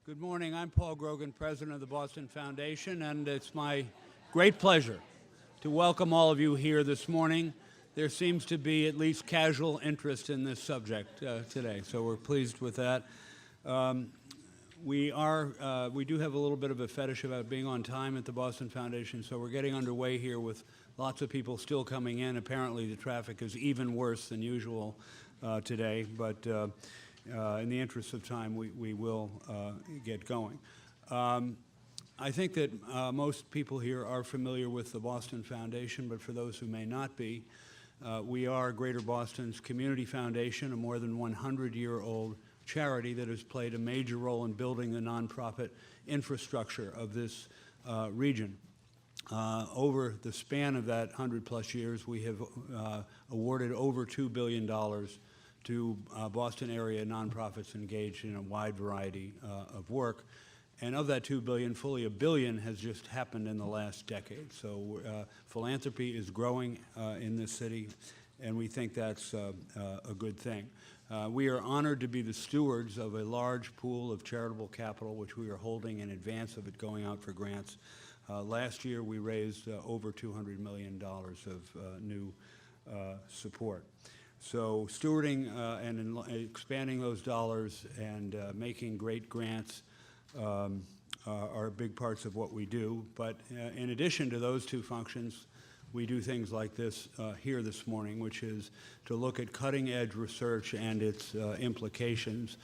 Good morning. I'm Paul Grogan, president of the Boston Foundation, and it's my great pleasure to welcome all of you here this morning. There seems to be at least casual interest in this subject today, so we're pleased with that. We do have a little bit of a fetish about being on time at the Boston Foundation, so we're getting underway here with lots of people still coming in. Apparently the traffic is even worse than usual today, but in the interest of time, we will get going. I think that most people here are familiar with the Boston Foundation, but for those who may not be, we are Greater Boston's community foundation, a more than 100-year-old charity that has played a major role in building the nonprofit infrastructure of this region. Over the span of that 100-plus years, we have awarded over $2 billion to Boston area nonprofits engaged in a wide variety of work. And of that $2 billion, fully $1 billion has just happened in the last decade. So philanthropy is growing in this city, and we think that's a good thing. We are honored to be the stewards of a large pool of charitable capital, which we are holding in advance of it going out for grants. Last year, we raised over $200 million of new support. So stewarding and expanding those dollars and making great grants are big parts of what we do. But in addition to those two functions, we do things like this here this morning, which is to look at cutting-edge research and its implications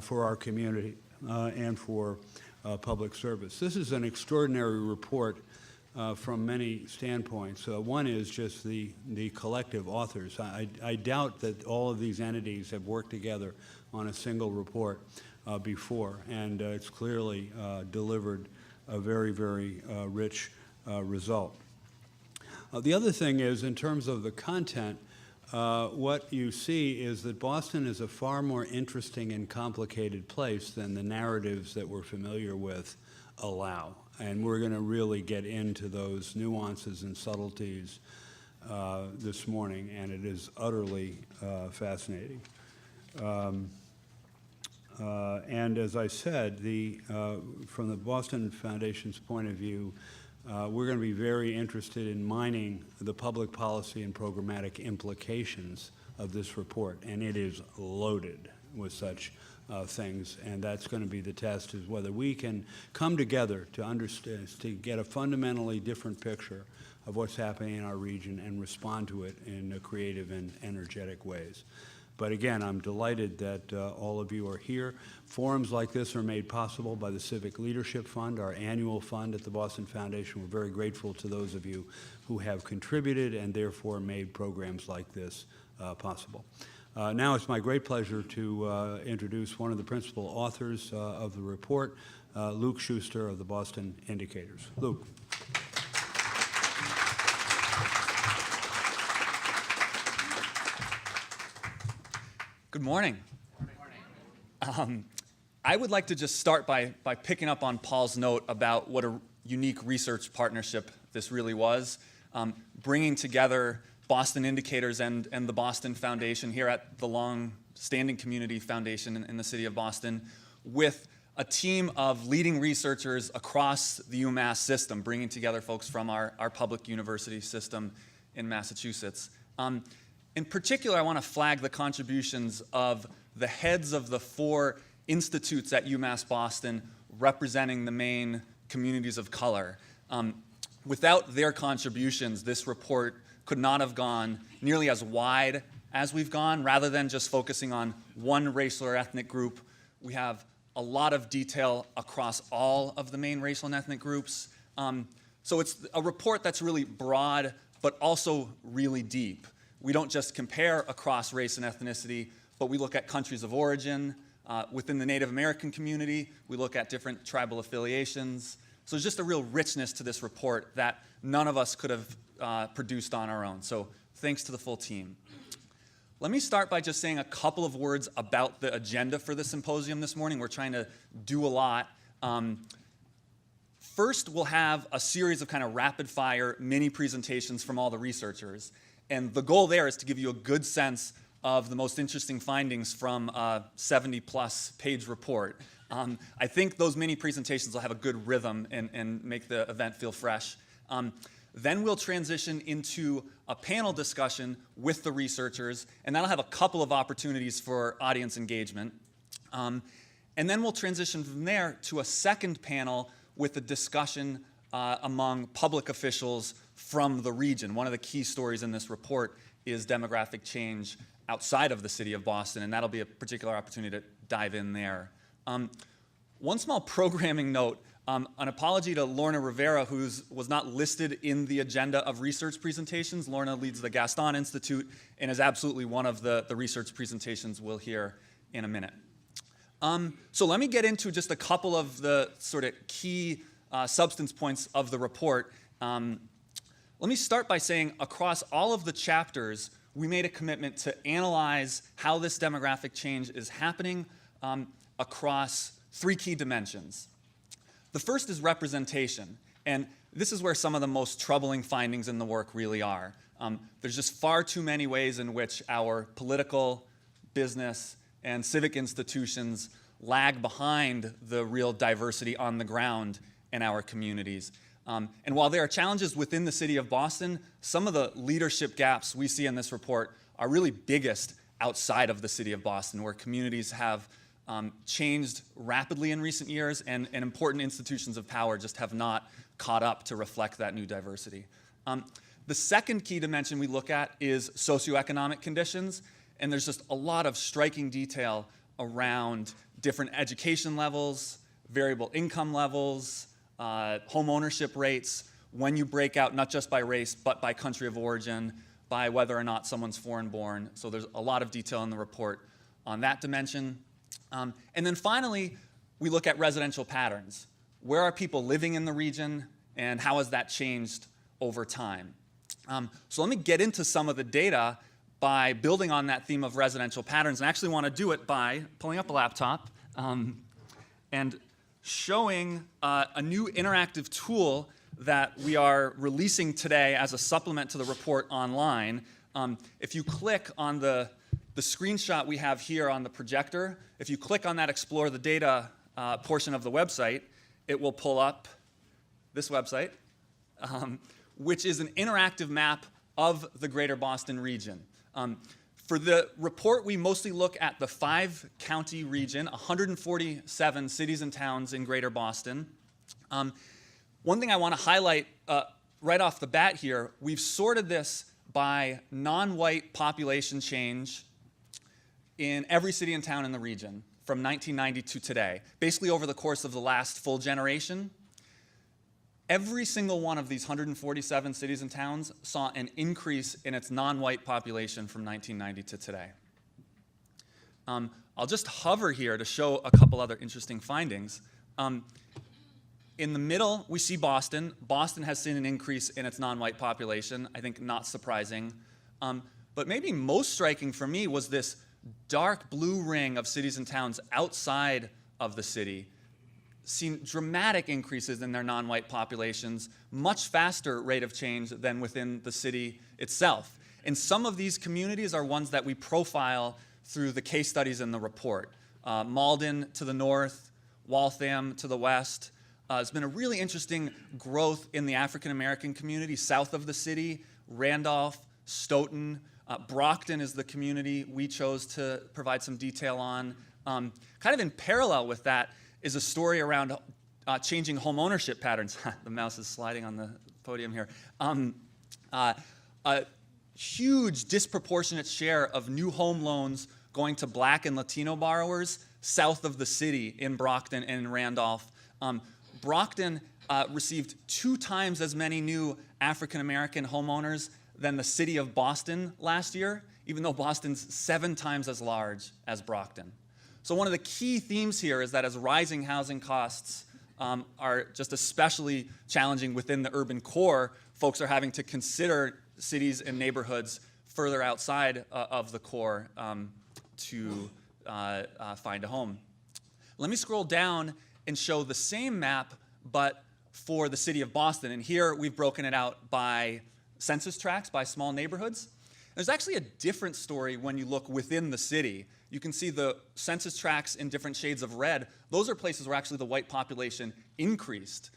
for our community and for public service. This is an extraordinary report from many standpoints. One is just the collective authors. I doubt that all of these entities have worked together on a single report before, and it's clearly delivered a very, very rich result. The other thing is, in terms of the content, what you see is that Boston is a far more interesting and complicated place than the narratives that we're familiar with allow. And we're going to really get into those nuances and subtleties this morning, and it is utterly fascinating. And as I said, from the Boston Foundation's point of view, we're going to be very interested in mining the public policy and programmatic implications of this report, and it is loaded with such things, and that's going to be the test, is whether we can come together to understand, to get a fundamentally different picture of what's happening in our region and respond to it in creative and energetic ways. But again, I'm delighted that all of you are here. Forums like this are made possible by the Civic Leadership Fund, our annual fund at the Boston Foundation. We're very grateful to those of you who have contributed and therefore made programs like this possible. Now it's my great pleasure to introduce one of the principal authors of the report, Luke Schuster of the Boston Indicators. Luke. Good morning. I would like to just start by picking up on Paul's note about what a unique research partnership this really was, bringing together Boston Indicators and the Boston Foundation here at the long-standing community foundation in the city of Boston with a team of leading researchers across the UMass system, bringing together folks from our public university system in Massachusetts. In particular, I want to flag the contributions of the heads of the 4 institutes at UMass Boston representing the main communities of color. Without their contributions, this report could not have gone nearly as wide as we've gone. Rather than just focusing on one racial or ethnic group, we have a lot of detail across all of the main racial and ethnic groups. So it's a report that's really broad, but also really deep. We don't just compare across race and ethnicity, but we look at countries of origin. Within the Native American community, we look at different tribal affiliations. So there's just a real richness to this report that none of us could have produced on our own. So thanks to the full team. Let me start by just saying a couple of words about the agenda for the symposium this morning. We're trying to do a lot. First, we'll have a series of kind of rapid-fire mini presentations from all the researchers. And the goal there is to give you a good sense of the most interesting findings from a 70-plus page report. I think those mini presentations will have a good rhythm and make the event feel fresh. Then we'll transition into a panel discussion with the researchers, and that'll have a couple of opportunities for audience engagement. And then we'll transition from there to a second panel with a discussion among public officials from the region. One of the key stories in this report is demographic change outside of the city of Boston, and that'll be a particular opportunity to dive in there. One small programming note, an apology to Lorna Rivera, who was not listed in the agenda of research presentations. Lorna leads the Gastón Institute and is absolutely one of the research presentations we'll hear in a minute. So let me get into just a couple of the sort of key substance points of the report. Let me start by saying across all of the chapters, we made a commitment to analyze how this demographic change is happening across three key dimensions. The first is representation, and this is where some of the most troubling findings in the work really are. There's just far too many ways in which our political, business, and civic institutions lag behind the real diversity on the ground in our communities. And while there are challenges within the city of Boston, some of the leadership gaps we see in this report are really biggest outside of the city of Boston, where communities have changed rapidly in recent years, and important institutions of power just have not caught up to reflect that new diversity. The second key dimension we look at is socioeconomic conditions, and there's just a lot of striking detail around different education levels, variable income levels, home ownership rates, when you break out not just by race, but by country of origin, by whether or not someone's foreign born. So there's a lot of detail in the report on that dimension. And then finally, we look at residential patterns. Where are people living in the region, and how has that changed over time? So let me get into some of the data by building on that theme of residential patterns. And I actually want to do it by pulling up a laptop and showing a new interactive tool that we are releasing today as a supplement to the report online. If you click on the screenshot we have here on the projector, if you click on that Explore the Data portion of the website, it will pull up this website, which is an interactive map of the greater Boston region. For the report, we mostly look at the 5-county region, 147 cities and towns in greater Boston. One thing I want to highlight right off the bat here, we've sorted this by non-white population change in every city and town in the region from 1990 to today, basically over the course of the last full generation. Every single one of these 147 cities and towns saw an increase in its non-white population from 1990 to today. I'll just hover here to show a couple other interesting findings. In the middle, we see Boston. Boston has seen an increase in its non-white population, I think not surprising. But maybe most striking for me was this dark blue ring of cities and towns outside of the city, seen dramatic increases in their non-white populations, much faster rate of change than within the city itself. And some of these communities are ones that we profile through the case studies in the report. Malden to the north, Waltham to the west. It's been a really interesting growth in the African-American community south of the city, Randolph, Stoughton. Brockton is the community we chose to provide some detail on. Kind of in parallel with that is a story around changing home ownership patterns. The mouse is sliding on the podium here. A huge disproportionate share of new home loans going to Black and Latino borrowers south of the city in Brockton and in Randolph. Brockton received 2 times as many new African-American homeowners than the city of Boston last year, even though Boston's 7 times as large as Brockton. So one of the key themes here is that as rising housing costs are just especially challenging within the urban core, folks are having to consider cities and neighborhoods further outside of the core to find a home. Let me scroll down and show the same map, but for the city of Boston. And here we've broken it out by census tracts, by small neighborhoods. There's actually a different story when you look within the city. You can see the census tracts in different shades of red. Those are places where actually the white population increased.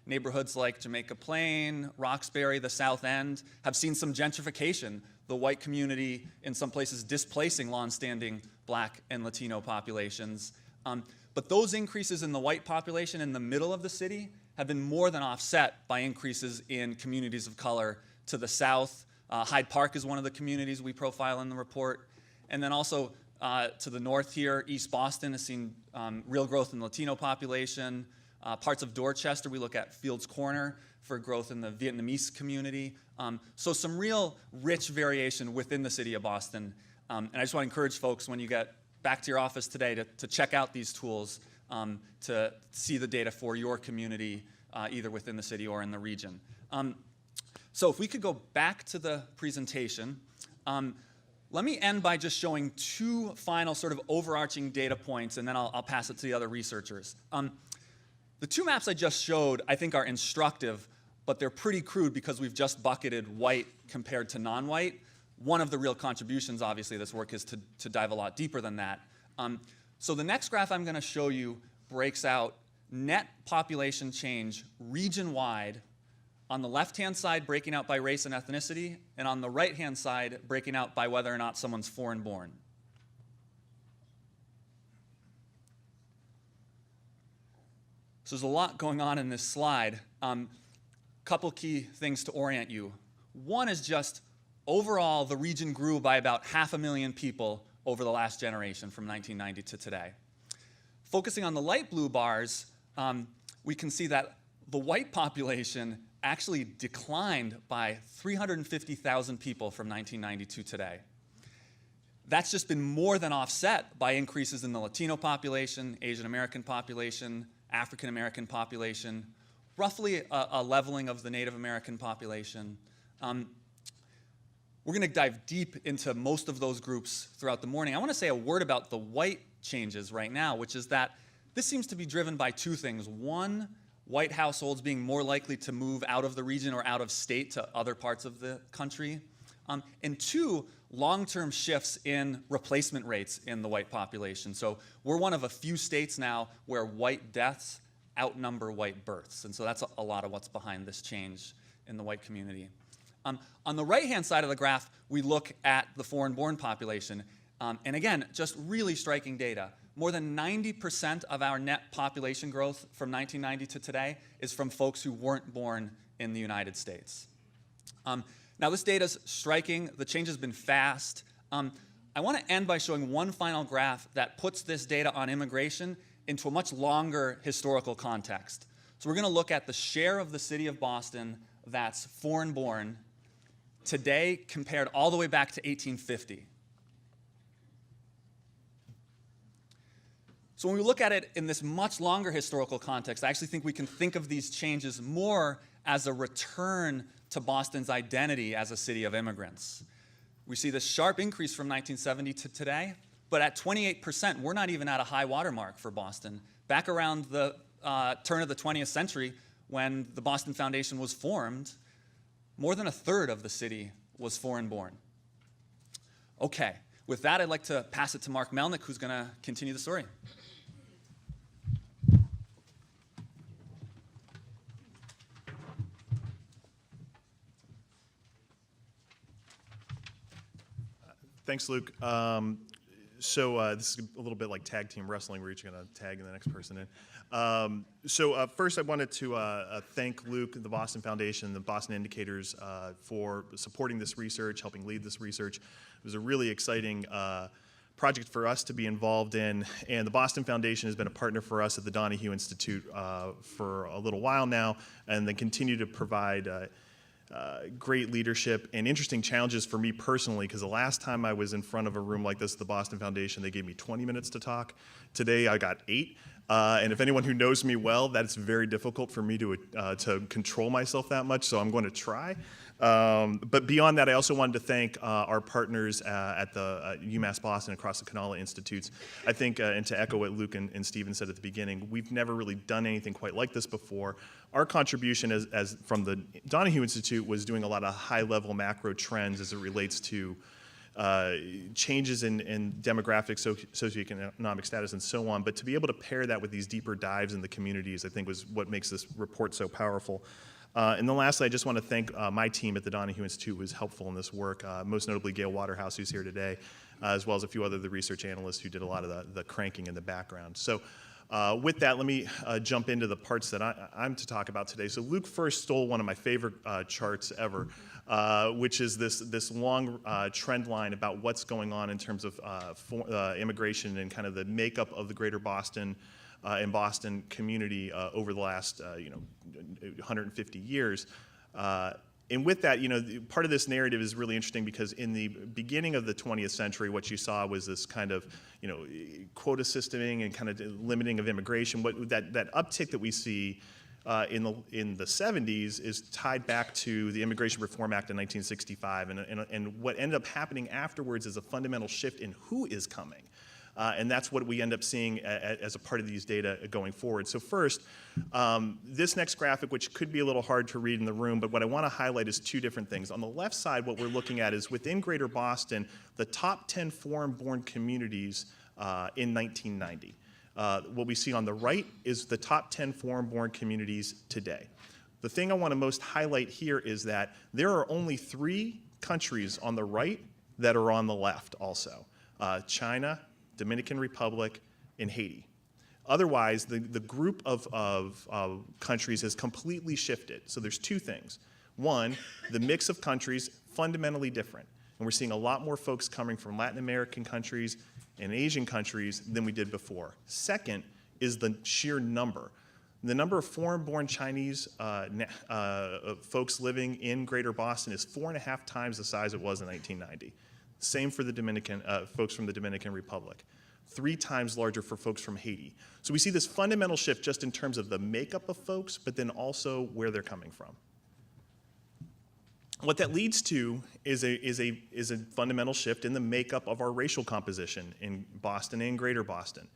Neighborhoods like Jamaica Plain, Roxbury, the South End have seen some gentrification. The white community in some places displacing longstanding Black and Latino populations. But those increases in the white population in the middle of the city have been more than offset by increases in communities of color to the south. Hyde Park is one of the communities we profile in the report. And then also to the north here, East Boston has seen real growth in the Latino population. Parts of Dorchester, we look at Fields Corner for growth in the Vietnamese community. So some real rich variation within the city of Boston. And I just want to encourage folks when you get back to your office today to check out these tools to see the data for your community, either within the city or in the region. So if we could go back to the presentation, let me end by just showing two final sort of overarching data points, and then I'll pass it to the other researchers. The two maps I just showed, I think, are instructive, but they're pretty crude because we've just bucketed white compared to non-white. One of the real contributions, obviously, of this work is to dive a lot deeper than that. So the next graph I'm going to show you breaks out net population change region-wide, on the left-hand side breaking out by race and ethnicity, and on the right-hand side breaking out by whether or not someone's foreign-born. So there's a lot going on in this slide. Couple key things to orient you. One is just overall the region grew by about 500,000 people over the last generation from 1990 to today. Focusing on the light blue bars, we can see that the white population actually declined by 350,000 people from 1990 to today. That's just been more than offset by increases in the Latino population, Asian American population, African American population, roughly a leveling of the Native American population. We're going to dive deep into most of those groups throughout the morning. I want to say a word about the white changes right now, which is that this seems to be driven by two things. One, white households being more likely to move out of the region or out of state to other parts of the country. And two, long-term shifts in replacement rates in the white population. So we're one of a few states now where white deaths outnumber white births. And so that's a lot of what's behind this change in the white community. On the right-hand side of the graph, we look at the foreign-born population. And again, just really striking data. More than 90% of our net population growth from 1990 to today is from folks who weren't born in the United States. Now, this data is striking. The change has been fast. I want to end by showing one final graph that puts this data on immigration into a much longer historical context. So we're going to look at the share of the city of Boston that's foreign-born today compared all the way back to 1850. So when we look at it in this much longer historical context, I actually think we can think of these changes more as a return to Boston's identity as a city of immigrants. We see this sharp increase from 1970 to today, but at 28%, we're not even at a high water mark for Boston. Back around the turn of the 20th century, when the Boston Foundation was formed, more than a third of the city was foreign-born. Okay, with that, I'd like to pass it to Mark Melnick, who's going to continue the story. Thanks, Luke. So this is a little bit like tag team wrestling, where each going to tag the next person in. So first, I wanted to thank Luke, the Boston Foundation, the Boston Indicators for supporting this research, helping lead this research. It was a really exciting project for us to be involved in, and the Boston Foundation has been a partner for us at the Donahue Institute for a little while now, and they continue to provide great leadership and interesting challenges for me personally, because the last time I was in front of a room like this at the Boston Foundation, they gave me 20 minutes to talk. Today I got 8. And if anyone who knows me well, that's very difficult for me to control myself that much, so I'm going to try. But beyond that, I also wanted to thank our partners at the UMass Boston across the Cedric Institutes. I think, and to echo what Luke and Stephen said at the beginning, we've never really done anything quite like this before. Our contribution as from the Donahue Institute was doing a lot of high-level macro trends as it relates to changes in demographic, socioeconomic status, and so on. But to be able to pair that with these deeper dives in the communities, I think was what makes this report so powerful. And then lastly, I just want to thank my team at the Donahue Institute who was helpful in this work, most notably Gail Waterhouse, who's here today, as well as a few other of the research analysts who did a lot of the cranking in the background. So with that, let me jump into the parts that I'm to talk about today. So Luke first stole one of my favorite charts ever, which is this long trend line about what's going on in terms of immigration and kind of the makeup of the greater Boston and Boston community over the last 150 years. And with that, part of this narrative is really interesting because in the beginning of the 20th century, what you saw was this kind of, quota systeming and kind of limiting of immigration. That uptick that we see in the 70s is tied back to the Immigration Reform Act of 1965. And what ended up happening afterwards is a fundamental shift in who is coming. And that's what we end up seeing as a part of these data going forward. So first, this next graphic, which could be a little hard to read in the room, but what I want to highlight is two different things. On the left side, what we're looking at is within Greater Boston, the top 10 foreign-born communities in 1990. What we see on the right is the top 10 foreign-born communities today. The thing I want to most highlight here is that there are only 3 countries on the right that are on the left also. China, Dominican Republic, and Haiti. Otherwise, the group of countries has completely shifted. So there's 2 things. One, the mix of countries fundamentally different. And we're seeing a lot more folks coming from Latin American countries and Asian countries than we did before. Second is the sheer number. The number of foreign-born Chinese folks living in Greater Boston is 4.5 times the size it was in 1990. Same for the Dominican folks from the Dominican Republic. 3 times larger for folks from Haiti. So we see this fundamental shift just in terms of the makeup of folks, but then also where they're coming from. What that leads to is a fundamental shift in the makeup of our racial composition in Boston and Greater Boston.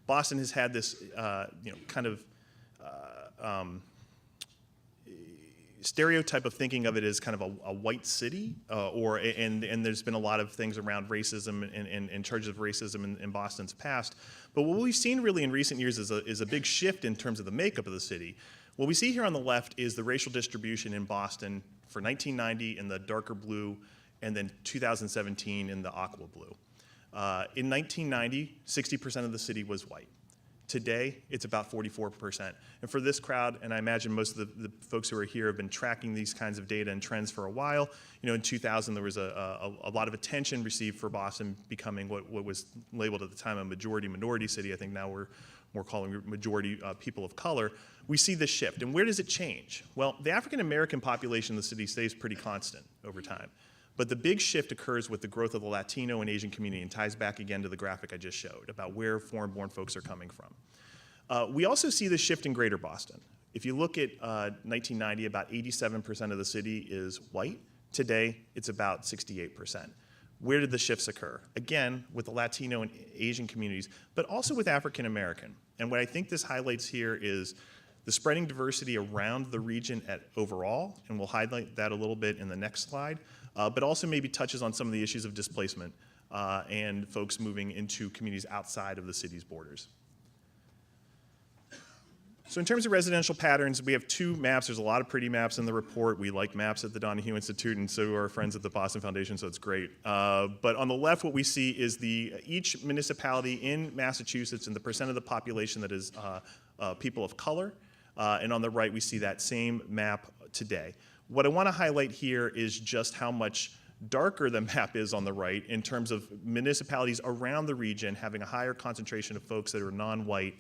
Boston has had this kind of stereotype of thinking of it as kind of a white city, and there's been a lot of things around racism and charges of racism in Boston's past. But what we've seen really in recent years is a big shift in terms of the makeup of the city. What we see here on the left is the racial distribution in Boston for 1990 in the darker blue, and then 2017 in the aqua blue. In 1990, 60% of the city was white. Today, it's about 44%. And for this crowd, and I imagine most of the folks who are here have been tracking these kinds of data and trends for a while. In 2000, there was a lot of attention received for Boston becoming what was labeled at the time a majority-minority city. I think now we're calling majority people of color. We see this shift. And where does it change? Well, the African-American population in the city stays pretty constant over time. But the big shift occurs with the growth of the Latino and Asian community and ties back again to the graphic I just showed about where foreign-born folks are coming from. We also see this shift in Greater Boston. If you look at 1990, about 87% of the city is white. Today, it's about 68%. Where did the shifts occur? Again, with the Latino and Asian communities, but also with African American. And what I think this highlights here is the spreading diversity around the region overall, and we'll highlight that a little bit in the next slide, but also maybe touches on some of the issues of displacement and folks moving into communities outside of the city's borders. So in terms of residential patterns, we have 2 maps. There's a lot of pretty maps in the report. We like maps at the Donahue Institute, and so do our friends at the Boston Foundation, so it's great. But on the left, what we see is each municipality in Massachusetts and the percent of the population that is people of color. And on the right, we see that same map today. What I want to highlight here is just how much darker the map is on the right in terms of municipalities around the region having a higher concentration of folks that are non-white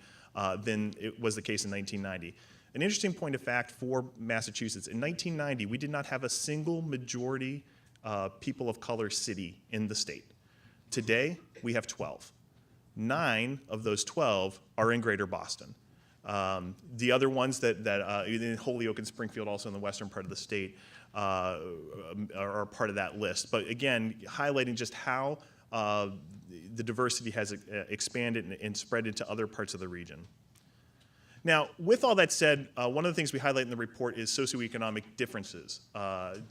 than it was the case in 1990. An interesting point of fact for Massachusetts, in 1990, we did not have a single majority people of color city in the state. Today, we have 12. 9 of those 12 are in Greater Boston. The other ones that in Holyoke and Springfield, also in the western part of the state, are part of that list. But again, highlighting just how the diversity has expanded and spread into other parts of the region. Now, with all that said, one of the things we highlight in the report is socioeconomic differences.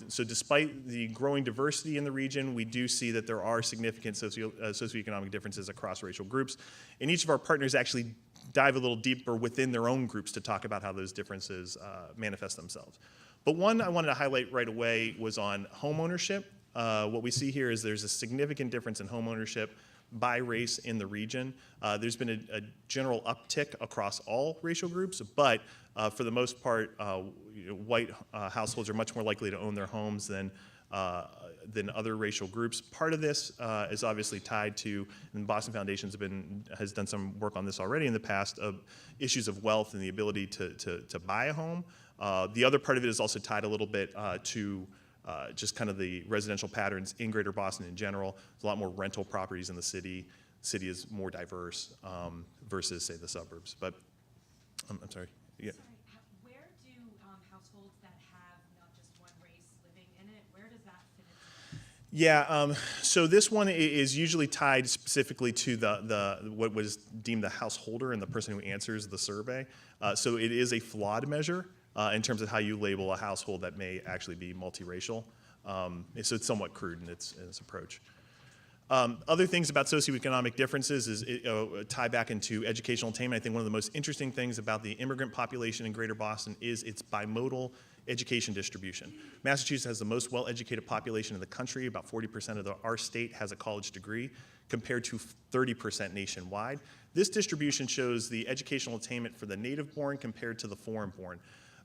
So despite the growing diversity in the region, we do see that there are significant socioeconomic differences across racial groups. And each of our partners actually dive a little deeper within their own groups to talk about how those differences manifest themselves. But one I wanted to highlight right away was on home ownership. What we see here is there's a significant difference in home ownership by race in the region. There's been a general uptick across all racial groups, but for the most part, white households are much more likely to own their homes than other racial groups. Part of this is obviously tied to, and the Boston Foundation has done some work on this already in the past, of issues of wealth and the ability to buy a home. The other part of it is also tied a little bit to just kind of the residential patterns in Greater Boston in general. There's a lot more rental properties in the city. The city is more diverse versus, say, the suburbs. But I'm sorry. Yeah. Sorry, where do households that have not just one race living in it, where does that fit into this? Yeah, so this one is usually tied specifically to what was deemed the householder and the person who answers the survey. So it is a flawed measure in terms of how you label a household that may actually be multiracial. So it's somewhat crude in its approach. Other things about socioeconomic differences is tie back into educational attainment. I think one of the most interesting things about the immigrant population in Greater Boston is its bimodal education distribution. Massachusetts has the most well-educated population in the country. About 40% of our state has a college degree, compared to 30% nationwide. This distribution shows the educational attainment for the native-born compared to the foreign-born.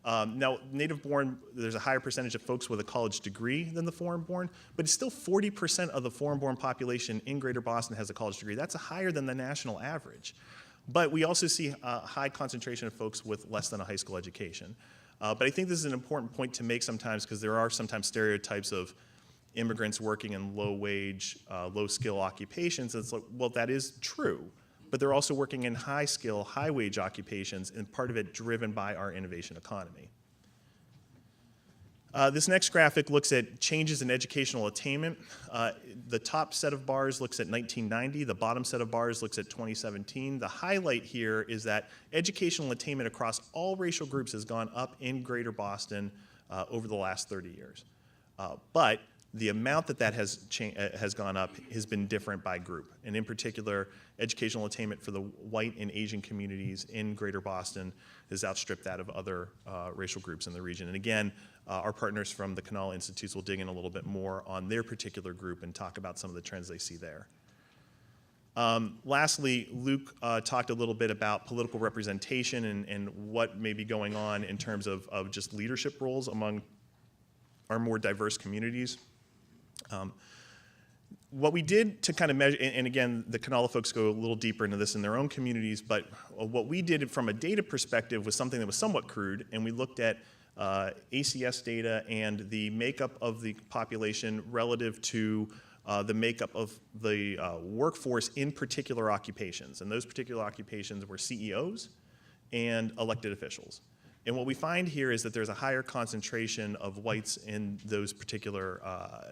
Now, native-born, there's a higher percentage of folks with a college degree than the foreign-born, but it's still 40% of the foreign-born population in Greater Boston has a college degree. That's higher than the national average. But we also see a high concentration of folks with less than a high school education. But I think this is an important point to make sometimes, because there are sometimes stereotypes of immigrants working in low-wage, low-skill occupations. It's like, well, that is true. But they're also working in high-skill, high-wage occupations, and part of it driven by our innovation economy. This next graphic looks at changes in educational attainment. The top set of bars looks at 1990. The bottom set of bars looks at 2017. The highlight here is that educational attainment across all racial groups has gone up in Greater Boston over the last 30 years. But the amount that has gone up has been different by group. And in particular, educational attainment for the white and Asian communities in Greater Boston has outstripped that of other racial groups in the region. And again, our partners from the Trotter Institute will dig in a little bit more on their particular group and talk about some of the trends they see there. Lastly, Luke talked a little bit about political representation and what may be going on in terms of just leadership roles among our more diverse communities. What we did to kind of measure, and again, the Canala folks go a little deeper into this in their own communities, but what we did from a data perspective was something that was somewhat crude, and we looked at ACS data and the makeup of the population relative to the makeup of the workforce in particular occupations. And those particular occupations were CEOs and elected officials. And what we find here is that there's a higher concentration of whites in those particular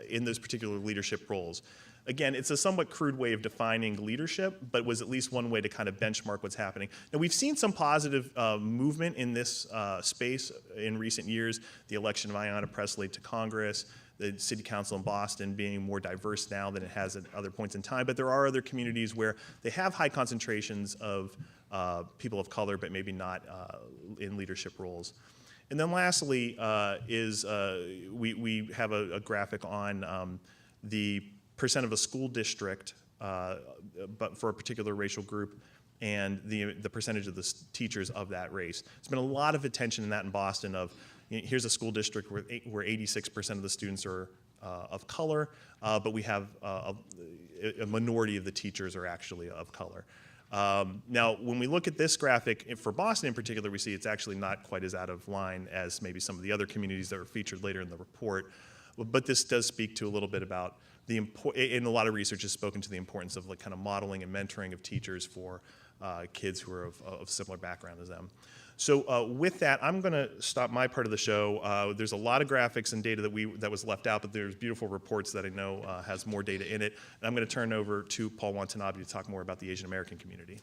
leadership roles. Again, it's a somewhat crude way of defining leadership, but was at least one way to kind of benchmark what's happening. Now, we've seen some positive movement in this space in recent years. The election of Ayanna Pressley to Congress, the city council in Boston being more diverse now than it has at other points in time. But there are other communities where they have high concentrations of people of color, but maybe not in leadership roles. And then lastly we have a graphic on the percent of a school district but for a particular racial group and the percentage of the teachers of that race. There's been a lot of attention in that in Boston of, here's a school district where 86% of the students are of color, but we have a minority of the teachers are actually of color. Now, when we look at this graphic, for Boston in particular, we see it's actually not quite as out of line as maybe some of the other communities that were featured later in the report. But this does speak to a little bit about and a lot of research has spoken to the importance of like kind of modeling and mentoring of teachers for kids who are of similar background as them. So with that, I'm going to stop my part of the show. There's a lot of graphics and data that was left out, but there's beautiful reports that I know has more data in it. And I'm going to turn over to Paul Watanabe to talk more about the Asian American community.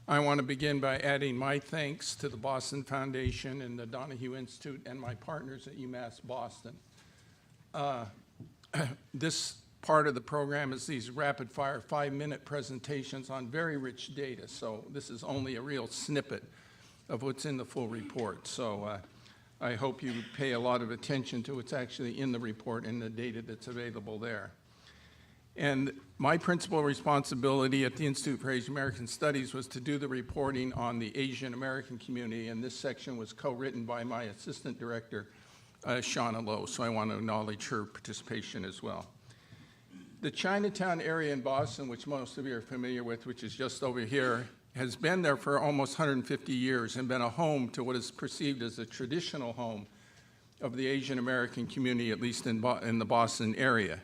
I want to begin by adding my thanks to the Boston Foundation and the Donahue Institute and my partners at UMass Boston. This part of the program is these rapid-fire 5-minute presentations on very rich data, so this is only a real snippet of what's in the full report. So I hope you pay a lot of attention to what's actually in the report and the data that's available there. And my principal responsibility at the Institute for Asian American Studies was to do the reporting on the Asian American community, and this section was co-written by my assistant director, Shauna Lowe, so I want to acknowledge her participation as well. The Chinatown area in Boston, which most of you are familiar with, which is just over here, has been there for almost 150 years and been a home to what is perceived as a traditional home of the Asian American community, at least in the Boston area.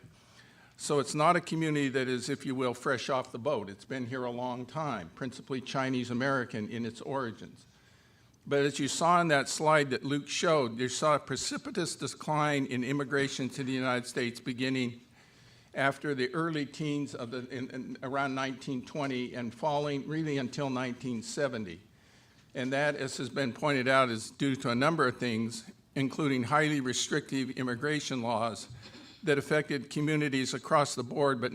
So it's not a community that is, if you will, fresh off the boat. It's been here a long time, principally Chinese American in its origins. But as you saw in that slide that Luke showed, you saw a precipitous decline in immigration to the United States beginning after the early teens of around 1920 and falling really until 1970. And that, as has been pointed out, is due to a number of things, including highly restrictive immigration laws that affected communities across the board, but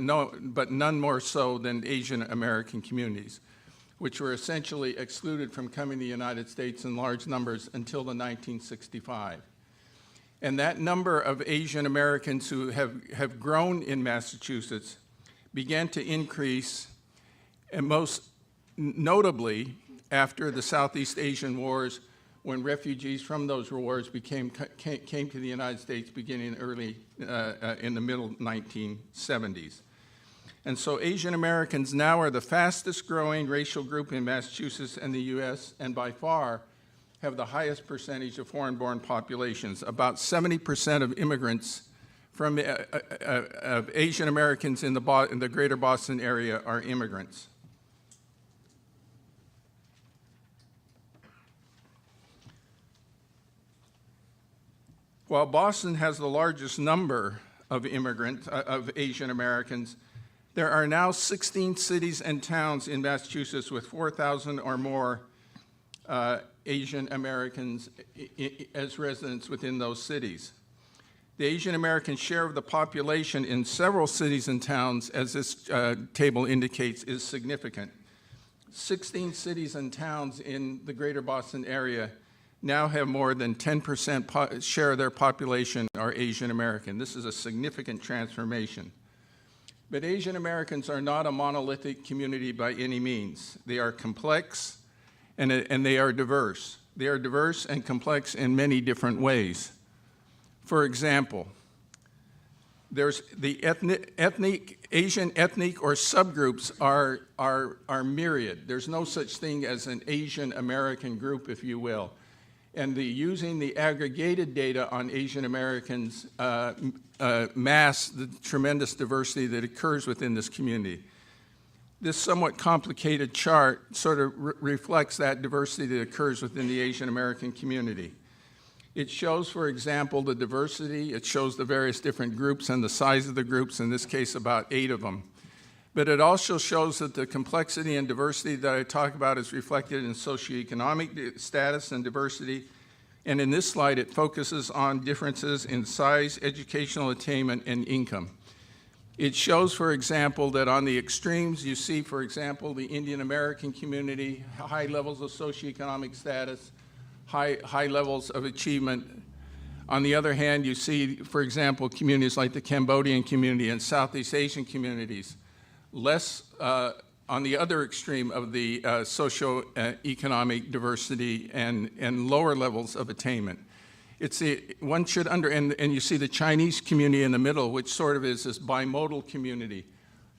none more so than Asian American communities, which were essentially excluded from coming to the United States in large numbers until the 1965. And that number of Asian Americans who have grown in Massachusetts began to increase, and most notably after the Southeast Asian Wars, when refugees from those wars came to the United States beginning early in the middle 1970s. And so Asian Americans now are the fastest growing racial group in Massachusetts and the US, and by far have the highest percentage of foreign-born populations. About 70% of immigrants from of Asian Americans in the greater Boston area are immigrants. While Boston has the largest number of Asian Americans, there are now 16 cities and towns in Massachusetts with 4,000 or more Asian Americans as residents within those cities. The Asian American share of the population in several cities and towns, as this table indicates, is significant. 16 cities and towns in the greater Boston area now have more than 10% share of their population are Asian American. This is a significant transformation. But Asian Americans are not a monolithic community by any means. They are complex and they are diverse. They are diverse and complex in many different ways. For example, there's the Asian ethnic or subgroups are myriad. There's no such thing as an Asian American group, if you will. And using the aggregated data on Asian Americans mask the tremendous diversity that occurs within this community. This somewhat complicated chart sort of reflects that diversity that occurs within the Asian American community. It shows, for example, the diversity. It shows the various different groups and the size of the groups, in this case about 8 of them. But it also shows that the complexity and diversity that I talk about is reflected in socioeconomic status and diversity. And in this slide, it focuses on differences in size, educational attainment, and income. It shows, for example, that on the extremes, you see, for example, the Indian American community, high levels of socioeconomic status, high levels of achievement. On the other hand, you see, for example, communities like the Cambodian community and Southeast Asian communities, less on the other extreme of the socioeconomic diversity and lower levels of attainment. One should and you see the Chinese community in the middle, which sort of is this bimodal community.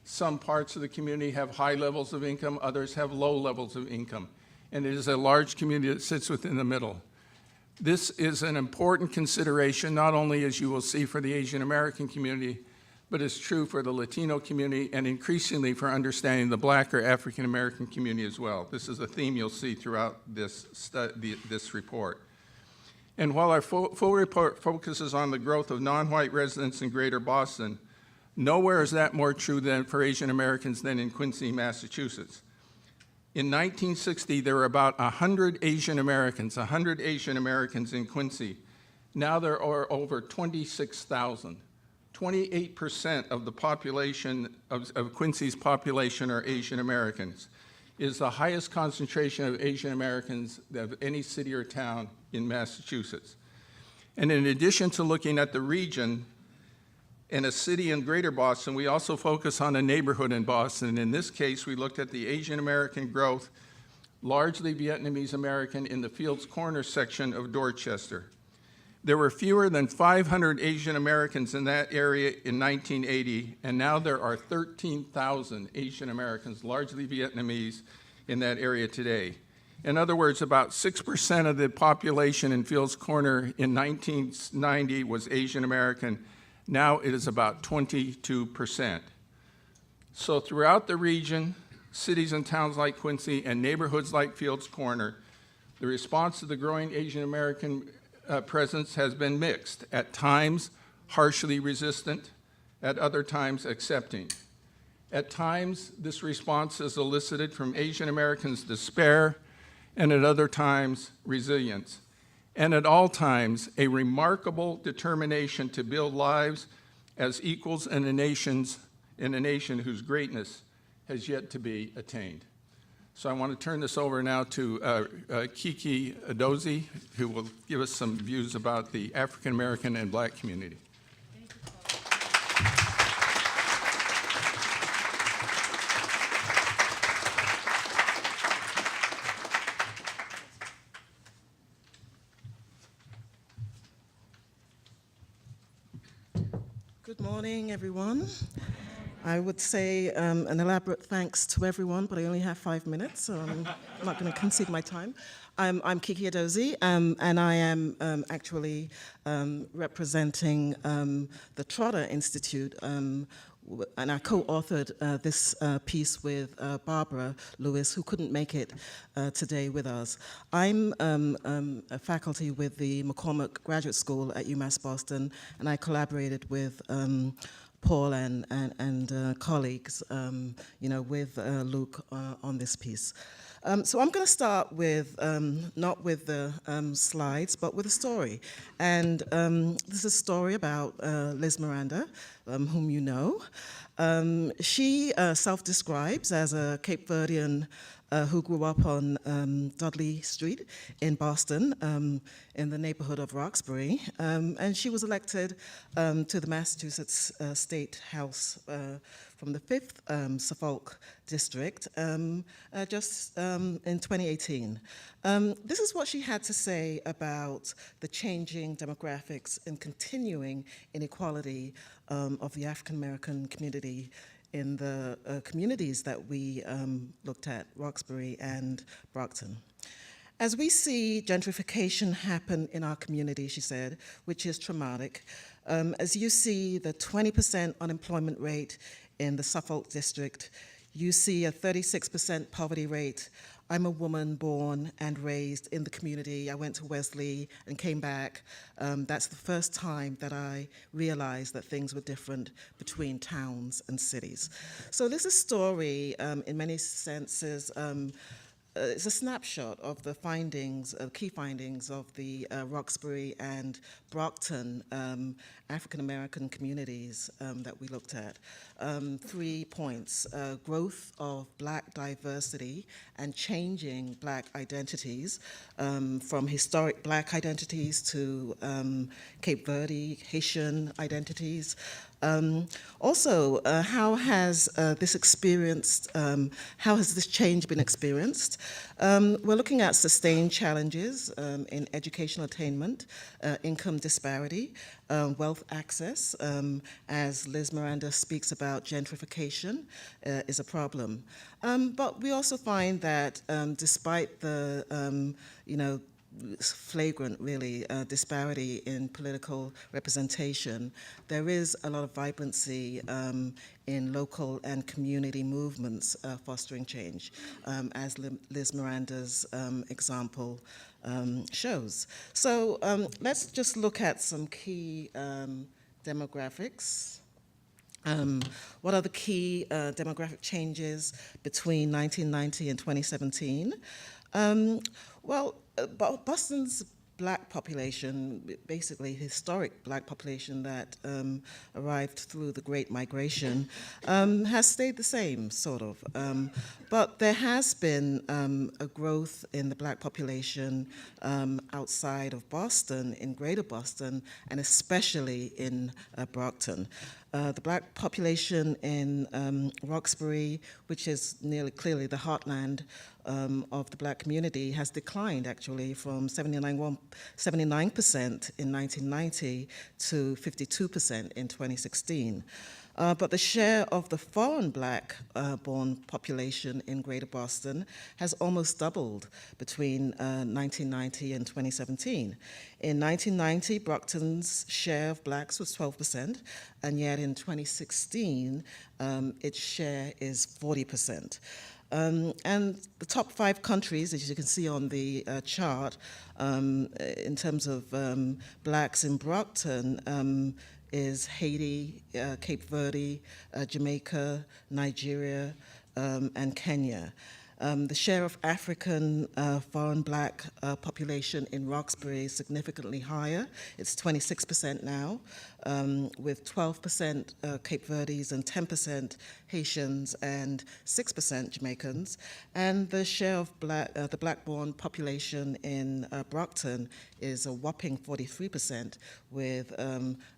Some parts of the community have high levels of income, others have low levels of income. and it is a large community that sits within the middle. This is an important consideration, not only, as you will see, for the Asian American community, but is true for the Latino community and increasingly for understanding the Black or African American community as well. This is a theme you'll see throughout this report. And while our full report focuses on the growth of non-white residents in Greater Boston, nowhere is that more true than for Asian Americans than in Quincy, Massachusetts. In 1960, there were about 100 Asian Americans in Quincy. Now there are over 26,000. 28% of the population, of Quincy's population are Asian Americans. It is the highest concentration of Asian Americans of any city or town in Massachusetts. And in addition to looking at the region and a city in Greater Boston, we also focus on a neighborhood in Boston. In this case, we looked at the Asian American growth, largely Vietnamese American, in the Fields Corner section of Dorchester. There were fewer than 500 Asian Americans in that area in 1980, and now there are 13,000 Asian Americans, largely Vietnamese, in that area today. In other words, about 6% of the population in Fields Corner in 1990 was Asian American. Now it is about 22%. So throughout the region, cities and towns like Quincy and neighborhoods like Fields Corner, the response to the growing Asian American presence has been mixed, at times harshly resistant, at other times accepting. At times, this response is elicited from Asian Americans' despair, and at other times, resilience. And at all times, a remarkable determination to build lives as equals in a nation whose greatness has yet to be attained. So I want to turn this over now to Kiki Edozie, who will give us some views about the African American and Black community. Good morning, everyone. I would say an elaborate thanks to everyone, but I only have 5 minutes, so I'm not going to concede my time. I'm Kiki Edozie, and I am actually representing the Trotter Institute, and I co-authored this piece with Barbara Lewis, who couldn't make it today with us. I'm a faculty with the McCormick Graduate School at UMass Boston, and I collaborated with Paul and colleagues, with Luke on this piece. So I'm going to start with, not with the slides, but with a story. And this is a story about Liz Miranda, whom you know. She self-describes as a Cape Verdean who grew up on Dudley Street in Boston, in the neighborhood of Roxbury. And she was elected to the Massachusetts State House from the 5th Suffolk District just in 2018. This is what she had to say about the changing demographics and continuing inequality of the African American community in the communities that we looked at, Roxbury and Brockton. As we see gentrification happen in our community, she said, which is traumatic, as you see the 20% unemployment rate in the Suffolk district, you see a 36% poverty rate. I'm a woman born and raised in the community. I went to Wesley and came back. That's the first time that I realized that things were different between towns and cities. So this is a story, in many senses, it's a snapshot of the findings, key findings of the Roxbury and Brockton African-American communities that we looked at. 3 points: growth of Black diversity and changing Black identities, from historic Black identities to Cape Verde, Haitian identities. Also, how has this change been experienced? We're looking at sustained challenges in educational attainment, income disparity, wealth access, as Liz Miranda speaks about, gentrification is a problem. But we also find that despite the, flagrant, really, disparity in political representation, there is a lot of vibrancy in local and community movements fostering change, as Liz Miranda's example shows. So let's just look at some key demographics. What are the key demographic changes between 1990 and 2017? Boston's black population, basically historic black population that arrived through the Great Migration, has stayed the same, sort of. But there has been a growth in the black population outside of Boston, in Greater Boston, and especially in Brockton. The black population in Roxbury, which is clearly the heartland of the black community, has declined actually from 79% in 1990 to 52% in 2016. But the share of the foreign black-born population in Greater Boston has almost doubled between 1990 and 2017. In 1990, Brockton's share of blacks was 12%, and yet in 2016, its share is 40%. And the top 5 countries, as you can see on the chart, in terms of blacks in Brockton, is Haiti, Cape Verde, Jamaica, Nigeria, and Kenya. The share of African foreign black population in Roxbury is significantly higher. It's 26% now, with 12% Cape Verdes and 10% Haitians and 6% Jamaicans. And the share of the black-born population in Brockton is a whopping 43%, with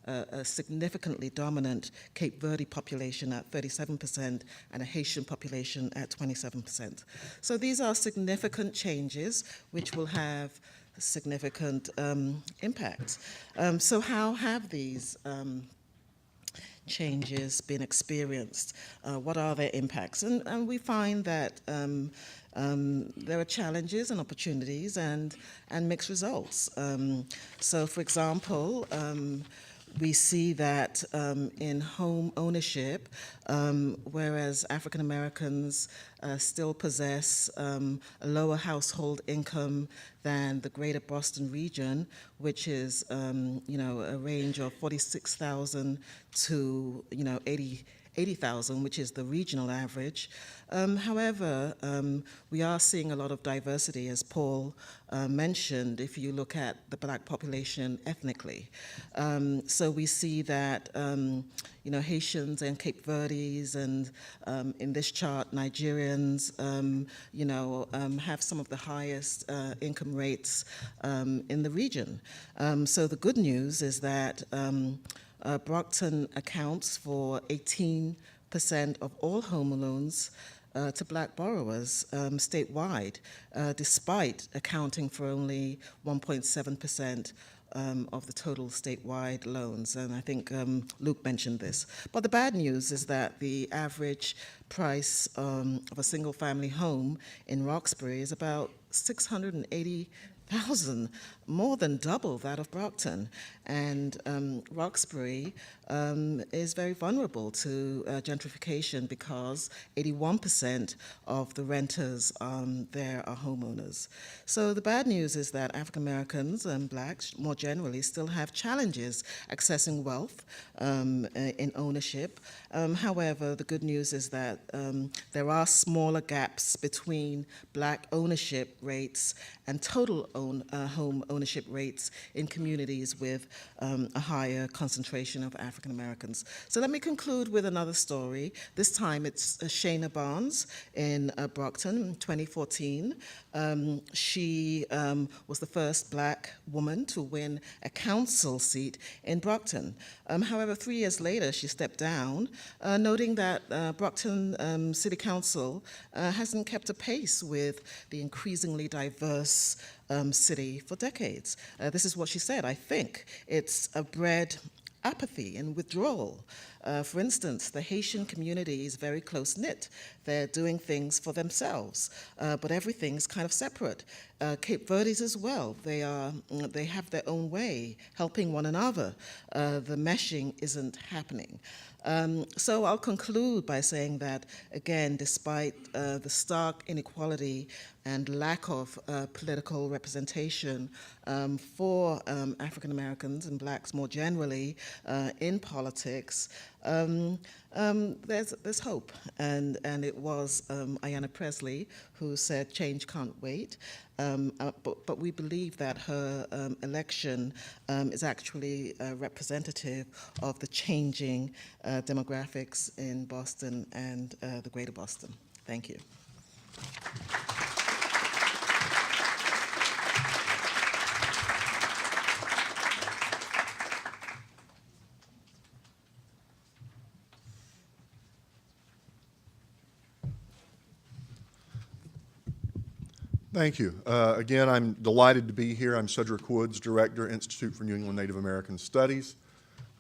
a significantly dominant Cape Verde population at 37% and a Haitian population at 27%. So these are significant changes which will have significant impact. So how have these changes been experienced? What are their impacts? And we find that there are challenges and opportunities and mixed results. So for example, we see that in home ownership, whereas African Americans still possess a lower household income than the Greater Boston region, which is a range of $46,000 to 80,000, which is the regional average. However, we are seeing a lot of diversity, as Paul mentioned, if you look at the black population ethnically. So we see that Haitians and Cape Verdes and in this chart, Nigerians, have some of the highest income rates in the region. So the good news is that Brockton accounts for 18% of all home loans to black borrowers statewide, despite accounting for only 1.7% of the total statewide loans. And I think Luke mentioned this. But the bad news is that the average price of a single-family home in Roxbury is about $680,000, more than double that of Brockton. And Roxbury is very vulnerable to gentrification because 81% of the renters there are homeowners. So the bad news is that African Americans and blacks more generally still have challenges accessing wealth in ownership. However, the good news is that there are smaller gaps between black ownership rates and total home ownership rates in communities with a higher concentration of African Americans. So let me conclude with another story. This time it's Shayna Barnes in Brockton in 2014. She was the first black woman to win a council seat in Brockton. However, 3 years later, she stepped down, noting that Brockton City Council hasn't kept a pace with the increasingly diverse city for decades. This is what she said: "I think it's bred apathy and withdrawal. For instance, the Haitian community is very close-knit. They're doing things for themselves, but everything's kind of separate. Cape Verde's as well. They have their own way, helping one another. The meshing isn't happening." So I'll conclude by saying that, again, despite the stark inequality and lack of political representation for African Americans and blacks more generally in politics, there's hope. And it was Ayanna Pressley who said change can't wait. But we believe that her election is actually representative of the changing demographics in Boston and the greater Boston. Thank you. Thank you. Again, I'm delighted to be here. I'm Cedric Woods, Director, Institute for New England Native American Studies.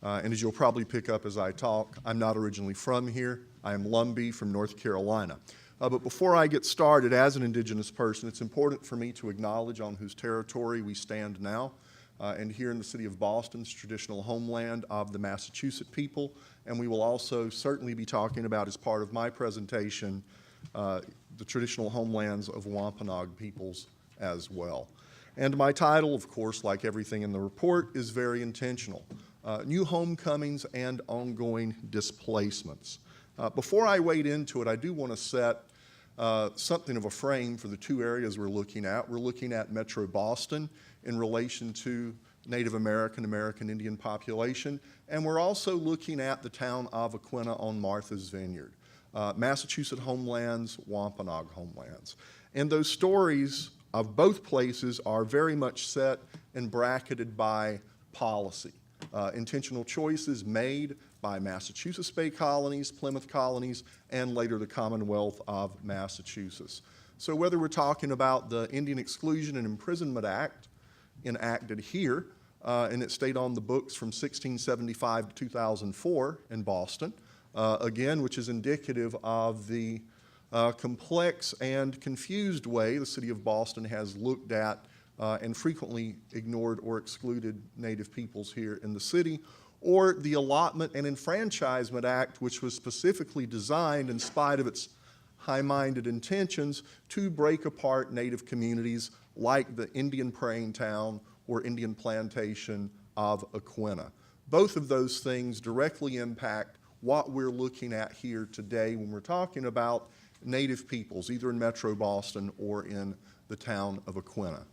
And as you'll probably pick up as I talk, I'm not originally from here. I am Lumbee from North Carolina. But before I get started, as an Indigenous person, it's important for me to acknowledge on whose territory we stand now. And here in the city of Boston's traditional homeland of the Massachusetts people. And we will also certainly be talking about, as part of my presentation, the traditional homelands of Wampanoag peoples as well. And my title, of course, like everything in the report, is very intentional. New homecomings and ongoing displacements. Before I wade into it, I do want to set something of a frame for the two areas we're looking at. We're looking at Metro Boston in relation to Native American, American Indian population, and we're also looking at the town of Aquinnah on Martha's Vineyard. Massachusetts homelands, Wampanoag homelands. And those stories of both places are very much set and bracketed by policy. Intentional choices made by Massachusetts Bay colonies, Plymouth colonies, and later the Commonwealth of Massachusetts. So whether we're talking about the Indian Exclusion and Imprisonment Act enacted here, and it stayed on the books from 1675 to 2004 in Boston, again, which is indicative of the complex and confused way the city of Boston has looked at and frequently ignored or excluded Native peoples here in the city, or the Allotment and Enfranchisement Act, which was specifically designed, in spite of its high-minded intentions, to break apart Native communities like the Indian praying town or Indian plantation of Aquinnah. Both of those things directly impact what we're looking at here today when we're talking about Native peoples, either in Metro Boston or in the town of Aquinnah.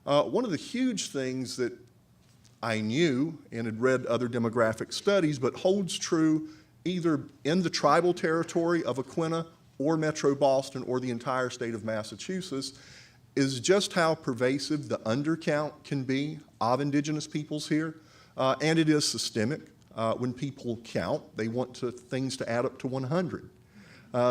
One of the huge things that I knew and had read other demographic studies, but holds true either in the tribal territory of Aquinnah or Metro Boston or the entire state of Massachusetts, is just how pervasive the undercount can be of Indigenous peoples here, and it is systemic. When people count, they want things to add up to 100.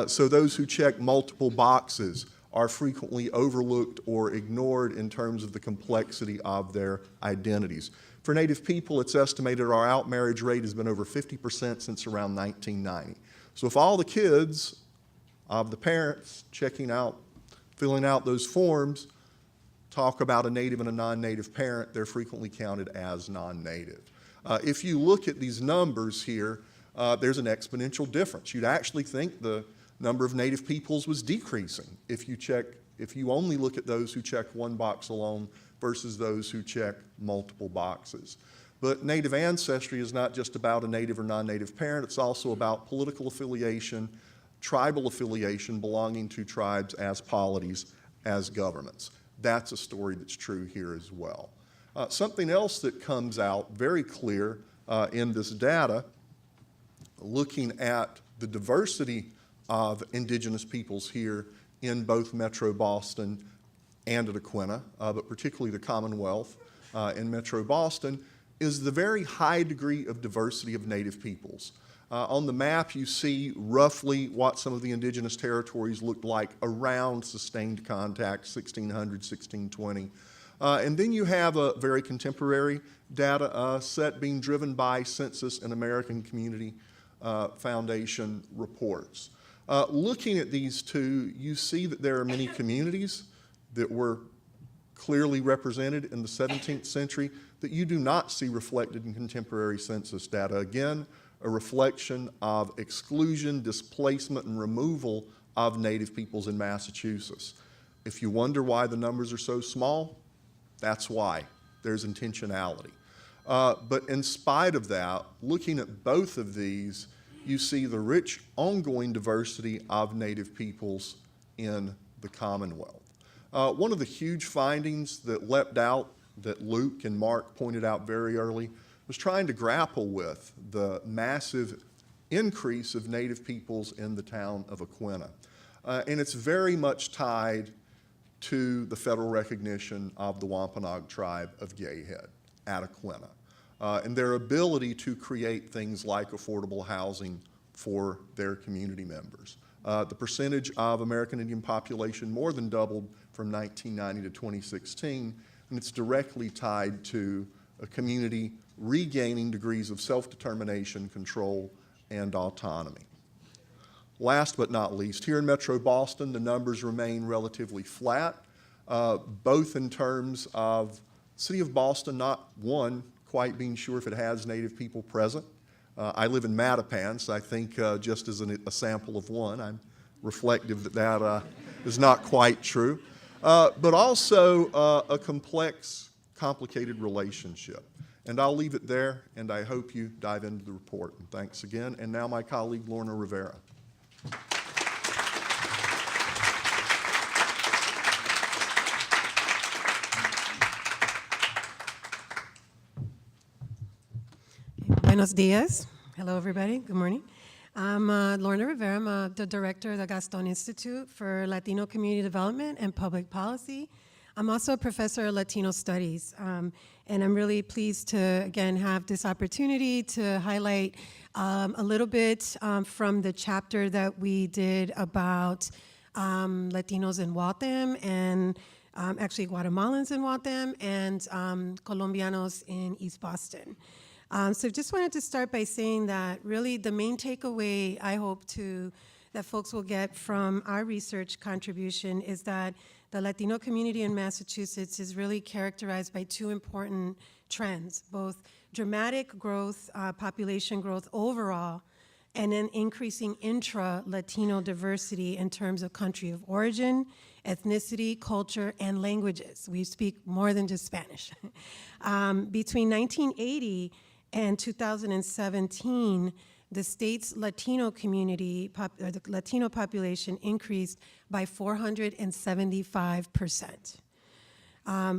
So those who check multiple boxes are frequently overlooked or ignored in terms of the complexity of their identities. For Native people, it's estimated our outmarriage rate has been over 50% since around 1990. So if all the kids of the parents filling out those forms talk about a Native and a non-Native parent, they're frequently counted as non-Native. If you look at these numbers here, there's an exponential difference. You'd actually think the number of Native peoples was decreasing if you only look at those who check one box alone versus those who check multiple boxes. But Native ancestry is not just about a Native or non-Native parent, it's also about political affiliation, tribal affiliation, belonging to tribes as polities, as governments. That's a story that's true here as well. Something else that comes out very clear in this data, looking at the diversity of indigenous peoples here in both Metro Boston and at Aquinnah, but particularly the Commonwealth in Metro Boston, is the very high degree of diversity of Native peoples. On the map, you see roughly what some of the indigenous territories looked like around sustained contact, 1600, 1620. And then you have a very contemporary data set being driven by Census and American Community Foundation reports. Looking at these two, you see that there are many communities that were clearly represented in the 17th century that you do not see reflected in contemporary census data. Again, a reflection of exclusion, displacement, and removal of Native peoples in Massachusetts. If you wonder why the numbers are so small, that's why. There's intentionality. But in spite of that, looking at both of these, you see the rich ongoing diversity of Native peoples in the Commonwealth. One of the huge findings that leapt out that Luke and Mark pointed out very early was trying to grapple with the massive increase of Native peoples in the town of Aquinnah. And it's very much tied to the federal recognition of the Wampanoag tribe of Gayhead at Aquinnah, and their ability to create things like affordable housing for their community members. The percentage of American Indian population more than doubled from 1990 to 2016, and it's directly tied to a community regaining degrees of self-determination, control, and autonomy. Last but not least, here in Metro Boston, the numbers remain relatively flat, both in terms of City of Boston, not one quite being sure if it has Native people present. I live in Mattapan, so I think just as a sample of one, I'm reflective that that is not quite true. But also a complex, complicated relationship. And I'll leave it there, and I hope you dive into the report. And thanks again. And now my colleague, Lorna Rivera. Buenos dias. Hello, everybody. Good morning. I'm Lorna Rivera. I'm the director of the Gastón Institute for Latino Community Development and Public Policy. I'm also a professor of Latino Studies, and I'm really pleased to, again, have this opportunity to highlight a little bit from the chapter that we did about Latinos in Waltham and actually Guatemalans in Waltham and Colombianos in East Boston. So just wanted to start by saying that really the main takeaway I hope that folks will get from our research contribution is that the Latino community in Massachusetts is really characterized by two important trends, both dramatic growth, population growth overall, and then increasing intra-Latino diversity in terms of country of origin, ethnicity, culture, and languages. We speak more than just Spanish. Between 1980 and 2017, the state's Latino community, the Latino population increased by 475%.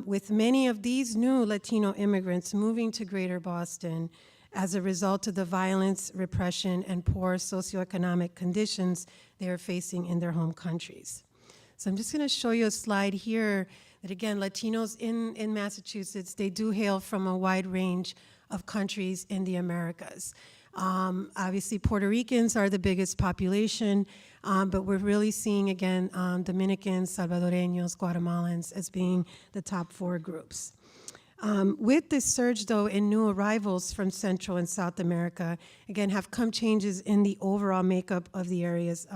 With many of these new Latino immigrants moving to Greater Boston as a result of the violence, repression, and poor socioeconomic conditions they are facing in their home countries. So I'm just gonna show you a slide here that again, Latinos in Massachusetts, they do hail from a wide range of countries in the Americas. Obviously, Puerto Ricans are the biggest population, but we're really seeing, again, Dominicans, Salvadoreños, Guatemalans as being the top four groups. With this surge, though, in new arrivals from Central and South America, again, have come changes in the overall makeup of the area's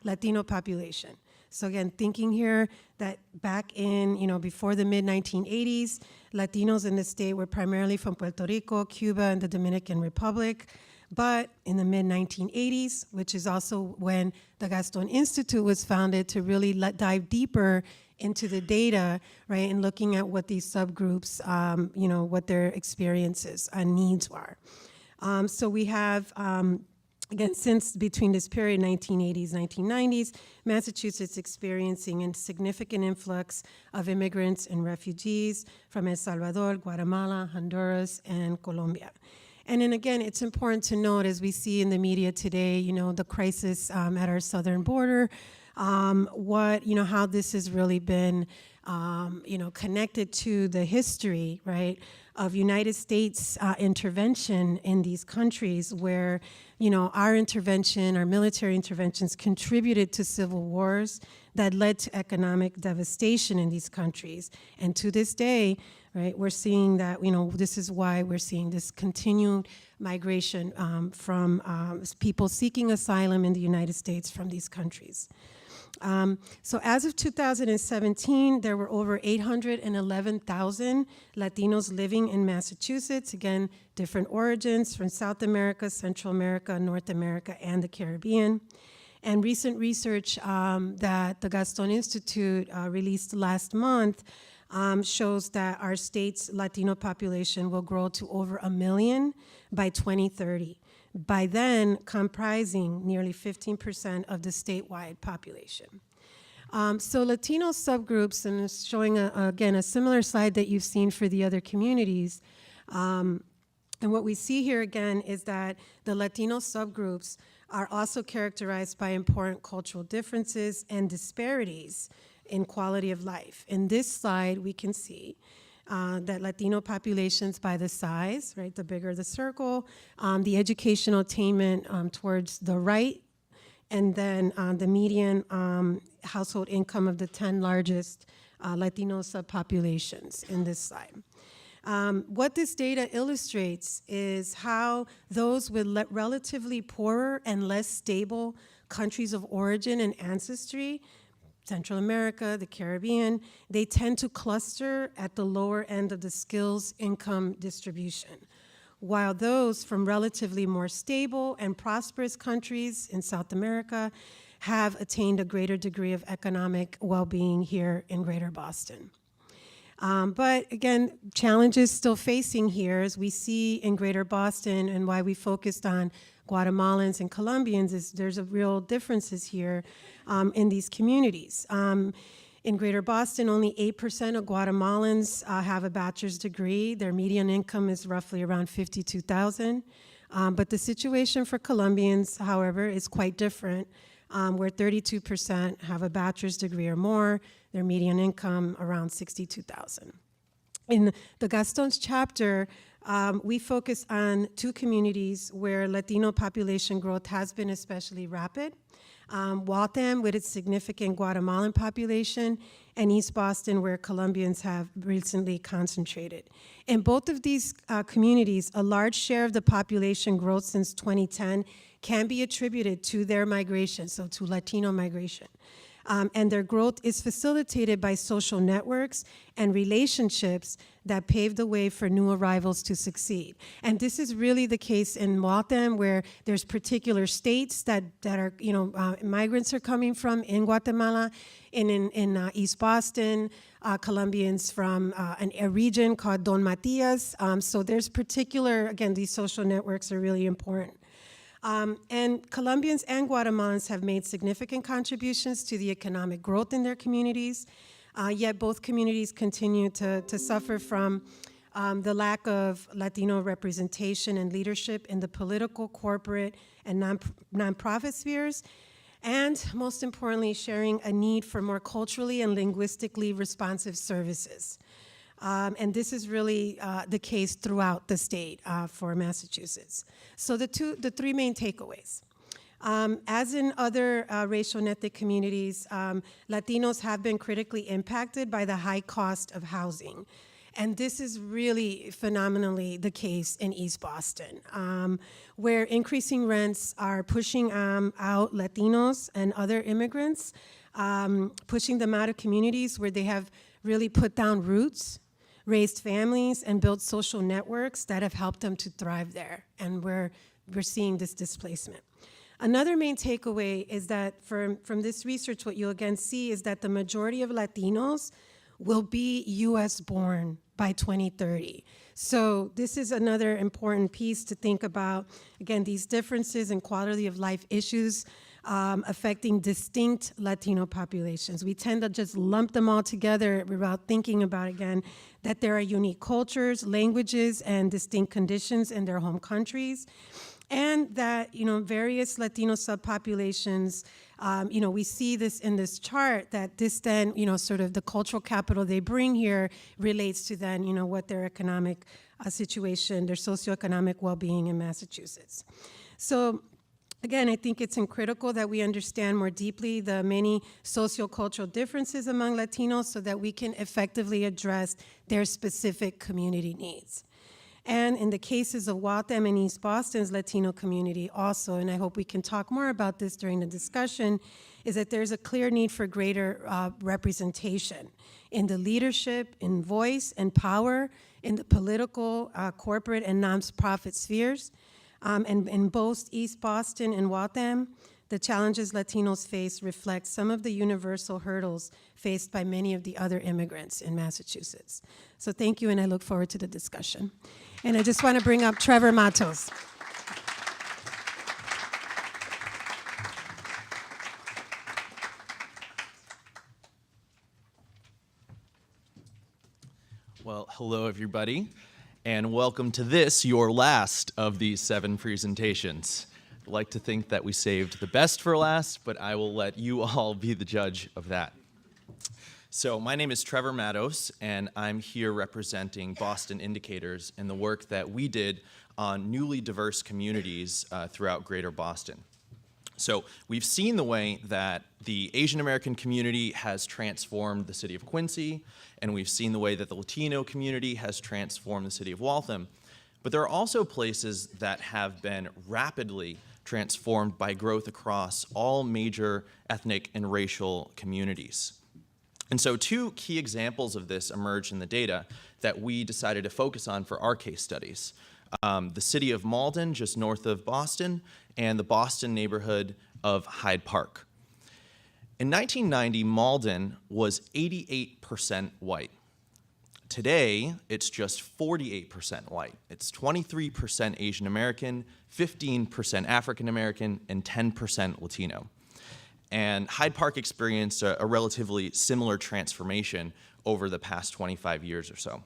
Latino population. So again, thinking here that back in, before the mid-1980s, Latinos in the state were primarily from Puerto Rico, Cuba, and the Dominican Republic. But in the mid-1980s, which is also when the Gastón Institute was founded to really dive deeper into the data, right, and looking at what these subgroups, what their experiences and needs are. So we have Again, since between this period, 1980s, 1990s, Massachusetts experiencing a significant influx of immigrants and refugees from El Salvador, Guatemala, Honduras, and Colombia. And then again, it's important to note, as we see in the media today, the crisis at our southern border, how this has really been, connected to the history, right, of United States intervention in these countries where, our intervention, our military interventions contributed to civil wars that led to economic devastation in these countries. And to this day, right, we're seeing that, this is why we're seeing this continued migration from people seeking asylum in the United States from these countries. So as of 2017, there were over 811,000 Latinos living in Massachusetts, again, different origins from South America, Central America, North America, and the Caribbean. And recent research that the Gastón Institute released last month shows that our state's Latino population will grow to over 1 million by 2030. By then, comprising nearly 15% of the statewide population. So Latino subgroups, and it's showing, again, a similar slide that you've seen for the other communities. And what we see here, again, is that the Latino subgroups are also characterized by important cultural differences and disparities in quality of life. In this slide, we can see that Latino populations by the size, right, the bigger the circle, the educational attainment towards the right, and then the median household income of the 10 largest Latino subpopulations in this slide. What this data illustrates is how those with relatively poorer and less stable countries of origin and ancestry, Central America, the Caribbean, they tend to cluster at the lower end of the skills income distribution, while those from relatively more stable and prosperous countries in South America have attained a greater degree of economic well-being here in Greater Boston. But again, challenges still facing here, as we see in Greater Boston, and why we focused on Guatemalans and Colombians, is there's a real differences here in these communities. In Greater Boston, only 8% of Guatemalans have a bachelor's degree. Their median income is roughly around $52,000. But the situation for Colombians, however, is quite different, where 32% have a bachelor's degree or more, their median income around $62,000. In the Gastón's chapter, we focus on two communities where Latino population growth has been especially rapid. Waltham, with its significant Guatemalan population, and East Boston, where Colombians have recently concentrated. In both of these communities, a large share of the population growth since 2010 can be attributed to their migration, so to Latino migration. And their growth is facilitated by social networks and relationships that pave the way for new arrivals to succeed. And this is really the case in Waltham, where there's particular states that are, migrants are coming from in Guatemala, in East Boston, Colombians from a region called Don Matias. So there's particular, again, these social networks are really important. And Colombians and Guatemalans have made significant contributions to the economic growth in their communities, yet both communities continue to suffer from the lack of Latino representation and leadership in the political, corporate, and nonprofit spheres, and most importantly, sharing a need for more culturally and linguistically responsive services. And this is really the case throughout the state for Massachusetts. So the three main takeaways. As in other racial and ethnic communities, Latinos have been critically impacted by the high cost of housing. And this is really phenomenally the case in East Boston, where increasing rents are pushing out Latinos and other immigrants, pushing them out of communities where they have really put down roots, raised families, and built social networks that have helped them to thrive there. And we're seeing this displacement. Another main takeaway is that from this research, what you'll again see is that the majority of Latinos will be US born by 2030. So this is another important piece to think about. Again, these differences in quality of life issues affecting distinct Latino populations. We tend to just lump them all together without thinking about, again, that there are unique cultures, languages, and distinct conditions in their home countries. And that, various Latino subpopulations, we see this in this chart, that this then, sort of the cultural capital they bring here relates to then, what their economic situation, their socioeconomic well-being in Massachusetts. So, again, I think it's critical that we understand more deeply the many sociocultural differences among Latinos so that we can effectively address their specific community needs. And in the cases of Waltham and East Boston's Latino community also, and I hope we can talk more about this during the discussion, is that there's a clear need for greater representation in the leadership, in voice and power, in the political, corporate, and nonprofit spheres. And in both East Boston and Waltham, the challenges Latinos face reflect some of the universal hurdles faced by many of the other immigrants in Massachusetts. So thank you, and I look forward to the discussion. And I just want to bring up Trevor Meadows. Well, hello everybody, and welcome to this, your last of these 7 presentations. I'd like to think that we saved the best for last, but I will let you all be the judge of that. So my name is Trevor Meadows, and I'm here representing Boston Indicators and the work that we did on newly diverse communities throughout Greater Boston. So we've seen the way that the Asian American community has transformed the city of Quincy, and we've seen the way that the Latino community has transformed the city of Waltham. But there are also places that have been rapidly transformed by growth across all major ethnic and racial communities. And so 2 key examples of this emerged in the data that we decided to focus on for our case studies. The city of Malden, just north of Boston, and the Boston neighborhood of Hyde Park. In 1990, Malden was 88% white. Today, it's just 48% white. It's 23% Asian American, 15% African American, and 10% Latino. And Hyde Park experienced a relatively similar transformation over the past 25 years or so.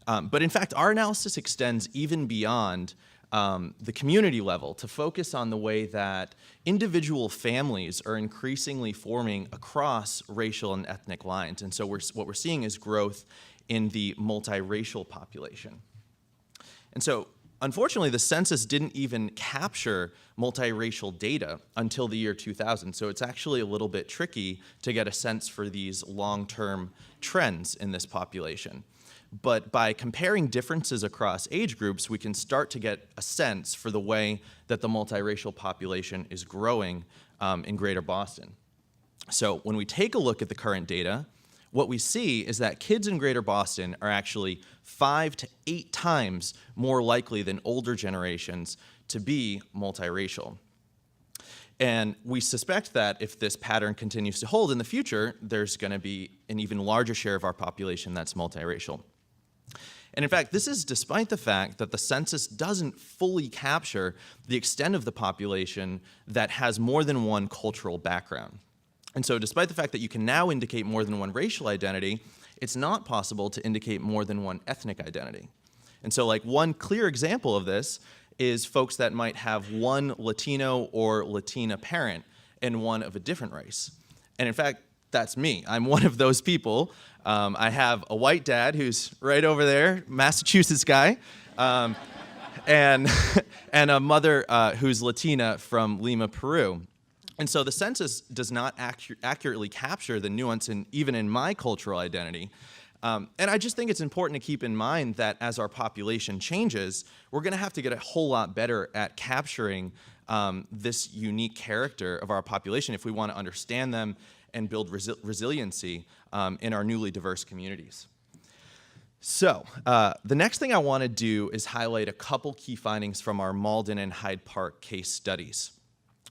But in fact, our analysis extends even beyond the community level to focus on the way that individual families are increasingly forming across racial and ethnic lines. And so what we're seeing is growth in the multiracial population. And so, unfortunately, the census didn't even capture multiracial data until the year 2000, so it's actually a little bit tricky to get a sense for these long-term trends in this population. But by comparing differences across age groups, we can start to get a sense for the way that the multiracial population is growing in Greater Boston. So when we take a look at the current data, what we see is that kids in Greater Boston are actually 5 to 8 times more likely than older generations to be multiracial. And we suspect that if this pattern continues to hold in the future, there's going to be an even larger share of our population that's multiracial. And in fact, this is despite the fact that the census doesn't fully capture the extent of the population that has more than one cultural background. And so despite the fact that you can now indicate more than one racial identity, it's not possible to indicate more than one ethnic identity. And so like one clear example of this is folks that might have one Latino or Latina parent and one of a different race. And in fact, that's me. I'm one of those people. I have a white dad who's right over there, Massachusetts guy, and a mother who's Latina from Lima, Peru. And so the census does not accurately capture the nuance even in my cultural identity. And I just think it's important to keep in mind that as our population changes, we're going to have to get a whole lot better at capturing this unique character of our population if we want to understand them and build resiliency in our newly diverse communities. So the next thing I want to do is highlight a couple key findings from our Malden and Hyde Park case studies.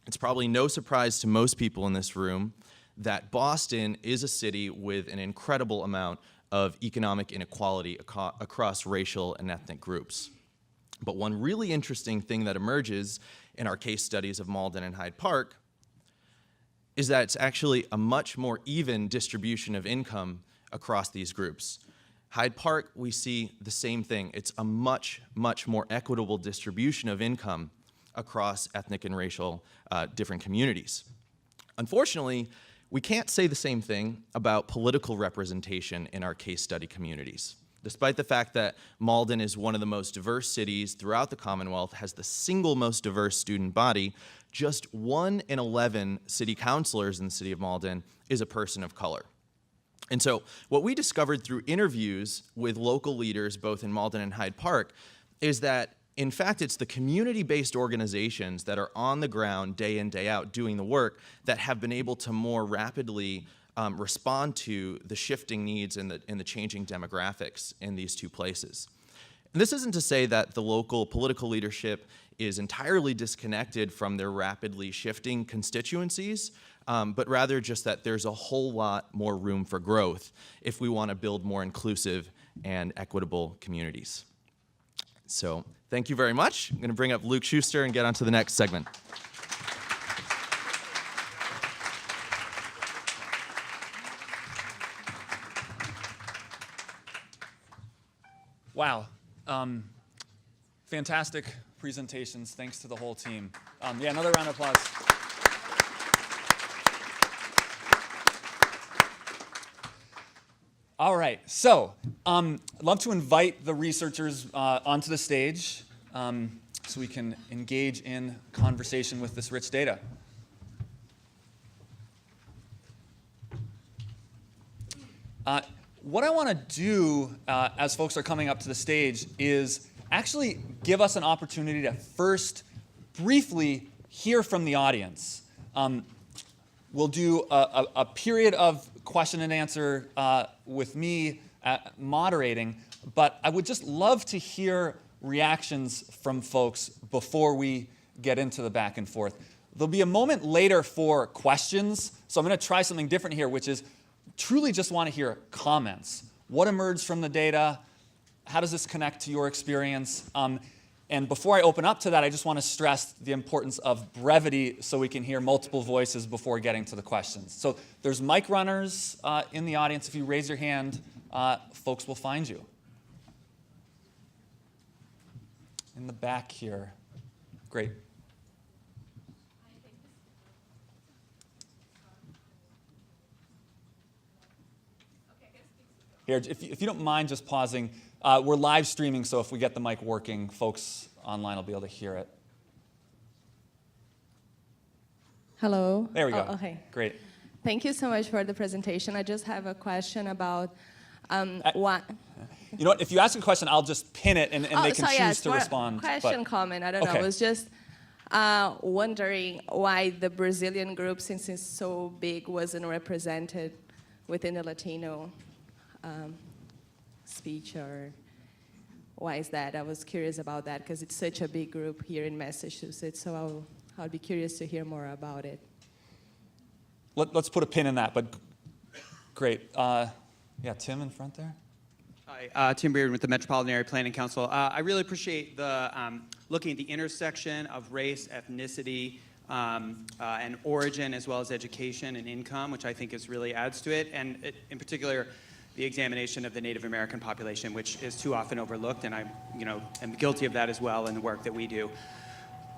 It's probably no surprise to most people in this room that Boston is a city with an incredible amount of economic inequality across racial and ethnic groups. But one really interesting thing that emerges in our case studies of Malden and Hyde Park is that it's actually a much more even distribution of income across these groups. Hyde Park, we see the same thing. It's a much, much more equitable distribution of income across ethnic and racial different communities. Unfortunately, we can't say the same thing about political representation in our case study communities. Despite the fact that Malden is one of the most diverse cities throughout the Commonwealth, has the single most diverse student body, just 1 in 11 city councilors in the city of Malden is a person of color. And so what we discovered through interviews with local leaders, both in Malden and Hyde Park, is that in fact, it's the community-based organizations that are on the ground day in, day out doing the work that have been able to more rapidly respond to the shifting needs and the changing demographics in these two places. And this isn't to say that the local political leadership is entirely disconnected from their rapidly shifting constituencies, but rather just that there's a whole lot more room for growth if we want to build more inclusive and equitable communities. So thank you very much. I'm going to bring up Luke Schuster and get on to the next segment. Wow. Fantastic presentations. Thanks to the whole team. Yeah, another round of applause. All right, so I'd love to invite the researchers onto the stage so we can engage in conversation with this rich data. What I want to do as folks are coming up to the stage is actually give us an opportunity to first briefly hear from the audience. We'll do a period of question and answer with me moderating, but I would just love to hear reactions from folks before we get into the back and forth. There'll be a moment later for questions, so I'm going to try something different here, which is truly just want to hear comments. What emerged from the data? How does this connect to your experience? And before I open up to that, I just want to stress the importance of brevity so we can hear multiple voices before getting to the questions. So there's mic runners in the audience. If you raise your hand, folks will find you. In the back here. Great. Here, if you don't mind just pausing, we're live streaming, so if we get the mic working, folks online will be able to hear it. Hello. There we go. Oh, okay. Great. Thank you so much for the presentation. I just have a question about what. You know what? If you ask a question, I'll just pin it, and they can choose to respond. Question, comment. I don't know. I was just wondering why the Brazilian group, since it's so big, wasn't represented within the Latino speech, or why is that? I was curious about that because it's such a big group here in Massachusetts, so I'll be curious to hear more about it. Let's put a pin in that, but great. Yeah, Tim in front there. Hi, Tim Reardon with the Metropolitan Area Planning Council. I really appreciate the looking at the intersection of race, ethnicity, and origin, as well as education and income, which I think really adds to it, and in particular, the examination of the Native American population, which is too often overlooked, and I am guilty of that as well in the work that we do.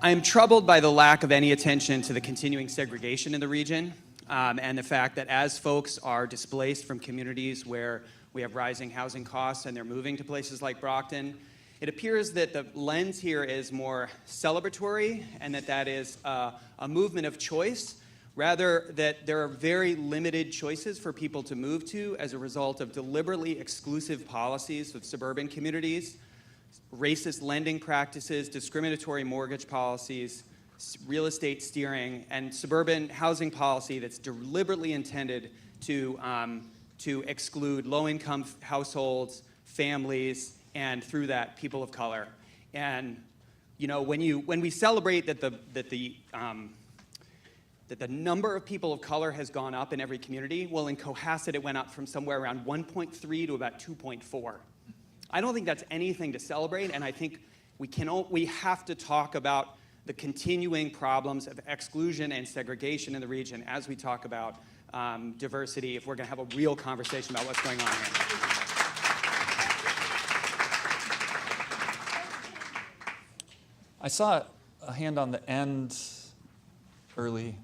I am troubled by the lack of any attention to the continuing segregation in the region, and the fact that as folks are displaced from communities where we have rising housing costs and they're moving to places like Brockton, it appears that the lens here is more celebratory, and that is a movement of choice, rather that there are very limited choices for people to move to as a result of deliberately exclusive policies of suburban communities, racist lending practices, discriminatory mortgage policies, real estate steering, and suburban housing policy that's deliberately intended to exclude low-income households, families, and through that, people of color. And when we celebrate that that the number of people of color has gone up in every community. Well, in Cohasset, it went up from somewhere around 1.3 to about 2.4. I don't think that's anything to celebrate, and I think we have to talk about the continuing problems of exclusion and segregation in the region as we talk about diversity, if we're going to have a real conversation about what's going on here. I saw a hand on the end early.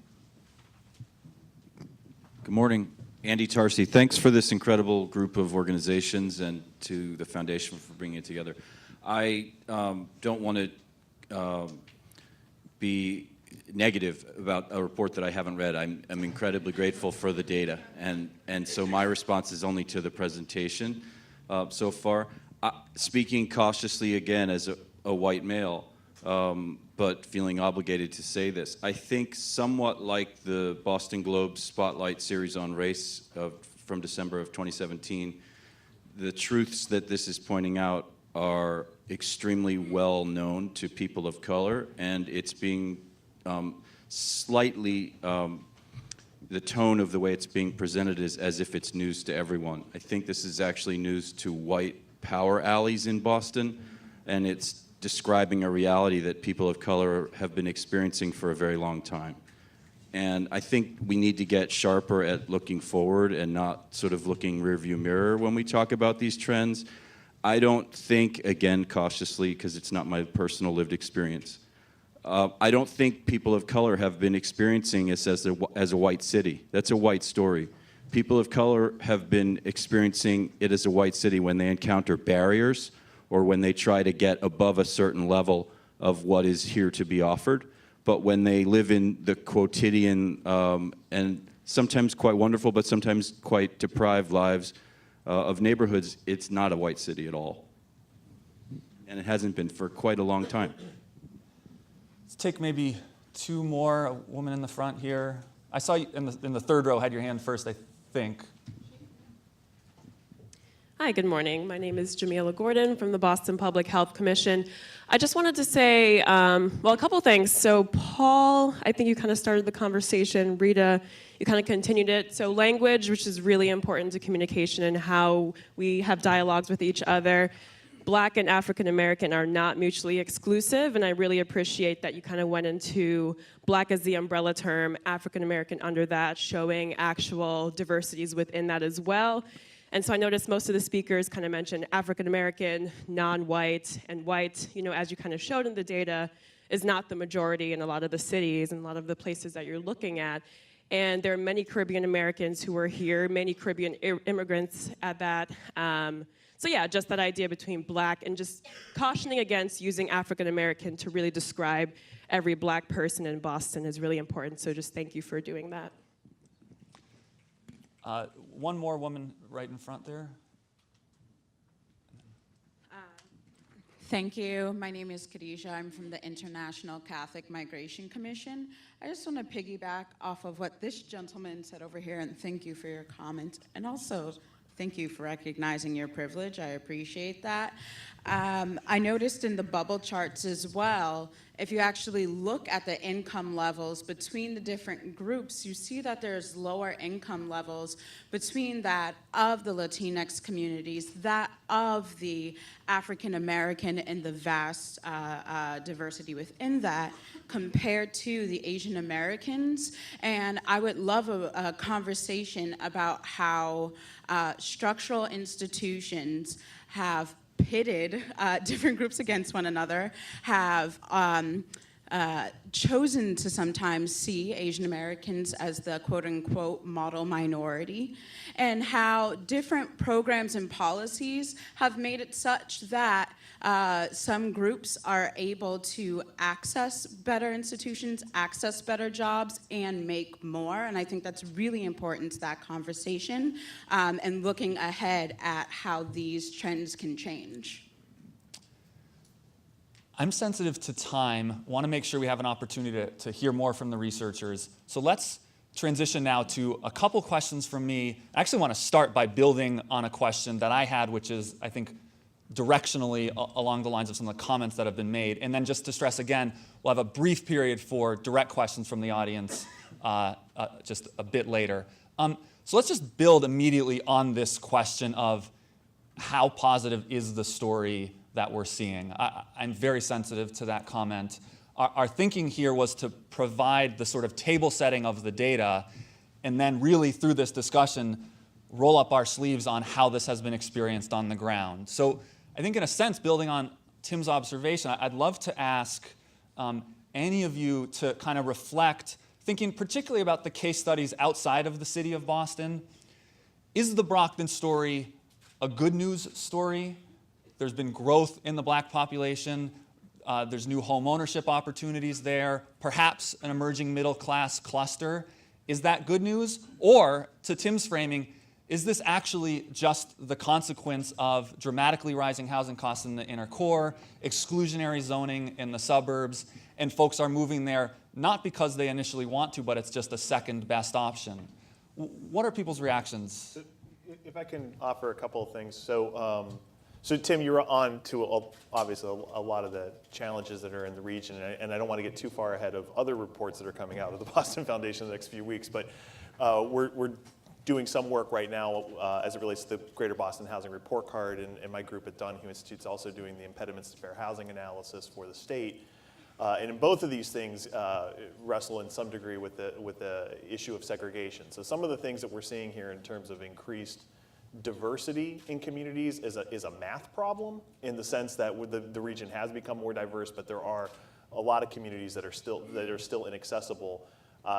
Good morning. Andy Tarsi. Thanks for this incredible group of organizations and to the foundation for bringing it together. I don't want to be negative about a report that I haven't read. I'm incredibly grateful for the data, and so my response is only to the presentation so far. Speaking cautiously again as a white male, but feeling obligated to say this, I think somewhat like the Boston Globe's Spotlight series on race from December of 2017, the truths that this is pointing out are extremely well known to people of color, and it's being slightly, the tone of the way it's being presented is as if it's news to everyone. I think this is actually news to white power alleys in Boston, and it's describing a reality that people of color have been experiencing for a very long time. And I think we need to get sharper at looking forward and not sort of looking rearview mirror when we talk about these trends. I don't think, again, cautiously, because it's not my personal lived experience, I don't think people of color have been experiencing this as a white city. That's a white story. People of color have been experiencing it as a white city when they encounter barriers or when they try to get above a certain level of what is here to be offered. But when they live in the quotidian and sometimes quite wonderful, but sometimes quite deprived lives of neighborhoods, it's not a white city at all. And it hasn't been for quite a long time. Let's take maybe two more. A woman in the front here. I saw you in the third row had your hand first, I think. Hi, good morning. My name is Jamila Gordon from the Boston Public Health Commission. I just wanted to say, well, a couple things. So Paul, I think you kind of started the conversation. Rita, you kind of continued it. So language, which is really important to communication and how we have dialogues with each other. Black and African American are not mutually exclusive, and I really appreciate that you kind of went into Black as the umbrella term, African American under that, showing actual diversities within that as well. And so I noticed most of the speakers kind of mentioned African American, non-white, and white, you know, as you kind of showed in the data, is not the majority in a lot of the cities and a lot of the places that you're looking at. And there are many Caribbean Americans who are here, many Caribbean immigrants at that. So yeah, just that idea between Black and just cautioning against using African American to really describe every Black person in Boston is really important. So just thank you for doing that. One more woman right in front there. Thank you. My name is Khadija. I'm from the International Catholic Migration Commission. I just want to piggyback off of what this gentleman said over here, and thank you for your comment. And also, thank you for recognizing your privilege. I appreciate that. I noticed in the bubble charts as well, if you actually look at the income levels between the different groups, you see that there's lower income levels between that of the Latinx communities, that of the African American, and the vast diversity within that, compared to the Asian Americans. And I would love a conversation about how structural institutions have pitted different groups against one another, have chosen to sometimes see Asian Americans as the quote-unquote model minority, and how different programs and policies have made it such that some groups are able to access better institutions, access better jobs, and make more. And I think that's really important to that conversation, and looking ahead at how these trends can change. I'm sensitive to time, want to make sure we have an opportunity to hear more from the researchers. So let's transition now to a couple questions from me. I actually want to start by building on a question that I had, which is, I think, directionally along the lines of some of the comments that have been made. And then just to stress again, we'll have a brief period for direct questions from the audience just a bit later. So let's just build immediately on this question of how positive is the story that we're seeing. I'm very sensitive to that comment. Our thinking here was to provide the sort of table setting of the data, and then really through this discussion, roll up our sleeves on how this has been experienced on the ground. So I think in a sense, building on Tim's observation, I'd love to ask any of you to kind of reflect, thinking particularly about the case studies outside of the city of Boston. Is the Brockton story a good news story? There's been growth in the black population. There's new home ownership opportunities there, perhaps an emerging middle class cluster. Is that good news? Or, to Tim's framing, is this actually just the consequence of dramatically rising housing costs in the inner core, exclusionary zoning in the suburbs, and folks are moving there not because they initially want to, but it's just a second best option? What are people's reactions? If I can offer a couple of things. So Tim, you're on to obviously a lot of the challenges that are in the region, and I don't want to get too far ahead of other reports that are coming out of the Boston Foundation in the next few weeks, but we're doing some work right now as it relates to the Greater Boston Housing Report Card, and my group at Donahue Institute is also doing the impediments to fair housing analysis for the state. And in both of these things wrestle in some degree with the issue of segregation. So some of the things that we're seeing here in terms of increased diversity in communities is a math problem, in the sense that the region has become more diverse, but there are a lot of communities that are still inaccessible.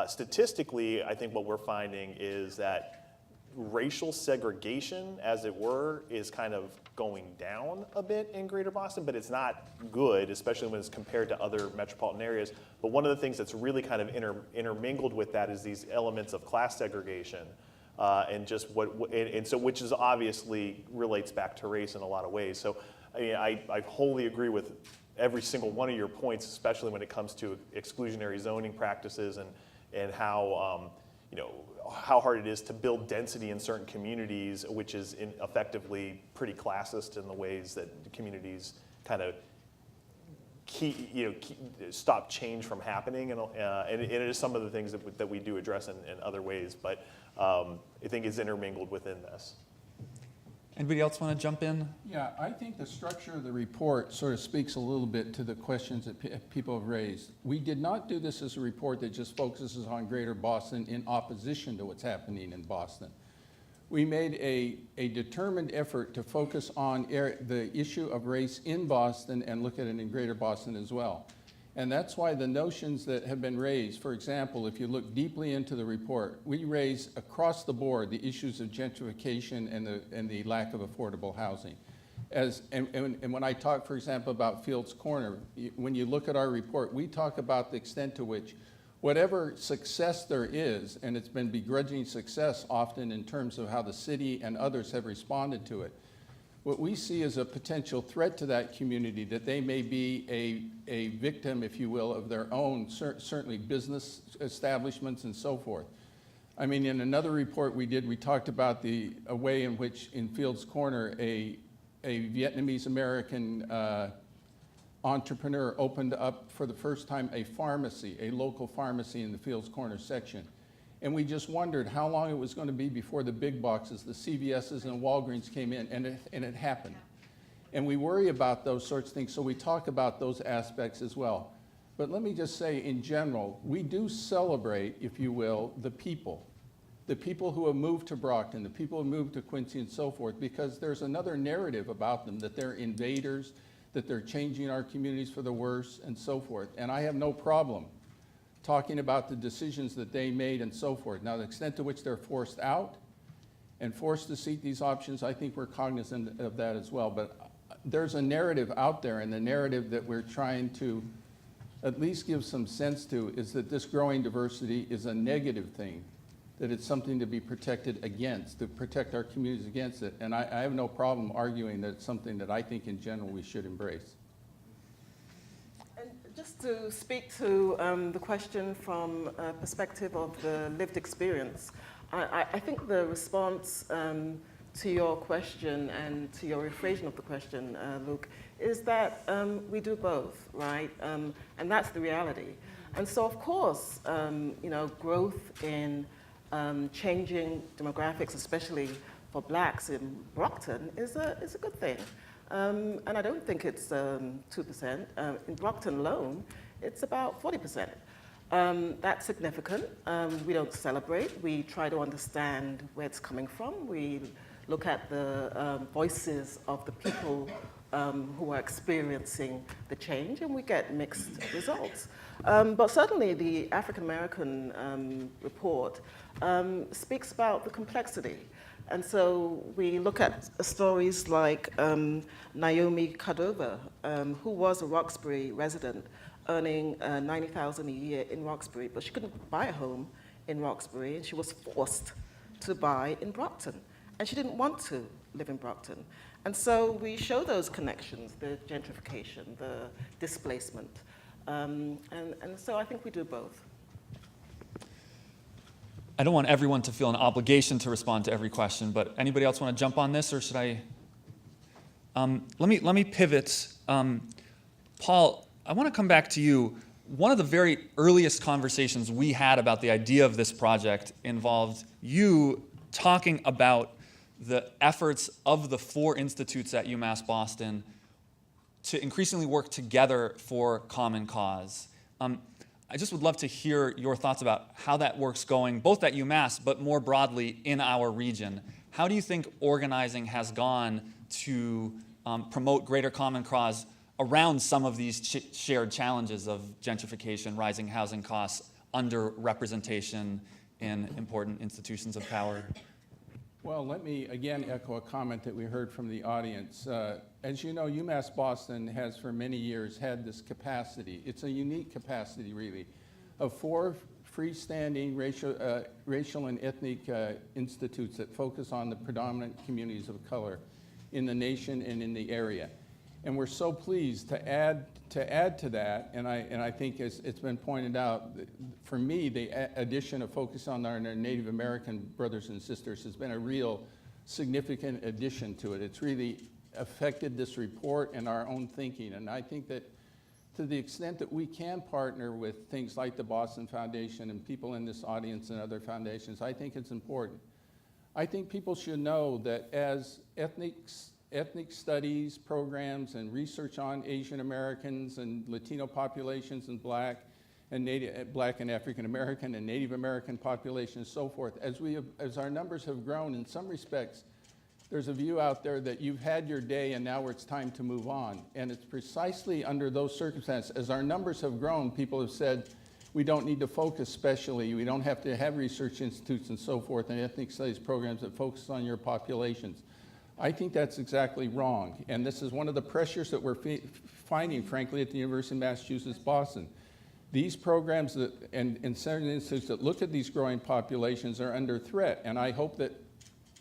Statistically, I think what we're finding is that racial segregation, as it were, is kind of going down a bit in Greater Boston, but it's not good, especially when it's compared to other metropolitan areas. But one of the things that's really kind of intermingled with that is these elements of class segregation, and just which is obviously relates back to race in a lot of ways. So I mean, I wholly agree with every single one of your points, especially when it comes to exclusionary zoning practices and how how hard it is to build density in certain communities, which is effectively pretty classist in the ways that communities kind of stop change from happening, and it is some of the things that we do address in other ways, but I think is intermingled within this. Anybody else want to jump in? Yeah, I think the structure of the report sort of speaks a little bit to the questions that people have raised. We did not do this as a report that just focuses on Greater Boston in opposition to what's happening in Boston. We made a determined effort to focus on the issue of race in Boston and look at it in Greater Boston as well. And that's why the notions that have been raised, for example, if you look deeply into the report, we raise across the board the issues of gentrification and the lack of affordable housing. And when I talk, for example, about Fields Corner, when you look at our report, we talk about the extent to which whatever success there is, and it's been begrudging success often in terms of how the city and others have responded to it, what we see is a potential threat to that community, that they may be a victim, if you will, of their own, certainly business establishments and so forth. I mean, in another report we did, we talked about a way in which in Fields Corner, a Vietnamese American entrepreneur opened up for the first time a pharmacy, a local pharmacy in the Fields Corner section. And we just wondered how long it was going to be before the big boxes, the CVS's and Walgreens came in, and it happened. And we worry about those sorts of things, so we talk about those aspects as well. But let me just say, in general, we do celebrate, if you will, the people who have moved to Brockton, the people who have moved to Quincy and so forth, because there's another narrative about them, that they're invaders, that they're changing our communities for the worse, and so forth. And I have no problem talking about the decisions that they made and so forth. Now, the extent to which they're forced out and forced to seek these options, I think we're cognizant of that as well. But there's a narrative out there, and the narrative that we're trying to at least give some sense to is that this growing diversity is a negative thing, that it's something to be protected against, to protect our communities against it. And I have no problem arguing that it's something that I think in general we should embrace. Just to speak to the question from a perspective of the lived experience, I think the response to your question and to your rephrasing of the question, Luke, is that we do both, right? And that's the reality. And so, of course, growth in changing demographics, especially for blacks in Brockton, is a good thing. And I don't think it's 2%. In Brockton alone, it's about 40%. That's significant. We don't celebrate. We try to understand where it's coming from. We look at the voices of the people who are experiencing the change, and we get mixed results. But certainly the African American report speaks about the complexity. And so we look at stories like Naomi Cordova, who was a Roxbury resident, earning $90,000 a year in Roxbury, but she couldn't buy a home in Roxbury, and she was forced to buy in Brockton. And she didn't want to live in Brockton. And so we show those connections, the gentrification, the displacement. And so I think we do both. I don't want everyone to feel an obligation to respond to every question, but anybody else want to jump on this, or should I? Let me pivot. Paul, I want to come back to you. One of the very earliest conversations we had about the idea of this project involved you talking about the efforts of the 4 institutes at UMass Boston to increasingly work together for common cause. I just would love to hear your thoughts about how that work's going, both at UMass, but more broadly in our region. How do you think organizing has gone to promote greater common cause around some of these shared challenges of gentrification, rising housing costs, underrepresentation in important institutions of power? Well, let me again echo a comment that we heard from the audience. As you know, UMass Boston has for many years had this capacity. It's a unique capacity, really, of 4 freestanding racial and ethnic institutes that focus on the predominant communities of color in the nation and in the area. And we're so pleased to add to that, and I think as it's been pointed out, for me, the addition of focus on our Native American brothers and sisters has been a real significant addition to it. It's really affected this report and our own thinking, and I think that to the extent that we can partner with things like the Boston Foundation and people in this audience and other foundations, I think it's important. I think people should know that as ethnic studies programs and research on Asian Americans and Latino populations and Black and African American and Native American populations and so forth, as our numbers have grown, in some respects, there's a view out there that you've had your day and now it's time to move on. And it's precisely under those circumstances, as our numbers have grown, people have said, we don't need to focus specially, we don't have to have research institutes and so forth and ethnic studies programs that focus on your populations. I think that's exactly wrong, and this is one of the pressures that we're finding, frankly, at the University of Massachusetts Boston. These programs and certain institutes that look at these growing populations are under threat, and I hope that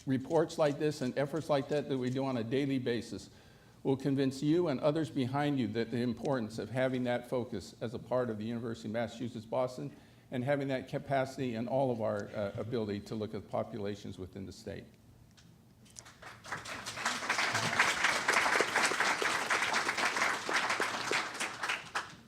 reports like this and efforts like that we do on a daily basis will convince you and others behind you that the importance of having that focus as a part of the University of Massachusetts Boston and having that capacity in all of our ability to look at populations within the state.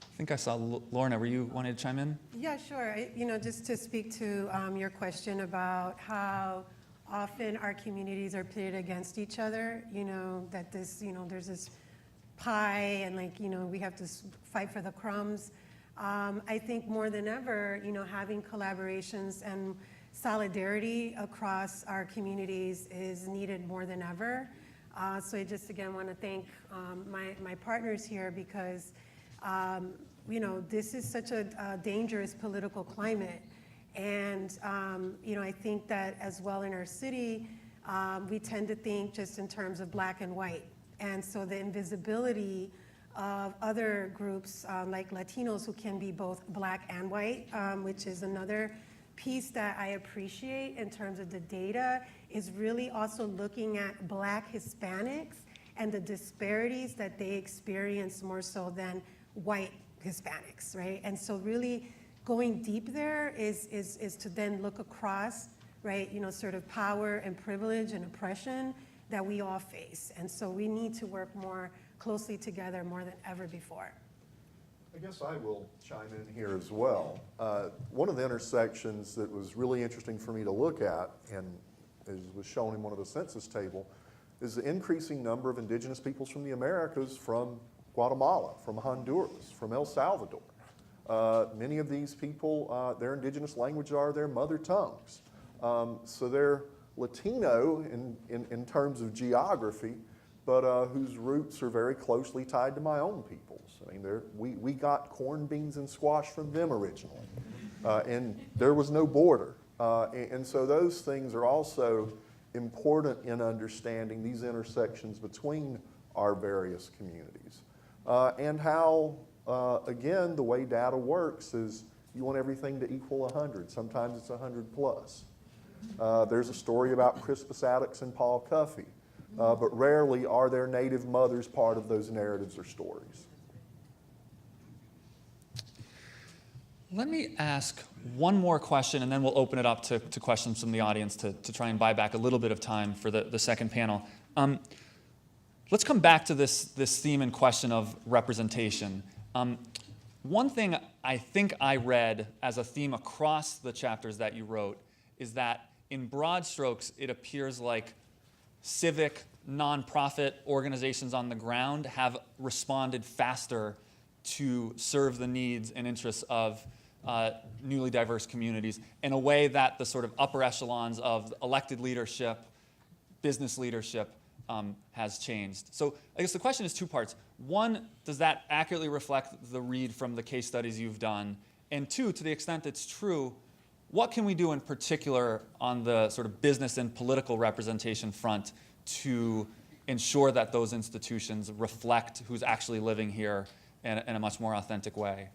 I think I saw Lorna. Were you wanting to chime in? Yeah, sure. Just to speak to your question about how often our communities are pitted against each other, that this, there's this pie and we have to fight for the crumbs. I think more than ever, having collaborations and solidarity across our communities is needed more than ever. So I just again want to thank my partners here because this is such a dangerous political climate. And I think that as well in our city, we tend to think just in terms of black and white. And so the invisibility of other groups like Latinos who can be both black and white, which is another piece that I appreciate in terms of the data, is really also looking at Black Hispanics and the disparities that they experience more so than white Hispanics, right? And so really going deep there is to then look across, right, sort of power and privilege and oppression that we all face. And so we need to work more closely together more than ever before. I guess I will chime in here as well. One of the intersections that was really interesting for me to look at, and as was shown in one of the census table, is the increasing number of indigenous peoples from the Americas from Guatemala, from Honduras, from El Salvador. Many of these people, their indigenous language are their mother tongues. So they're Latino in terms of geography, but whose roots are very closely tied to my own peoples. I mean, we got corn, beans, and squash from them originally, and there was no border. And so those things are also important in understanding these intersections between our various communities. And how, again, the way data works is you want everything to equal 100. Sometimes it's 100 plus. There's a story about Crispus Attucks and Paul Cuffey, but rarely are their native mothers part of those narratives or stories. Let me ask one more question, and then we'll open it up to questions from the audience to try and buy back a little bit of time for the second panel. Let's come back to this theme and question of representation. One thing I think I read as a theme across the chapters that you wrote is that in broad strokes, it appears like civic, nonprofit organizations on the ground have responded faster to serve the needs and interests of newly diverse communities in a way that the sort of upper echelons of elected leadership, business leadership has changed. So I guess the question is two parts. One, does that accurately reflect the read from the case studies you've done? And two, to the extent it's true, what can we do in particular on the sort of business and political representation front to ensure that those institutions reflect who's actually living here in a much more authentic way?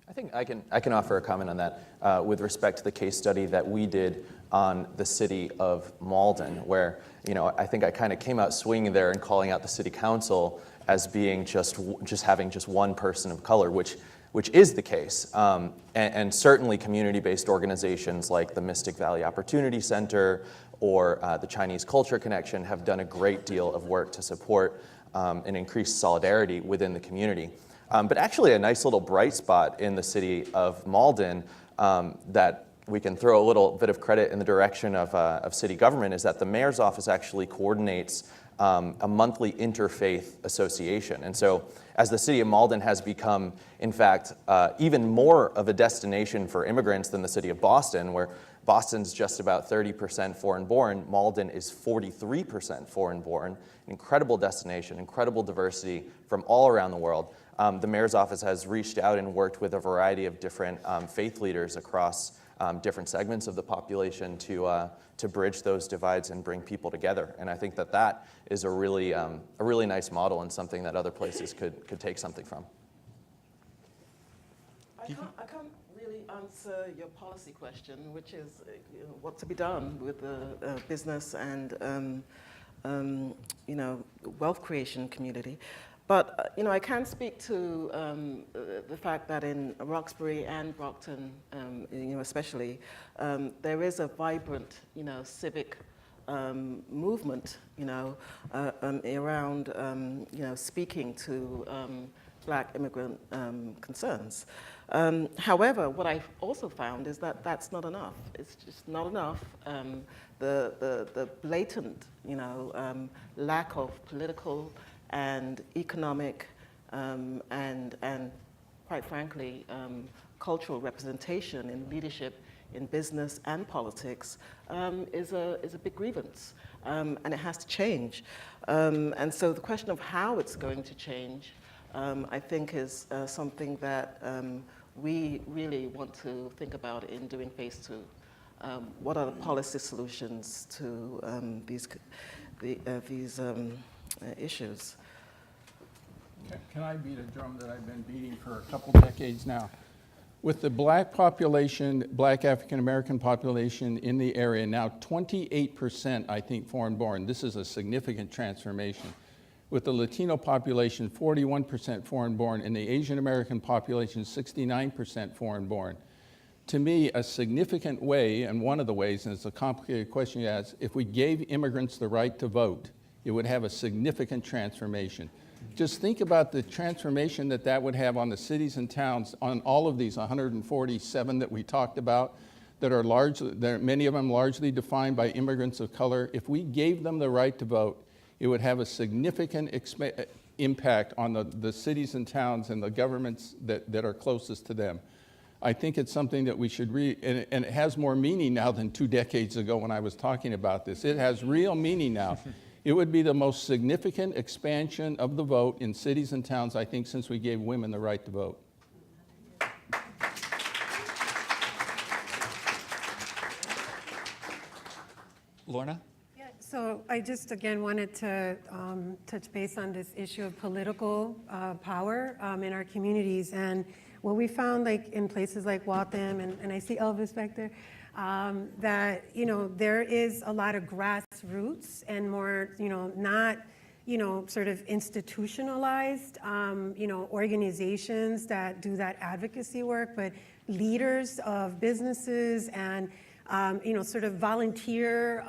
I think I can offer a comment on that with respect to the case study that we did on the city of Malden, where I think I kind of came out swinging there and calling out the city council as being just having just one person of color, which is the case, and certainly community-based organizations like the Mystic Valley Opportunity Center or the Chinese Culture Connection have done a great deal of work to support and increase solidarity within the community. But actually a nice little bright spot in the city of Malden that we can throw a little bit of credit in the direction of city government is that the mayor's office actually coordinates a monthly interfaith association. And so as the city of Malden has become, in fact, even more of a destination for immigrants than the city of Boston, where Boston's just about 30% foreign-born, Malden is 43% foreign-born, incredible destination, incredible diversity from all around the world. The mayor's office has reached out and worked with a variety of different faith leaders across different segments of the population to bridge those divides and bring people together. And I think that is a really nice model and something that other places could take something from. I can't really answer your policy question, which is what to be done with the business and wealth creation community. But I can speak to the fact that in Roxbury and Brockton, especially, there is a vibrant, civic movement, around, speaking to Black immigrant concerns. However, what I've also found is that that's not enough. It's just not enough. The blatant, lack of political and economic and quite frankly, cultural representation in leadership in business and politics is a big grievance, and it has to change. And so the question of how it's going to change, I think, is something that we really want to think about in doing phase 2. What are the policy solutions to these issues? Can I beat a drum that I've been beating for a couple decades now? With the Black population, Black African American population in the area, now 28%, I think, foreign-born. This is a significant transformation. With the Latino population, 41% foreign-born, and the Asian American population, 69% foreign-born. To me, a significant way, and one of the ways, and it's a complicated question you ask, if we gave immigrants the right to vote it would have a significant transformation. Just think about the transformation that that would have on the cities and towns, on all of these 147 that we talked about, that are largely, many of them largely defined by immigrants of color. If we gave them the right to vote, it would have a significant impact on the cities and towns and the governments that are closest to them. I think it's something that we should read, and it has more meaning now than 2 decades ago when I was talking about this. It has real meaning now. It would be the most significant expansion of the vote in cities and towns, I think, since we gave women the right to vote. Lorna? Yeah, so I just, again, wanted to touch base on this issue of political power in our communities. And what we found, like in places like Waltham, and I see Elvis back there, that, there is a lot of grassroots and more, not, sort of institutionalized, organizations that do that advocacy work, but leaders of businesses and, sort of volunteer,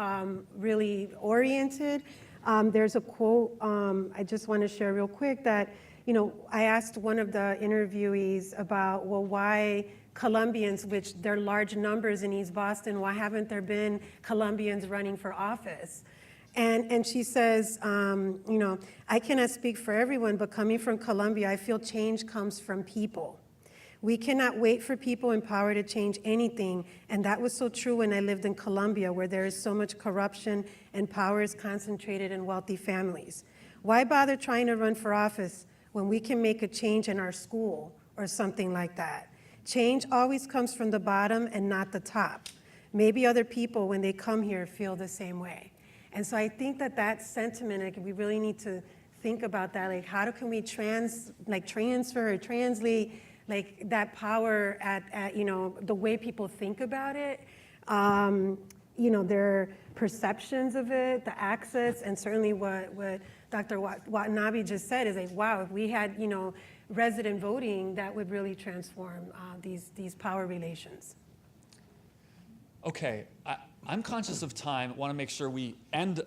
really oriented. There's a quote I just want to share real quick that, I asked one of the interviewees about, well, why Colombians, which there are large numbers in East Boston, why haven't there been Colombians running for office? And she says, I cannot speak for everyone, but coming from Colombia, I feel change comes from people. We cannot wait for people in power to change anything, and that was so true when I lived in Colombia, where there is so much corruption and power is concentrated in wealthy families. Why bother trying to run for office when we can make a change in our school or something like that? Change always comes from the bottom and not the top. Maybe other people, when they come here, feel the same way. And so I think that sentiment, like, we really need to think about that. Like, how can we transfer or translate like that power at the way people think about it, their perceptions of it, the access, and certainly what Dr. Watanabe just said is like, wow, if we had, resident voting, that would really transform these power relations. Okay, I'm conscious of time. Want to make sure we end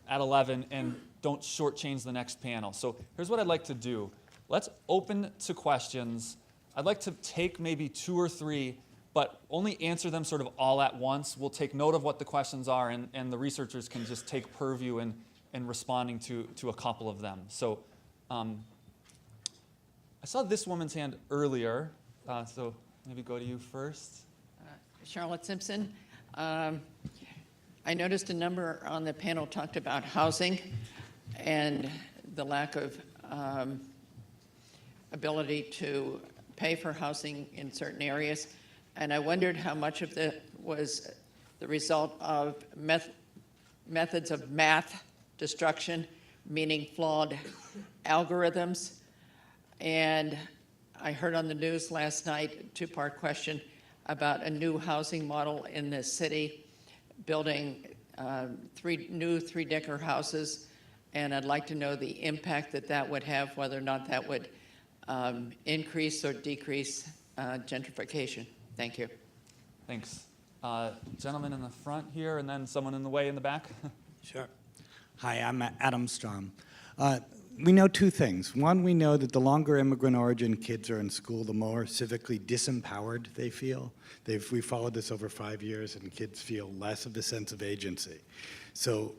at 11 and don't shortchange the next panel. So here's what I'd like to do. Let's open to questions. I'd like to take maybe 2 or 3, but only answer them sort of all at once. We'll take note of what the questions are, and the researchers can just take purview in responding to a couple of them. So I saw this woman's hand earlier, so maybe go to you first. Charlotte Simpson. I noticed a number on the panel talked about housing and the lack of ability to pay for housing in certain areas, and I wondered how much of that was the result of methods of math destruction, meaning flawed algorithms. And I heard on the news last night a 2-part question about a new housing model in the city, building 3 new 3-decker houses, and I'd like to know the impact that would have, whether or not that would increase or decrease gentrification. Thank you. Thanks. Gentleman in the front here, and then someone in the way in the back. Sure. Hi, I'm Adam Strom. We know 2 things. One, we know that the longer immigrant origin kids are in school, the more civically disempowered they feel. We followed this over 5 years, and kids feel less of a sense of agency. So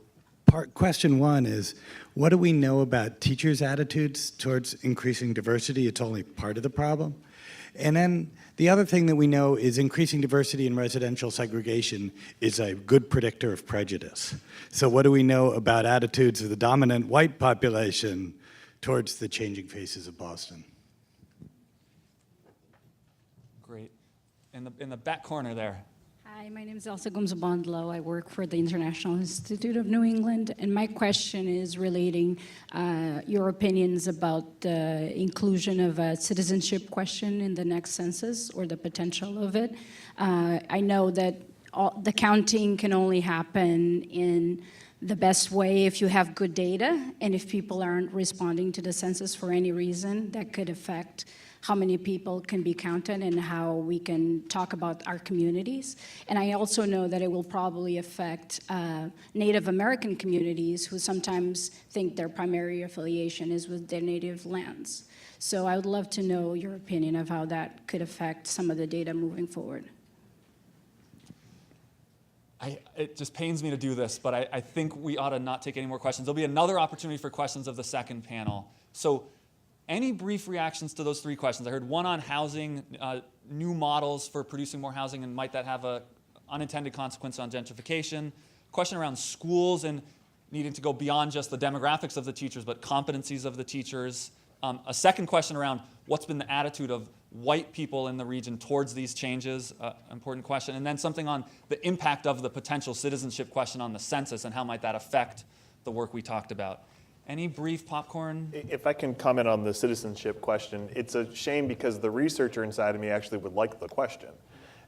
question 1 is, what do we know about teachers' attitudes towards increasing diversity? It's only part of the problem. And then the other thing that we know is increasing diversity in residential segregation is a good predictor of prejudice. So what do we know about attitudes of the dominant white population towards the changing faces of Boston? Great. In the back corner there. Hi, my name is Elsa Gomes-Bondlow. I work for the International Institute of New England, and my question is relating your opinions about the inclusion of a citizenship question in the next census, or the potential of it. I know that the counting can only happen in the best way if you have good data, and if people aren't responding to the census for any reason, that could affect how many people can be counted and how we can talk about our communities. And I also know that it will probably affect Native American communities who sometimes think their primary affiliation is with their native lands. So I would love to know your opinion of how that could affect some of the data moving forward. It just pains me to do this, but I think we ought to not take any more questions. There'll be another opportunity for questions of the second panel. So any brief reactions to those three questions? I heard one on housing, new models for producing more housing, and might that have an unintended consequence on gentrification? Question around schools and needing to go beyond just the demographics of the teachers, but competencies of the teachers. A second question around what's been the attitude of white people in the region towards these changes, important question. And then something on the impact of the potential citizenship question on the census and how might that affect the work we talked about. Any brief popcorn? If I can comment on the citizenship question, it's a shame because the researcher inside of me actually would like the question.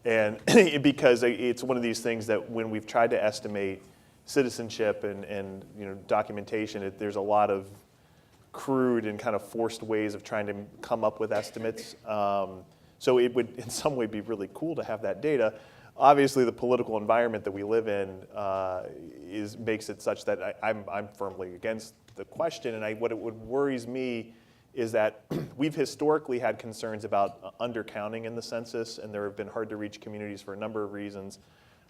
And because it's one of these things that when we've tried to estimate citizenship and documentation, there's a lot of crude and kind of forced ways of trying to come up with estimates. So it would in some way be really cool to have that data. Obviously, the political environment that we live in makes it such that I'm firmly against the question. And what worries me is that we've historically had concerns about undercounting in the census, and there have been hard-to-reach communities for a number of reasons.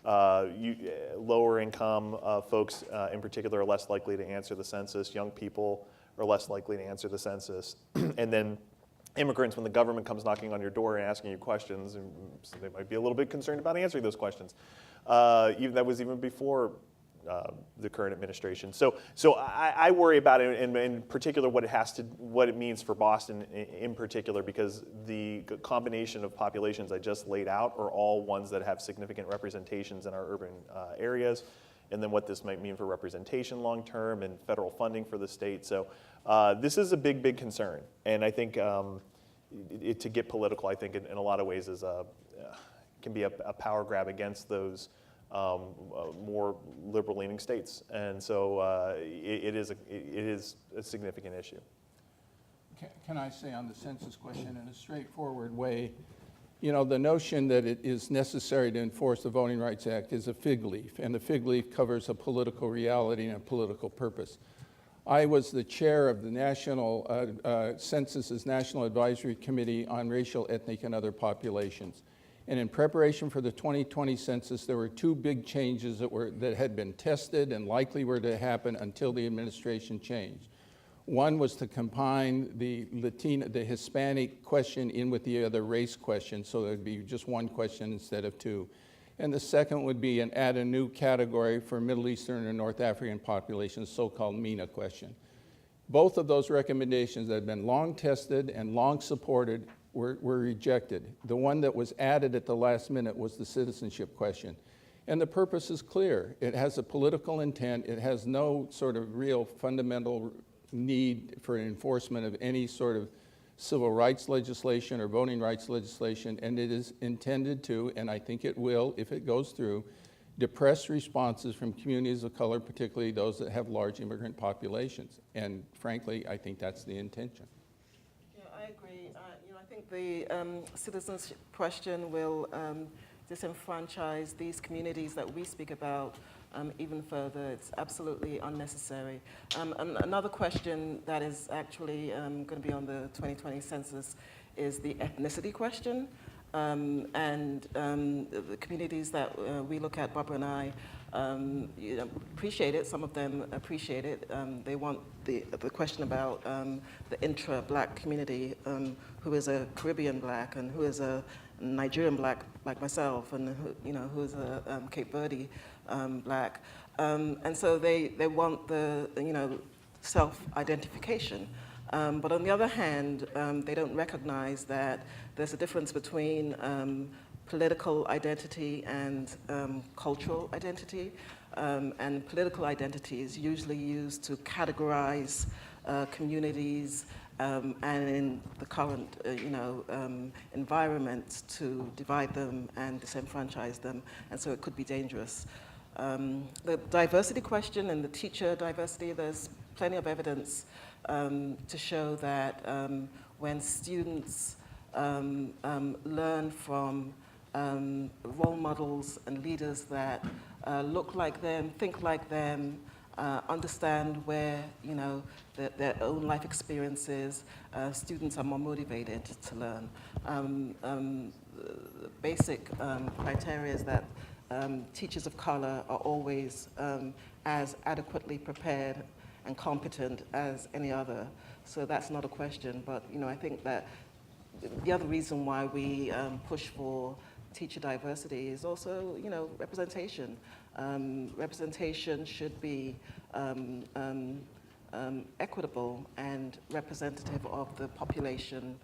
Lower income folks in particular are less likely to answer the census. Young people are less likely to answer the census. And then immigrants, when the government comes knocking on your door and asking you questions, and so they might be a little bit concerned about answering those questions. That was even before the current administration. So I worry about it, and in particular what it means for Boston in particular, because the combination of populations I just laid out are all ones that have significant representations in our urban areas, and then what this might mean for representation long term and federal funding for the state. So this is a big, big concern, and I think to get political, I think in a lot of ways can be a power grab against those more liberal-leaning states, and so it is a significant issue. Can I say on the census question in a straightforward way, the notion that it is necessary to enforce the Voting Rights Act is a fig leaf, and the fig leaf covers a political reality and a political purpose. I was the chair of the National Census's National Advisory Committee on Racial, Ethnic, and Other Populations. And in preparation for the 2020 census, there were two big changes that had been tested and likely were to happen until the administration changed. One was to combine the Hispanic question in with the other race question, so there'd be just one question instead of two. And the second would be add a new category for Middle Eastern and North African populations, so-called MENA question. Both of those recommendations that had been long tested and long supported were rejected. The one that was added at the last minute was the citizenship question. And the purpose is clear. It has a political intent. It has no sort of real fundamental need for enforcement of any sort of civil rights legislation or voting rights legislation, and it is intended to, and I think it will, if it goes through, depress responses from communities of color, particularly those that have large immigrant populations. And frankly, I think that's the intention. Yeah, I agree. I think the citizenship question will disenfranchise these communities that we speak about even further. It's absolutely unnecessary. Another question that is actually going to be on the 2020 census is the ethnicity question. And the communities that we look at, Barbara and I, appreciate it. Some of them appreciate it. They want the question about the intra-black community, who is a Caribbean black and who is a Nigerian black, like myself, and who is a Cape Verde black. And so they want the self-identification. But on the other hand, they don't recognize that there's a difference between political identity and cultural identity. And political identity is usually used to categorize communities and in the current environment to divide them and disenfranchise them. And so it could be dangerous. The diversity question and the teacher diversity, there's plenty of evidence to show that when students learn from role models and leaders that look like them, think like them, understand where, you know, their own life experiences, students are more motivated to learn. The basic criteria is that teachers of color are always as adequately prepared and competent as any other. So that's not a question, but, you know, I think that the other reason why we push for teacher diversity is also, you know, representation. Representation should be equitable and representative of the population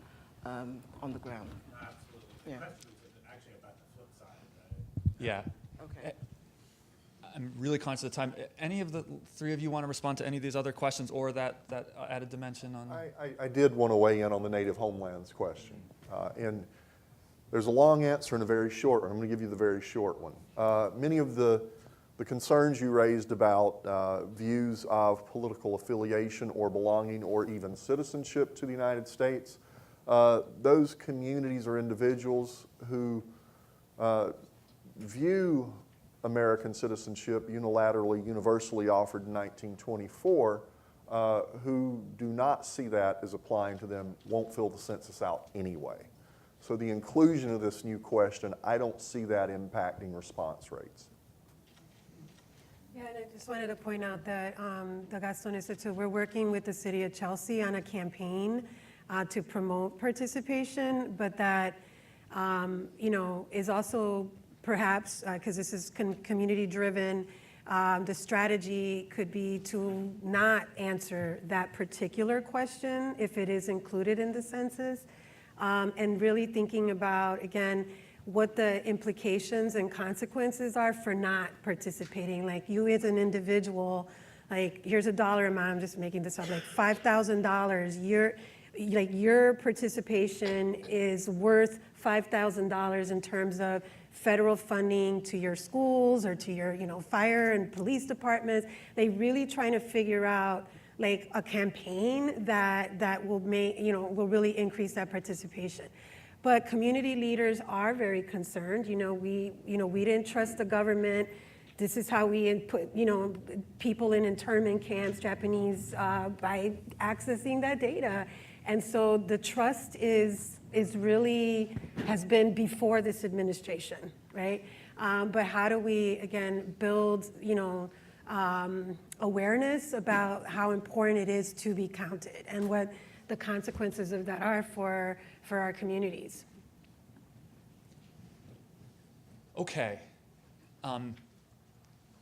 on the ground. Absolutely. Yeah. The question is actually about the flip side of that. Yeah. Okay. I'm really conscious of time. Any of the three of you want to respond to any of these other questions or that added dimension on? I did want to weigh in on the native homelands question. And there's a long answer and a very short one. I'm going to give you the very short one. Many of the concerns you raised about views of political affiliation or belonging or even citizenship to the United States, those communities or individuals who view American citizenship unilaterally, universally offered in 1924, who do not see that as applying to them won't fill the census out anyway. So the inclusion of this new question, I don't see that impacting response rates. Yeah, and I just wanted to point out that the Gastón Institute, we're working with the city of Chelsea on a campaign to promote participation, but that, you know, is also perhaps, because this is community-driven, the strategy could be to not answer that particular question if it is included in the census, and really thinking about, again, what the implications and consequences are for not participating. Like you as an individual, like here's a dollar amount, I'm just making this up, like $5,000, your participation is worth $5,000 in terms of federal funding to your schools or to your, you know, fire and police departments. They really trying to figure out like a campaign that will make, you know, will really increase that participation. But community leaders are very concerned. We didn't trust the government. This is how we input, people in internment camps, Japanese, by accessing that data. And so the trust is really, has been before this administration, right? But how do we, again, build, awareness about how important it is to be counted and what the consequences of that are for our communities. Okay.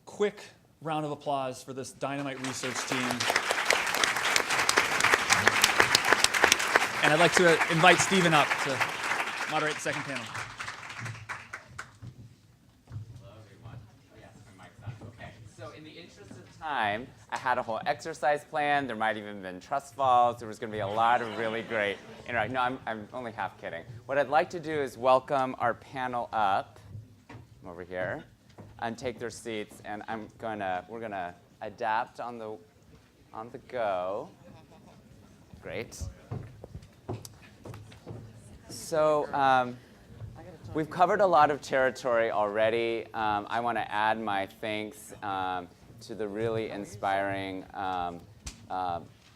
Quick round of applause for this dynamite research team. And I'd like to invite Stephen up to moderate the second panel. Hello, everyone. Oh, yes, my mic's on. Okay, so in the interest of time, I had a whole exercise plan. There might even have been trust falls. There was going to be a lot of really great interaction. No, I'm only half kidding. What I'd like to do is welcome our panel up over here and take their seats. And we're gonna adapt on the go. Great. So we've covered a lot of territory already. I want to add my thanks to the really inspiring,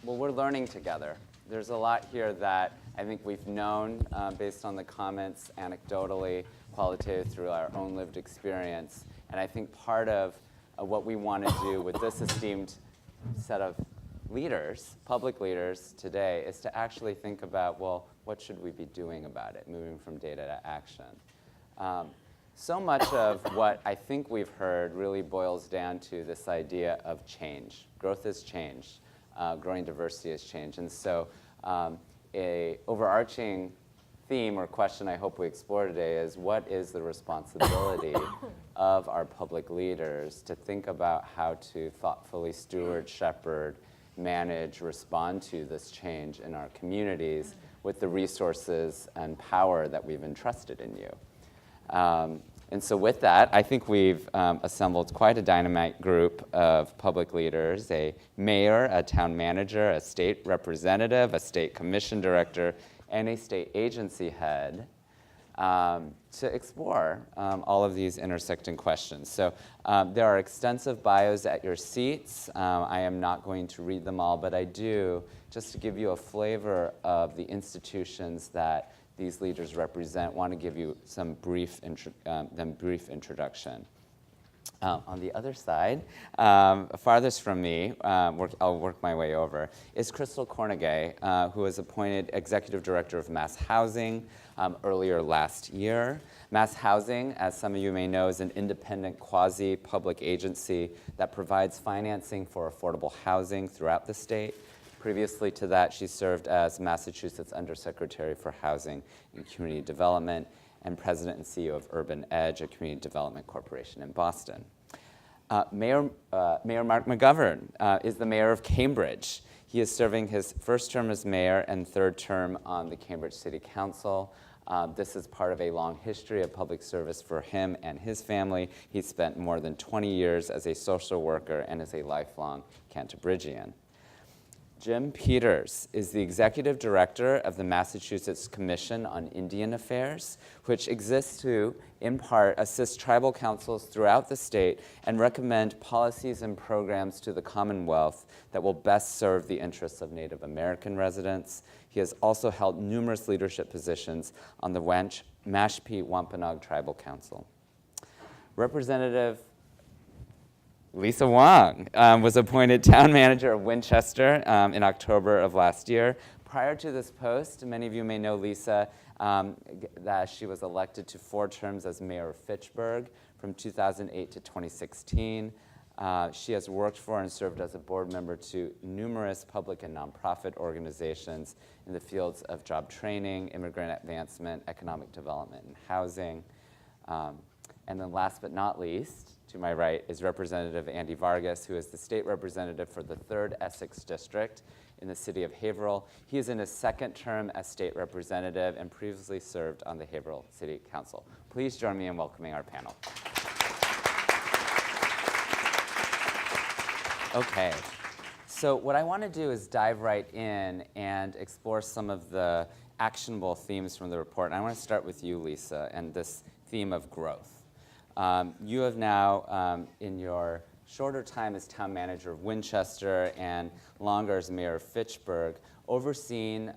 we're learning together. There's a lot here that I think we've known based on the comments anecdotally, qualitative through our own lived experience. And I think part of what we want to do with this esteemed set of leaders, public leaders today, is to actually think about, well, what should we be doing about it, moving from data to action? So much of what I think we've heard really boils down to this idea of change. Growth has changed. Growing diversity has changed. And so a overarching theme or question I hope we explore today is, what is the responsibility of our public leaders to think about how to thoughtfully steward, shepherd, manage, respond to this change in our communities with the resources and power that we've entrusted in you. And so with that, I think we've assembled quite a dynamite group of public leaders, a mayor, a town manager, a state representative, a state commission director, and a state agency head to explore all of these intersecting questions. So there are extensive bios at your seats. I am not going to read them all, but I do, just to give you a flavor of the institutions that these leaders represent, want to give you some brief introduction. On the other side, farthest from me, I'll work my way over, is Crystal Cornegay, who was appointed Executive Director of Mass Housing earlier last year. Mass Housing, as some of you may know, is an independent quasi-public agency that provides financing for affordable housing throughout the state. Previously to that, she served as Massachusetts Undersecretary for Housing and Community Development and President and CEO of Urban Edge, a community development corporation in Boston. Mayor Mark McGovern is the mayor of Cambridge. He is serving his first term as mayor and third term on the Cambridge City Council. This is part of a long history of public service for him and his family. He spent more than 20 years as a social worker and is a lifelong Cantabrigian. Jim Peters is the executive director of the Massachusetts Commission on Indian Affairs, which exists to, in part, assist tribal councils throughout the state and recommend policies and programs to the Commonwealth that will best serve the interests of Native American residents. He has also held numerous leadership positions on the Mashpee Wampanoag Tribal Council. Representative Lisa Wong was appointed town manager of Winchester in October of last year. Prior to this post, many of you may know Lisa, that she was elected to 4 terms as mayor of Fitchburg from 2008 to 2016. She has worked for and served as a board member to numerous public and nonprofit organizations in the fields of job training, immigrant advancement, economic development, and housing. And then last but not least, to my right is Representative Andy Vargas, who is the state representative for the 3rd Essex District in the city of Haverhill. He is in his 2nd term as state representative and previously served on the Haverhill City Council. Please join me in welcoming our panel. Okay, so what I want to do is dive right in and explore some of the actionable themes from the report. And I want to start with you, Lisa, and this theme of growth. You have now, in your shorter time as town manager of Winchester and longer as mayor of Fitchburg, overseen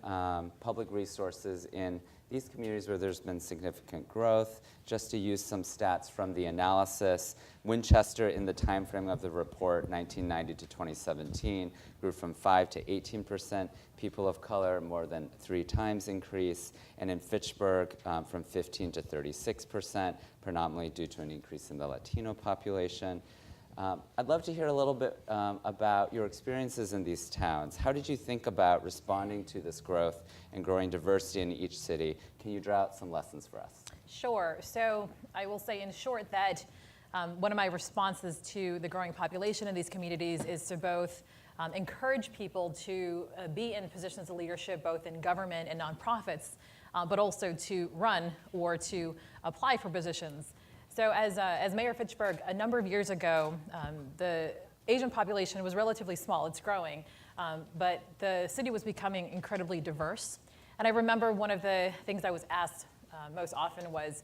public resources in these communities where there's been significant growth. Just to use some stats from the analysis, Winchester in the time frame of the report, 1990 to 2017, grew from 5 to 18%. People of color, more than 3 times increase. And in Fitchburg, from 15 to 36%, predominantly due to an increase in the Latino population. I'd love to hear a little bit about your experiences in these towns. How did you think about responding to this growth and growing diversity in each city? Can you draw out some lessons for us? Sure. So I will say in short that one of my responses to the growing population in these communities is to both encourage people to be in positions of leadership, both in government and nonprofits, but also to run or to apply for positions. So as Mayor of Fitchburg, a number of years ago, the Asian population was relatively small. It's growing, but the city was becoming incredibly diverse. And I remember one of the things I was asked most often was,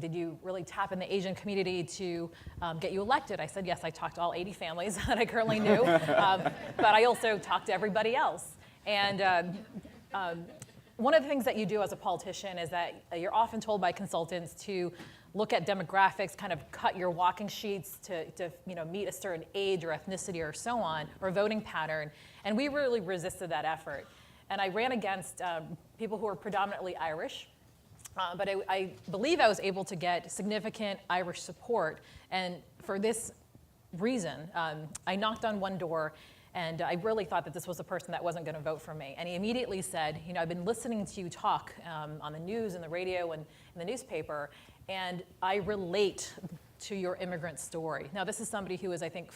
did you really tap in the Asian community to get you elected? I said, yes, I talked to all 80 families that I currently knew, but I also talked to everybody else. And one of the things that you do as a politician is that you're often told by consultants to look at demographics, kind of cut your walking sheets to meet a certain age or ethnicity or so on, or voting pattern. And we really resisted that effort. And I ran against people who were predominantly Irish, but I believe I was able to get significant Irish support. And for this reason, I knocked on one door, and I really thought that this was a person that wasn't going to vote for me. And he immediately said, I've been listening to you talk on the news and the radio and in the newspaper, and I relate to your immigrant story. Now, this is somebody who is, I think,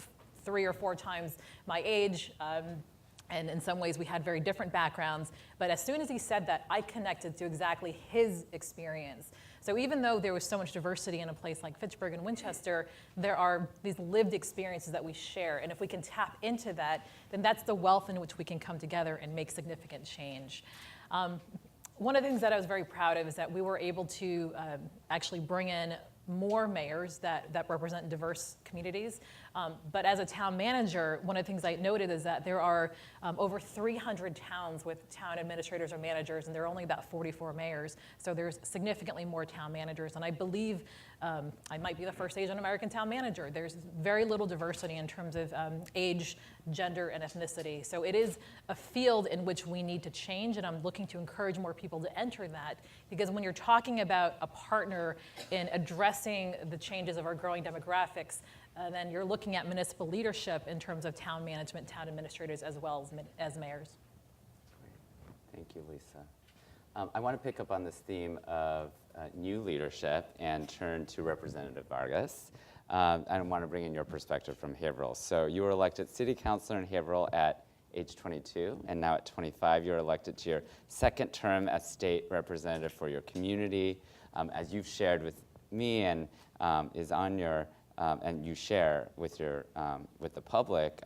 3 or 4 times my age, and in some ways we had very different backgrounds. But as soon as he said that, I connected to exactly his experience. So even though there was so much diversity in a place like Fitchburg and Winchester, there are these lived experiences that we share. And if we can tap into that, then that's the wealth in which we can come together and make significant change. One of the things that I was very proud of is that we were able to actually bring in more mayors that represent diverse communities. But as a town manager, one of the things I noted is that there are over 300 towns with town administrators or managers, and there are only about 44 mayors. So there's significantly more town managers. And I believe I might be the first Asian American town manager. There's very little diversity in terms of age, gender, and ethnicity. So it is a field in which we need to change, and I'm looking to encourage more people to enter that, because when you're talking about a partner in addressing the changes of our growing demographics, then you're looking at municipal leadership in terms of town management, town administrators, as well as mayors. Thank you, Lisa. I want to pick up on this theme of new leadership and turn to Representative Vargas. I want to bring in your perspective from Haverhill. So you were elected city councilor in Haverhill at age 22, and now at 25, you're elected to your second term as state representative for your community. As you've shared with me and is on your and you share with your with the public,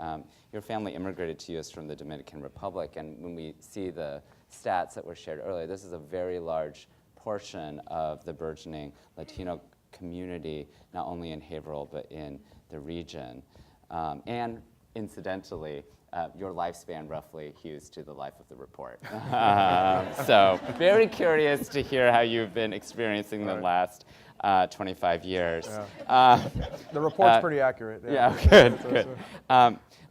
your family immigrated to U.S. from the Dominican Republic, and when we see the stats that were shared earlier, this is a very large portion of the burgeoning Latino community, not only in Haverhill but in the region. And incidentally, your lifespan roughly hews to the life of the report. So very curious to hear how you've been experiencing the last 25 years. Yeah. The report's pretty accurate. Yeah, good.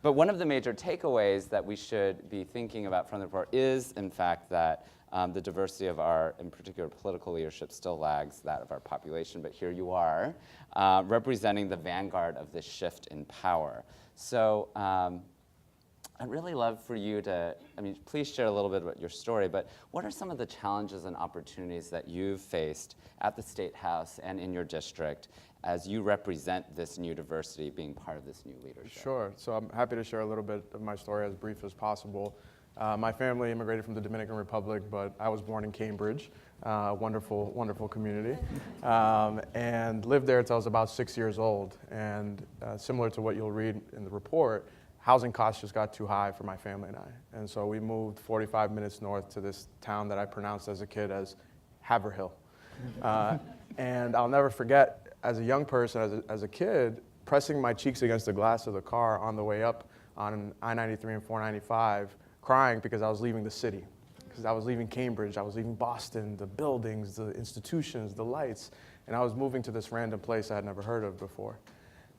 But one of the major takeaways that we should be thinking about from the report is, in fact, that the diversity of our, in particular, political leadership still lags that of our population. But here you are, representing the vanguard of this shift in power. So I'd really love for you to, please share a little bit about your story, but what are some of the challenges and opportunities that you've faced at the State House and in your district as you represent this new diversity, being part of this new leadership? Sure. So I'm happy to share a little bit of my story, as brief as possible. My family immigrated from the Dominican Republic, but I was born in Cambridge, a wonderful, wonderful community, and lived there until I was about 6 years old. And similar to what you'll read in the report, housing costs just got too high for my family and I. And so we moved 45 minutes north to this town that I pronounced as a kid as Haverhill. And I'll never forget, as a young person, as a kid, pressing my cheeks against the glass of the car on the way up on I-93 and 495, crying because I was leaving the city. Because I was leaving Cambridge, I was leaving Boston, the buildings, the institutions, the lights, and I was moving to this random place I had never heard of before.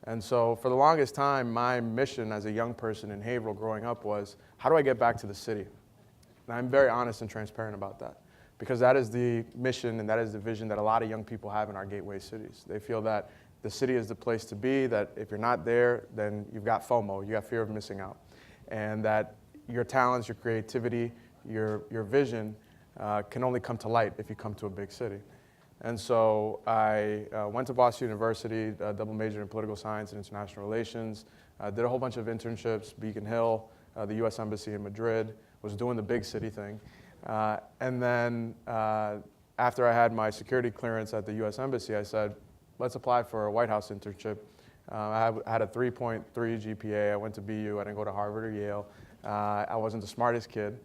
And so for the longest time, my mission as a young person in Haverhill growing up was, how do I get back to the city? And I'm very honest and transparent about that, because that is the mission and that is the vision that a lot of young people have in our gateway cities. They feel that the city is the place to be, that if you're not there, then you've got FOMO, you got fear of missing out. And that your talents, your creativity, your vision can only come to light if you come to a big city. And so I went to Boston University, double majored in political science and international relations, did a whole bunch of internships, Beacon Hill, the U.S. Embassy in Madrid, was doing the big city thing. And then after I had my security clearance at the U.S. Embassy, I said, let's apply for a White House internship. I had a 3.3 GPA. I went to BU. I didn't go to Harvard or Yale. I wasn't the smartest kid.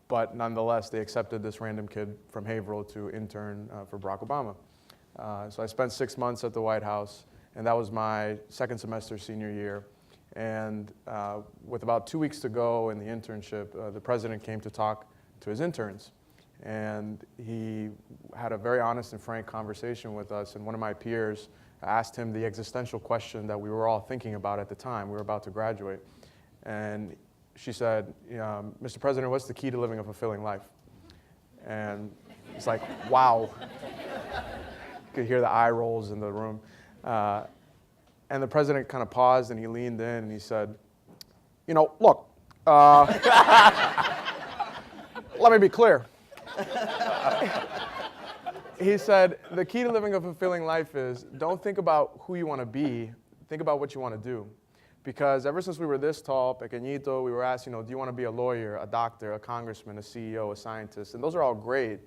But nonetheless, they accepted this random kid from Haverhill to intern for Barack Obama. So I spent 6 months at the White House, and that was my second semester senior year. And with about 2 weeks to go in the internship, the president came to talk to his interns. And he had a very honest and frank conversation with us, and one of my peers asked him the existential question that we were all thinking about at the time. We were about to graduate. And she said, Mr. President, what's the key to living a fulfilling life? And it's like, wow. You could hear the eye rolls in the room. And the president kind of paused and he leaned in and he said, look, let me be clear. He said, the key to living a fulfilling life is don't think about who you want to be, think about what you want to do. Because ever since we were this tall, pequeñito, we were asked, do you want to be a lawyer, a doctor, a congressman, a CEO, a scientist? And those are all great.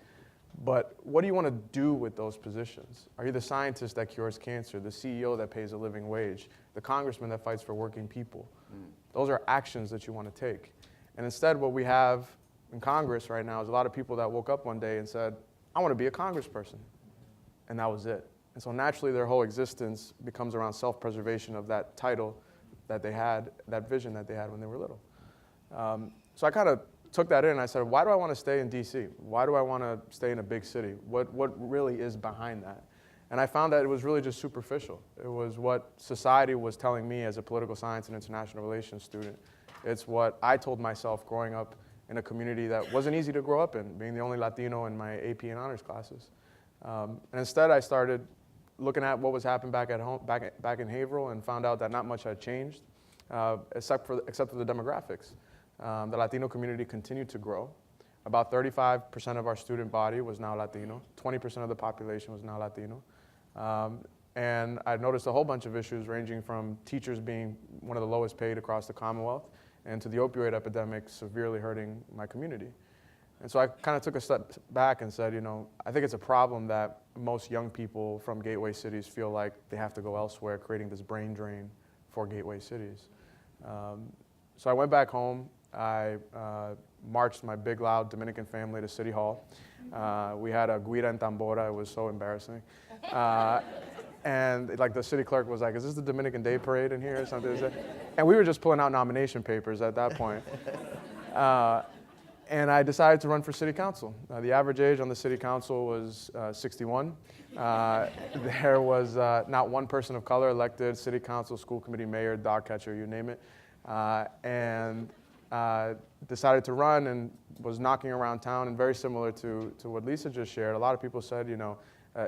But what do you want to do with those positions? Are you the scientist that cures cancer, the CEO that pays a living wage, the congressman that fights for working people? Those are actions that you want to take. And instead, what we have in Congress right now is a lot of people that woke up one day and said, I want to be a congressperson. And that was it. And so naturally, their whole existence becomes around self-preservation of that title that they had, that vision that they had when they were little. So I kind of took that in and I said, why do I want to stay in DC? Why do I want to stay in a big city? What really is behind that? And I found that it was really just superficial. It was what society was telling me as a political science and international relations student. It's what I told myself growing up in a community that wasn't easy to grow up in, being the only Latino in my AP and honors classes. And instead, I started looking at what was happening back at home, back in Haverhill, and found out that not much had changed, except for the demographics. The Latino community continued to grow. About 35% of our student body was now Latino. 20% of the population was now Latino. And I noticed a whole bunch of issues ranging from teachers being one of the lowest paid across the Commonwealth and to the opioid epidemic severely hurting my community. And so I kind of took a step back and said, I think it's a problem that most young people from gateway cities feel like they have to go elsewhere, creating this brain drain for gateway cities. So I went back home. I marched my big, loud Dominican family to City Hall. We had a guira and tambora. It was so embarrassing. And like the city clerk was like, is this the Dominican Day Parade in here or something? And we were just pulling out nomination papers at that point. And I decided to run for city council. The average age on the city council was 61. There was not one person of color elected, city council, school committee, mayor, dog catcher, you name it. And decided to run and was knocking around town, and very similar to what Lisa just shared, a lot of people said,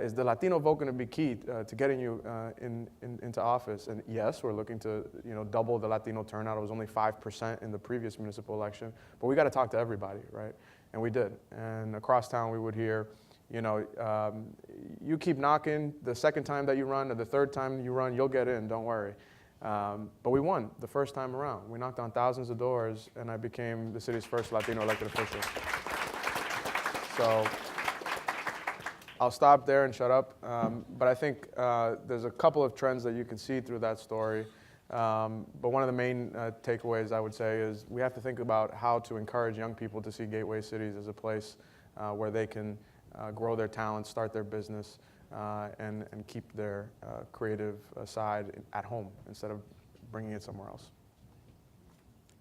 is the Latino vote going to be key to getting you into office? And yes, we're looking to double the Latino turnout. It was only 5% in the previous municipal election, but we got to talk to everybody, right? And we did. And across town, we would hear, you keep knocking. The second time that you run, or the third time you run, you'll get in. Don't worry. But we won the first time around. We knocked on thousands of doors, and I became the city's first Latino elected official. So I'll stop there and shut up. But I think there's a couple of trends that you can see through that story. But one of the main takeaways I would say is we have to think about how to encourage young people to see gateway cities as a place where they can grow their talents, start their business, and keep their creative side at home instead of bringing it somewhere else.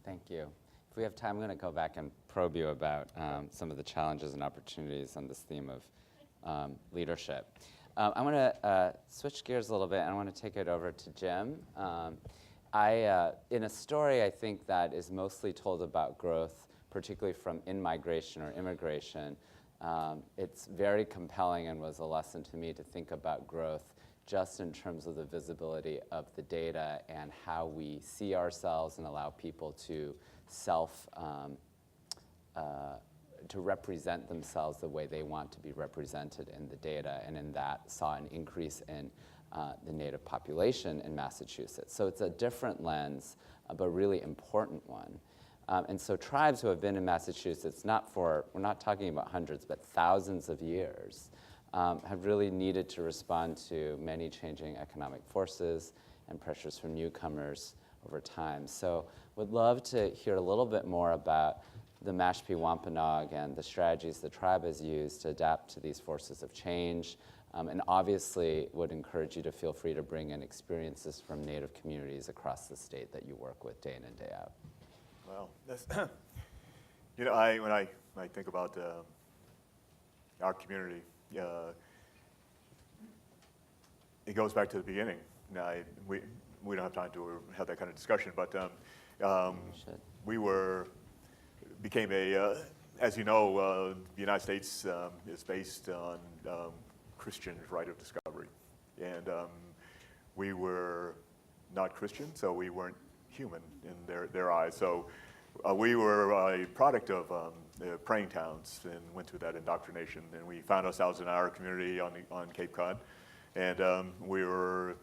Thank you. If we have time, I'm going to go back and probe you about some of the challenges and opportunities on this theme of leadership. I'm going to switch gears a little bit, and I want to take it over to Jim. In a story, I think that is mostly told about growth, particularly from in-migration or immigration, it's very compelling and was a lesson to me to think about growth just in terms of the visibility of the data and how we see ourselves and allow people to to represent themselves the way they want to be represented in the data, and in that saw an increase in the Native population in Massachusetts. So it's a different lens, but really important one. And so tribes who have been in Massachusetts, we're not talking about hundreds, but thousands of years, have really needed to respond to many changing economic forces and pressures from newcomers over time. So would love to hear a little bit more about the Mashpee Wampanoag and the strategies the tribe has used to adapt to these forces of change. And obviously would encourage you to feel free to bring in experiences from Native communities across the state that you work with day in and day out. Well, that's when I think about our community, it goes back to the beginning. Now, we don't have time to have that kind of discussion, but we became as you know, the United States is based on Christian right of discovery, and we were not Christian, so we weren't human in their eyes. So we were a product of praying towns and went through that indoctrination. And we found ourselves in our community on Cape Cod, and we were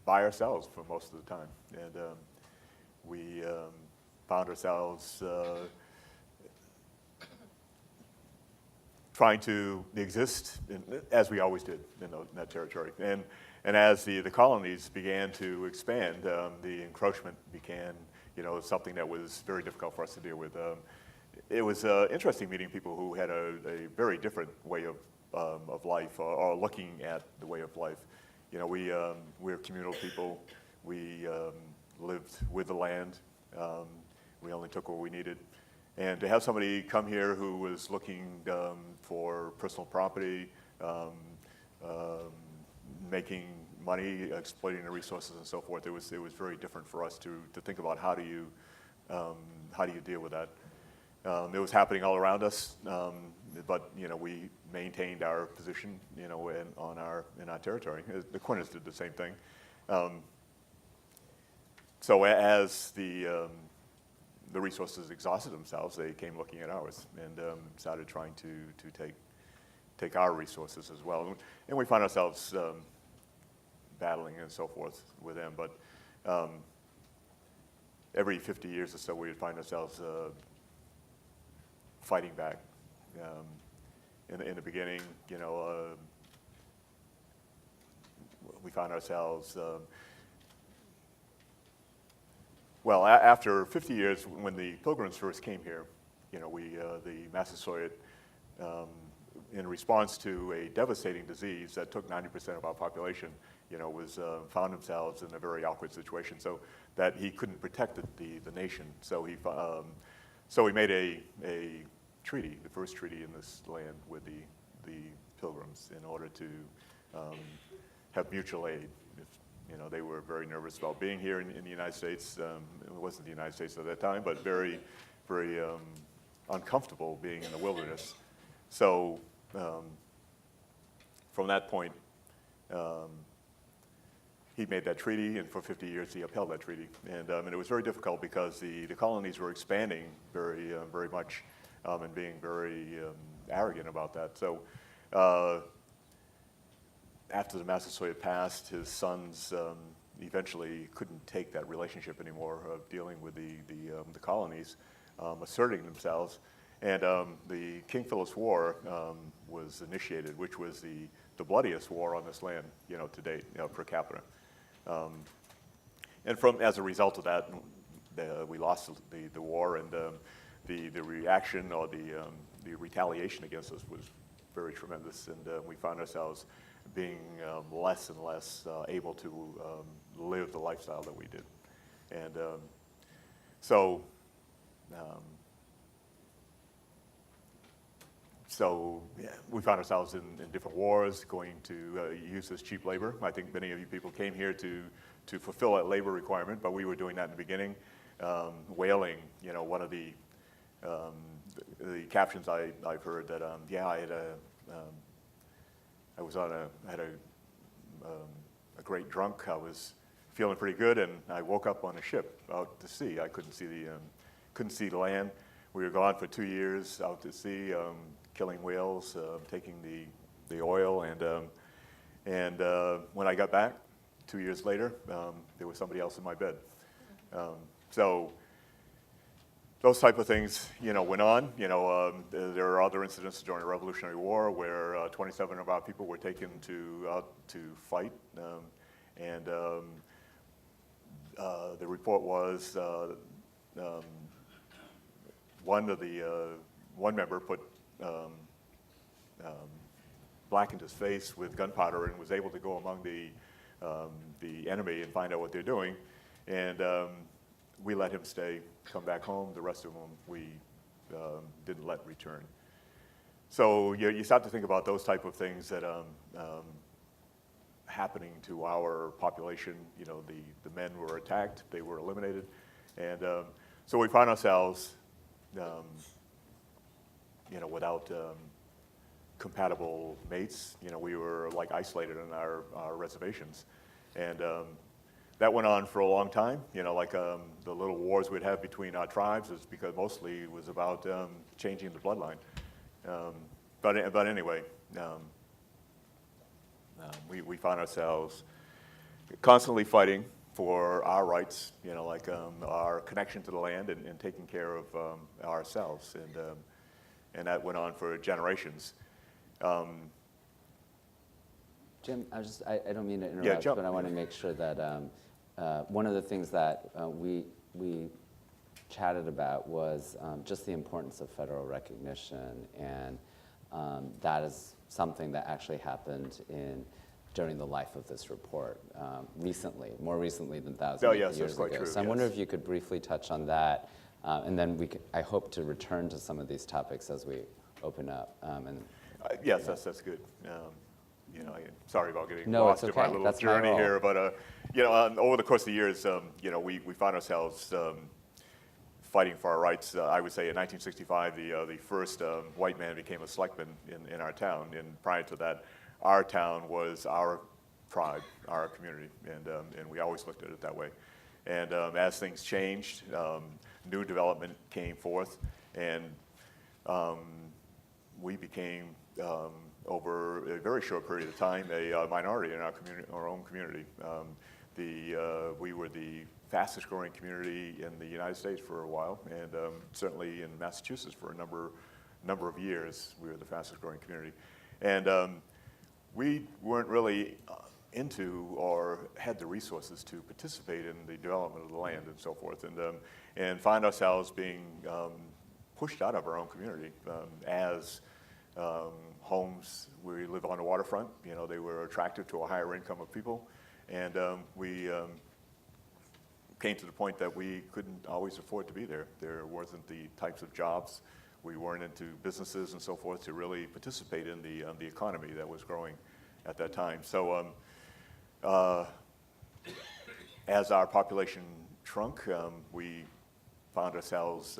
by ourselves for most of the time. And we found ourselves trying to exist as we always did in that territory. And as the colonies began to expand, the encroachment became, something that was very difficult for us to deal with. It was interesting meeting people who had a very different way of life, or looking at the way of life. We're communal people. We lived with the land. We only took what we needed. And to have somebody come here who was looking for personal property, making money, exploiting the resources and so forth, it was very different for us to think about how do you deal with that. It was happening all around us, but we maintained our position, in our territory. The Quinners did the same thing. So as the resources exhausted themselves, they came looking at ours and started trying to take our resources as well. And we found ourselves battling and so forth with them. But every 50 years or so, we would find ourselves fighting back. In the beginning, we found ourselves, after 50 years, when the Pilgrims first came here, the Massasoit, in response to a devastating disease that took 90% of our population, found themselves in a very awkward situation, so that he couldn't protect the nation. So he made a treaty, the first treaty in this land with the Pilgrims, in order to have mutual aid. They were very nervous about being here in the United States. It wasn't the United States at that time, but very, very uncomfortable being in the wilderness. So from that point, he made that treaty, and for 50 years he upheld that treaty. And it was very difficult because the colonies were expanding very, very much, and being very arrogant about that. So after the Massasoit passed, his sons eventually couldn't take that relationship anymore of dealing with the colonies, asserting themselves. And the King Philip's War was initiated, which was the bloodiest war on this land, to date, per capita. And as a result of that, we lost the war, and the reaction or the retaliation against us was very tremendous, and we found ourselves being less and less able to live the lifestyle that we did. And so we found ourselves in different wars, going to use this cheap labor. I think many of you people came here to fulfill that labor requirement, but we were doing that in the beginning. Whaling, one of the captions I've heard that, I had a great drunk. I was feeling pretty good, and I woke up on a ship out to sea. I couldn't see the land. We were gone for 2 years out to sea, killing whales, taking the oil, and when I got back 2 years later, there was somebody else in my bed. So those type of things, went on. There are other incidents during the Revolutionary War where 27 of our people were taken out to fight, and the report was one member put blackened his face with gunpowder and was able to go among the enemy and find out what they're doing, and we let him stay, come back home. The rest of them we didn't let return. So you start to think about those type of things that happening to our population. The men were attacked, they were eliminated, and so we found ourselves without compatible mates. We were like isolated in our reservations, and that went on for a long time. The little wars we'd have between our tribes is because mostly it was about changing the bloodline. But anyway, we found ourselves constantly fighting for our rights, our connection to the land and taking care of ourselves. and that went on for generations. Jim, I don't mean to interrupt, jump. but I want to make sure that one of the things that we chatted about was just the importance of federal recognition, and that is something that actually happened during the life of this report recently, more recently than thousands of years that's quite ago. true, So I wonder if you could briefly touch on that, and then I hope to return to some of these topics as we open up. Yes, that's good. Sorry about getting No, lost it's in my okay. little That's my journey role. here, but over the course of the years, we found ourselves fighting for our rights. I would say in 1965, the first white man became a selectman in our town, and prior to that, our town was our tribe, our community, and we always looked at it that way. And as things changed, new development came forth, and we became, over a very short period of time, a minority in our own community. We were the fastest growing community in the United States for a while, and certainly in Massachusetts for a number of years, we were the fastest growing community. And we weren't really into or had the resources to participate in the development of the land and so forth, and find ourselves being pushed out of our own community as homes. We live on the waterfront. They were attractive to a higher income of people, and we came to the point that we couldn't always afford to be there. There wasn't the types of jobs. We weren't into businesses and so forth to really participate in the economy that was growing at that time. So as our population shrunk, we found ourselves,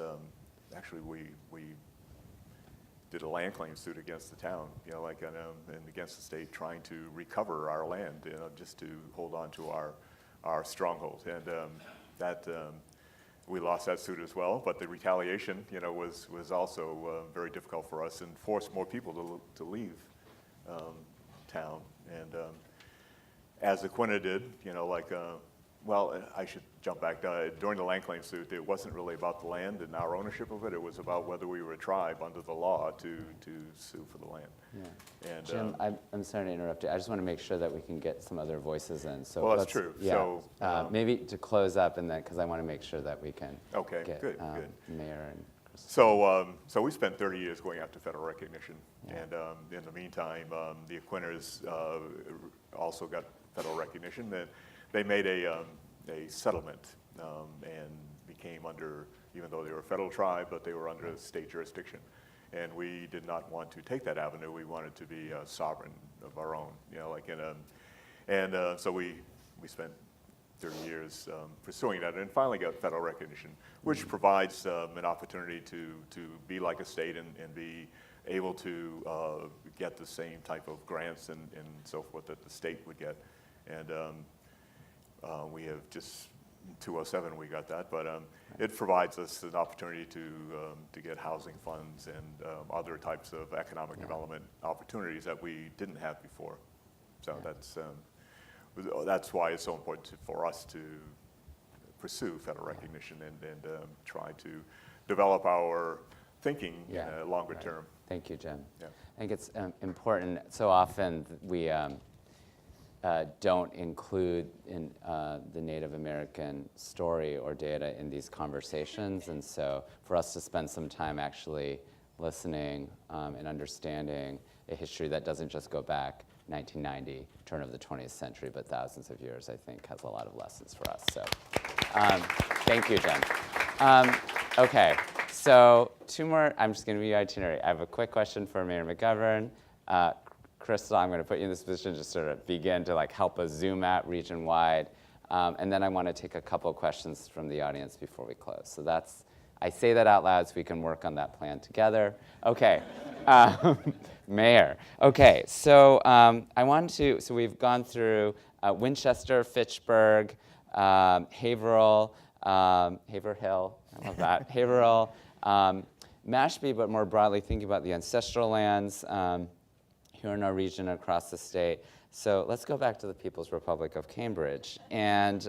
actually we did a land claim suit against the town, and against the state, trying to recover our land, just to hold on to our stronghold. And we lost that suit as well, but the retaliation, was also very difficult for us and forced more people to leave town. And as Aquinnah did, well, I should jump back. During the land claim suit, it wasn't really about the land and our ownership of it. It was about whether we were a tribe under the law to sue for the land. Yeah. And, Jim, I'm sorry to interrupt you. I just want to make sure that we can get some other voices in. So well, that's true. Yeah, So maybe to close up, and then because I want to make sure that we can get good. Mayor and Chris. So we spent 30 years going after federal recognition, and in the meantime, the Aquinnahs also got federal recognition. They made a settlement and became under, even though they were a federal tribe, but they were under state jurisdiction. And we did not want to take that avenue. We wanted to be sovereign of our own, so we spent 30 years pursuing that, and finally got federal recognition, which provides an opportunity to be like a state and be able to get the same type of grants and so forth that the state would get. And we have just, in 2007 we got that, but it provides us an opportunity to get housing funds and other types of economic development opportunities that we didn't have before. So that's why it's so important for us to pursue federal recognition and try to develop our thinking in a longer term. Thank you, Jim. Yeah. I think it's important. So often we don't include in the Native American story or data in these conversations, and so for us to spend some time actually listening and understanding a history that doesn't just go back 1990, turn of the 20th century, but thousands of years, I think has a lot of lessons for us. So thank you, Jen. Okay, so two more, I'm just gonna be your itinerary. I have a quick question for Mayor McGovern. Crystal, I'm gonna put you in this position to sort of begin to help us zoom out region-wide. And then I wanna take a couple questions from the audience before we close. So I say that out loud so we can work on that plan together. Okay, Mayor. Okay, so so we've gone through Winchester, Fitchburg, Haverhill, Haverhill, I love that, Haverhill, Mashpee, but more broadly thinking about the ancestral lands here in our region across the state. So let's go back to the People's Republic of Cambridge. And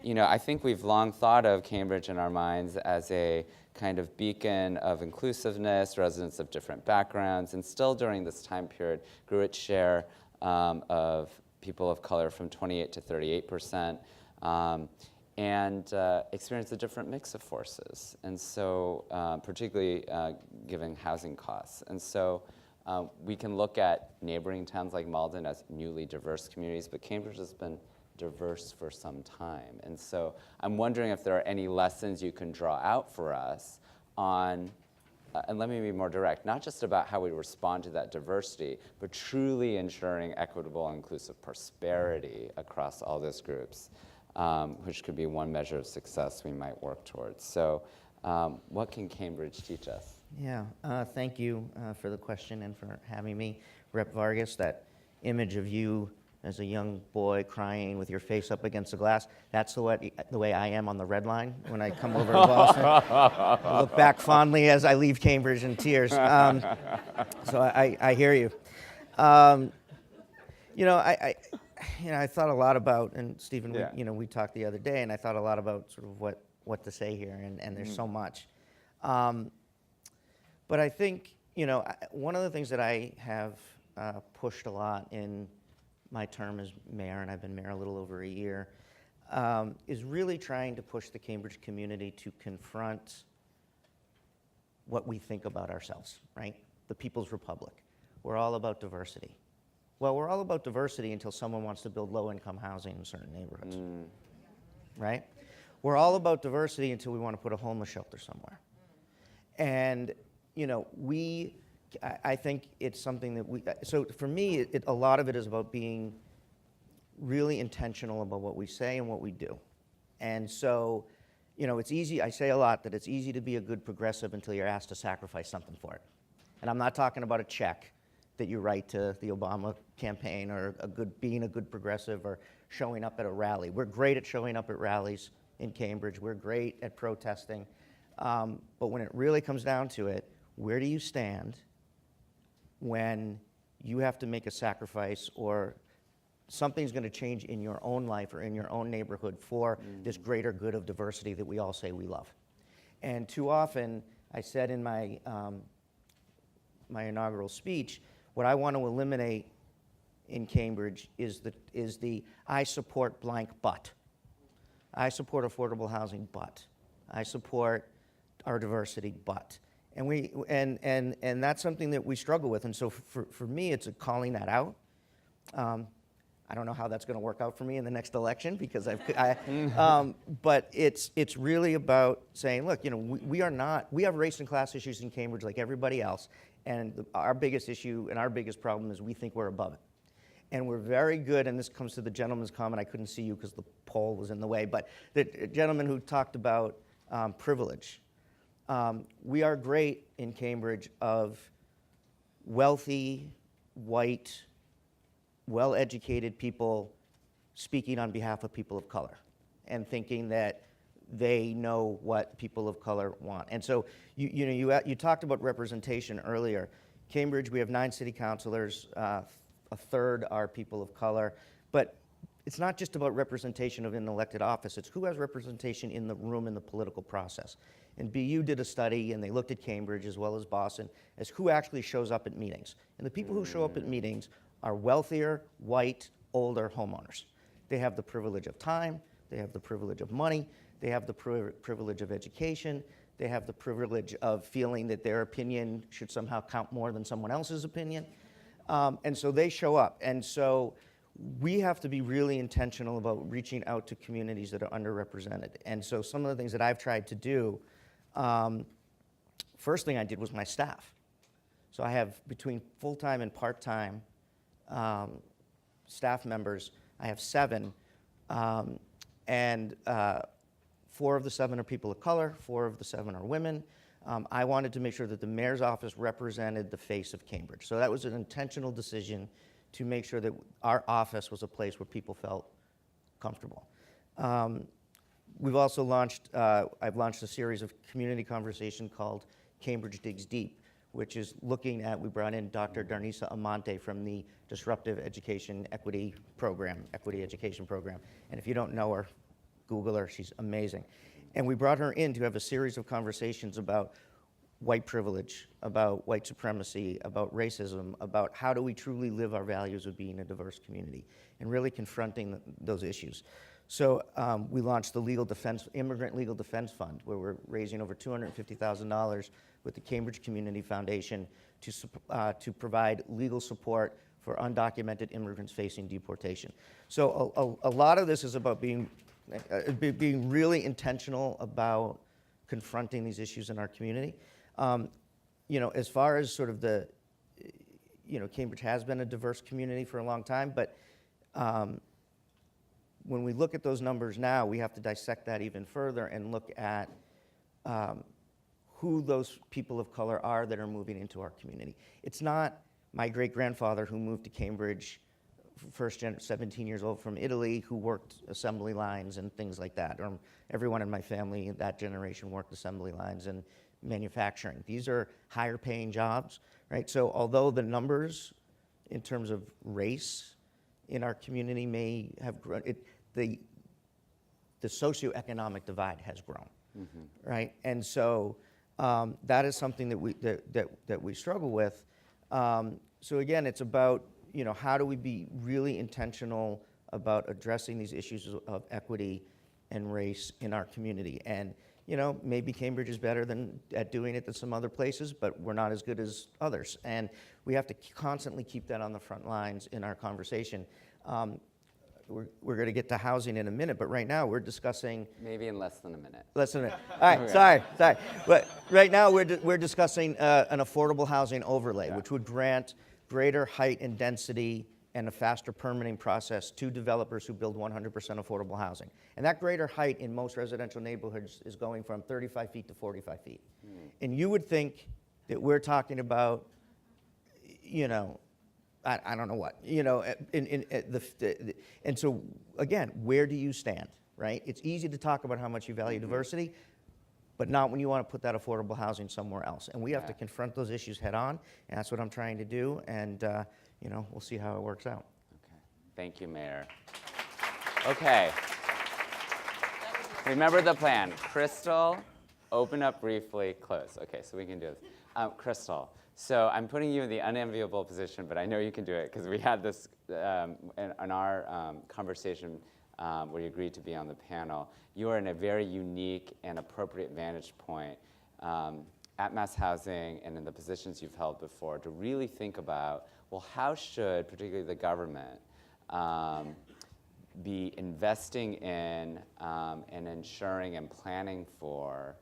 I think we've long thought of Cambridge in our minds as a kind of beacon of inclusiveness, residents of different backgrounds, and still during this time period grew its share of people of color from 28 to 38%, and experienced a different mix of forces, and so particularly given housing costs. And so we can look at neighboring towns like Malden as newly diverse communities, but Cambridge has been diverse for some time. And so I'm wondering if there are any lessons you can draw out for us on, and let me be more direct, not just about how we respond to that diversity, but truly ensuring equitable and inclusive prosperity across all those groups, which could be one measure of success we might work towards. So what can Cambridge teach us? Yeah, thank you for the question and for having me. Rep. Vargas, that image of you as a young boy crying with your face up against the glass, that's the way I am on the Red Line when I come over to Boston. I look back fondly as I leave Cambridge in tears. So I hear you. I thought a lot about, and Stephen, Yeah. we talked the other day, and I thought a lot about sort of what to say here, and there's so much. But I think, one of the things that I have pushed a lot in my term as mayor, and I've been mayor a little over a year, is really trying to push the Cambridge community to confront what we think about ourselves, right? The People's Republic. We're all about diversity. Well, we're all about diversity until someone wants to build low-income housing in certain neighborhoods, right? We're all about diversity until we want to put a homeless shelter somewhere. And, I think it's something that so for me, a lot of it is about being really intentional about what we say and what we do. And so, it's easy, I say a lot that it's easy to be a good progressive until you're asked to sacrifice something for it. And I'm not talking about a check that you write to the Obama campaign or being a good progressive or showing up at a rally. We're great at showing up at rallies in Cambridge. We're great at protesting. But when it really comes down to it, where do you stand when you have to make a sacrifice or something's going to change in your own life or in your own neighborhood for this greater good of diversity that we all say we love? And too often, I said in my my inaugural speech, what I want to eliminate in Cambridge is the I support blank but. I support affordable housing but. I support our diversity but. And that's something that we struggle with. And so for me, it's calling that out. I don't know how that's going to work out for me in the next election because but it's really about saying, look, we have race and class issues in Cambridge like everybody else. And our biggest issue and our biggest problem is we think we're above it. And we're very good, and this comes to the gentleman's comment. I couldn't see you because the poll was in the way, but the gentleman who talked about privilege. We are great in Cambridge of wealthy, white, well-educated people speaking on behalf of people of color and thinking that they know what people of color want. And so you talked about representation earlier. Cambridge, we have 9 city councilors, a third are people of color, but it's not just about representation of an elected office, it's who has representation in the room in the political process. And BU did a study, and they looked at Cambridge as well as Boston, as who actually shows up at meetings. And the people who show up at meetings are wealthier, white, older homeowners. They have the privilege of time, they have the privilege of money, they have the privilege of education, they have the privilege of feeling that their opinion should somehow count more than someone else's opinion. And so they show up. And so we have to be really intentional about reaching out to communities that are underrepresented. And so some of the things that I've tried to do, first thing I did was my staff. So I have between full-time and part-time staff members, I have 7, and 4 of the 7 are people of color, 4 of the 7 are women. I wanted to make sure that the mayor's office represented the face of Cambridge. So that was an intentional decision to make sure that our office was a place where people felt comfortable. We've also launched, I've launched a series of community conversation called Cambridge Digs Deep, which is looking at, we brought in Dr. Darnisa Amante from the Disruptive Education Equity Program, Equity Education Program. And if you don't know her, Google her, she's amazing. And we brought her in to have a series of conversations about white privilege, about white supremacy, about racism, about how do we truly live our values of being a diverse community, and really confronting those issues. So we launched the Immigrant Legal Defense Fund, where we're raising over $250,000 with the Cambridge Community Foundation to provide legal support for undocumented immigrants facing deportation. So a lot of this is about being really intentional about confronting these issues in our community. You know, as far as sort of Cambridge has been a diverse community for a long time, but when we look at those numbers now, we have to dissect that even further and look at who those people of color are that are moving into our community. It's not my great-grandfather who moved to Cambridge, 17 years old from Italy, who worked assembly lines and things like that. Or everyone in my family, that generation, worked assembly lines and manufacturing. These are higher paying jobs, right? So although the numbers in terms of race in our community may have grown, the socioeconomic divide has grown, right? And so that is something that we struggle with. So again, it's about, you know, how do we be really intentional about addressing these issues of equity and race in our community? And, you know, maybe Cambridge is better at doing it than some other places, but we're not as good as others. And we have to constantly keep that on the front lines in our conversation. We're going to get to housing in a minute, but right now we're discussing... Maybe in less than a minute. Less than a minute. All right, sorry. But right now we're discussing an affordable housing overlay, which would grant greater height and density and a faster permitting process to developers who build 100% affordable housing. And that greater height in most residential neighborhoods is going from 35 feet to 45 feet. And you would think that we're talking about, you know, I don't know what, you know, and so again, where do you stand, right? It's easy to talk about how much you value diversity, but not when you want to put that affordable housing somewhere else. And we have to confront those issues head on, and that's what I'm trying to do, and you know, we'll see how it works out. Okay. Thank you, Mayor. Okay. Remember the plan. Crystal, open up briefly, close. Okay, so we can do this. Crystal, so I'm putting you in the unenviable position, but I know you can do it because we had this in our conversation where you agreed to be on the panel. You are in a very unique and appropriate vantage point at Mass Housing and in the positions you've held before to really think about, well, how should, particularly the government, be investing in and ensuring and planning for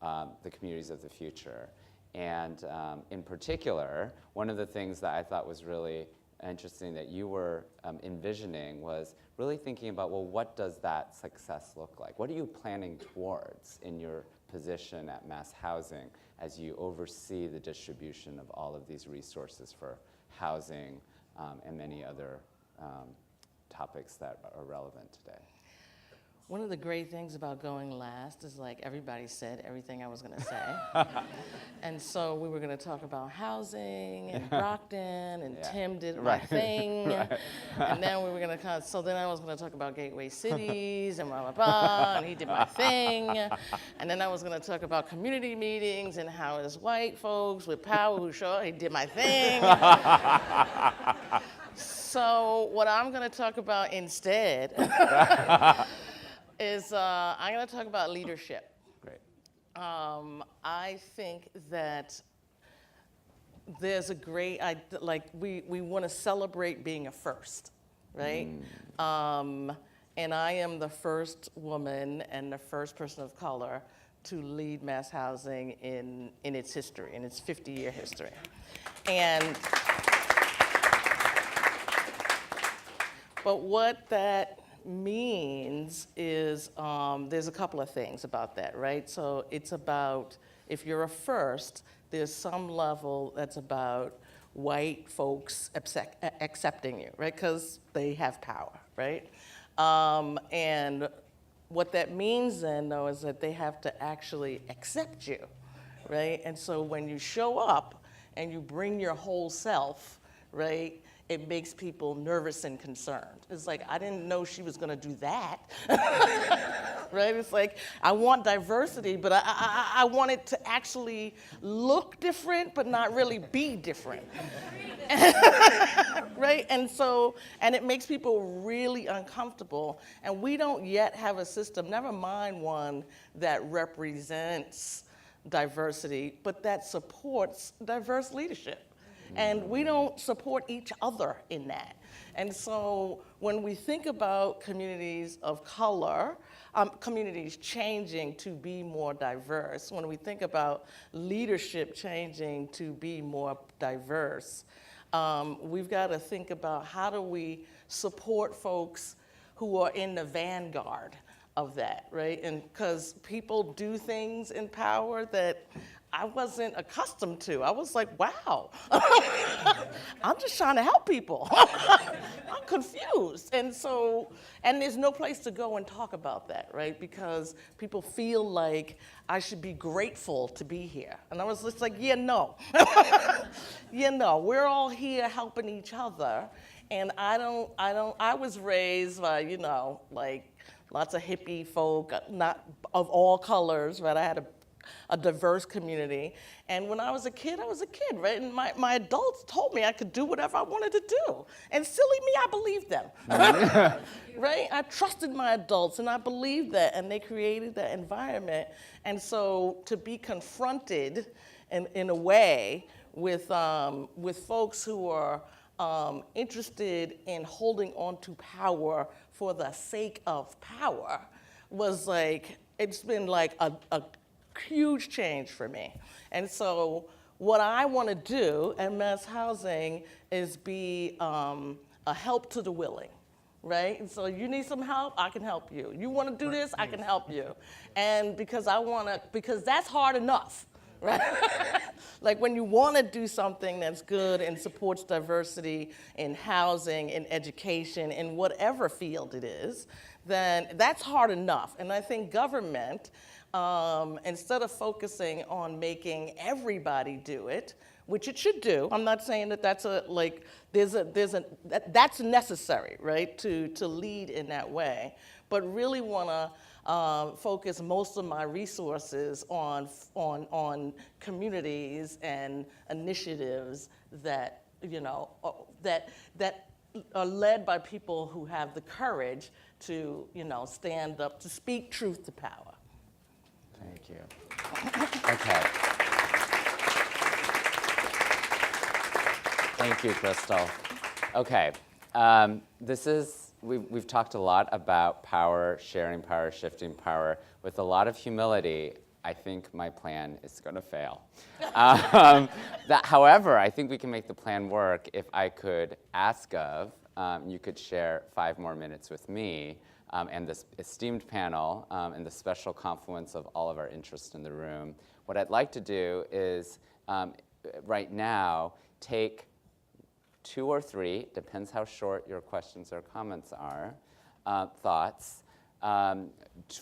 the communities of the future? And in particular, one of the things that I thought was really interesting that you were envisioning was really thinking about, well, what does that success look like? What are you planning towards in your position at Mass Housing as you oversee the distribution of all of these resources for housing and many other topics that are relevant today? One of the great things about going last is like everybody said everything I was going to say. And so we were going to talk about housing and Brockton and Tim did my thing. And then we were going to so then I was going to talk about gateway cities and blah, blah, blah, and he did my thing. And then I was going to talk about community meetings and how as white folks with power who show he did my thing. So what I'm going to talk about instead is I'm going to talk about leadership. Great. I think that there's a great, we want to celebrate being a first, right? And I am the first woman and the first person of color to lead Mass Housing in its history, in its 50-year history. And, but what that means is there's a couple of things about that, right? So it's about, if you're a first, there's some level that's about white folks accepting you, right? Because they have power, right? And what that means then, though, is that they have to actually accept you, right? And so when you show up and you bring your whole self, right, it makes people nervous and concerned. It's like, I didn't know she was gonna do that. Right? It's like, I want diversity, but I want it to actually look different, but not really be different. Right? And so, and it makes people really uncomfortable. And we don't yet have a system, never mind one that represents diversity, but that supports diverse leadership. And we don't support each other in that. And so when we think about communities of color, communities changing to be more diverse, when we think about leadership changing to be more diverse, we've got to think about how do we support folks who are in the vanguard of that, right? And because people do things in power that I wasn't accustomed to. I was like, wow, I'm just trying to help people. I'm confused. And so, and there's no place to go and talk about that, right? Because people feel like I should be grateful to be here. And I was just like, yeah, no. Yeah, no, we're all here helping each other. And I was raised by, you know, like lots of hippie folk, not of all colors, right? I had a diverse community. And when I was a kid, right? And my adults told me I could do whatever I wanted to do. And silly me, I believed them, right? I trusted my adults and I believed that, and they created that environment. And so to be confronted in a way with folks who are interested in holding on to power for the sake of power was like, it's been like a huge change for me. And so what I want to do at Mass Housing is be a help to the willing, right? And so you need some help, I can help you. You want to do this, I can help you. And because because that's hard enough, right? Like when you want to do something that's good and supports diversity in housing, in education, in whatever field it is, then that's hard enough. And I think government, instead of focusing on making everybody do it, which it should do, I'm not saying that that's that's necessary, right, to lead in that way, but really want to focus most of my resources on communities and initiatives that, you know, that are led by people who have the courage to, you know, stand up, to speak truth to power. Thank you. Okay. Thank you, Crystal. Okay. We've talked a lot about power, sharing power, shifting power. With a lot of humility, I think my plan is going to fail. However, I think we can make the plan work if I could ask of, you could share 5 more minutes with me and this esteemed panel and the special confluence of all of our interests in the room. What I'd like to do is, right now, take 2 or 3, depends how short your questions or comments are, thoughts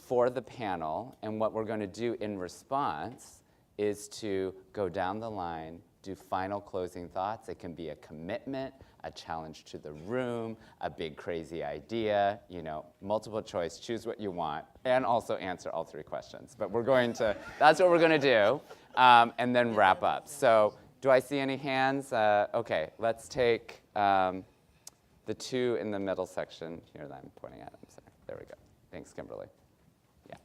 for the panel. And what we're going to do in response is to go down the line, do final closing thoughts. It can be a commitment, a challenge to the room, a big crazy idea, you know, multiple choice, choose what you want, and also answer all 3 questions. But we're going to, that's what we're going to do, and then wrap up. So do I see any hands? Okay, let's take the 2 in the middle section here that I'm pointing at. I'm sorry. There we go. Thanks, Kimberly. Yeah.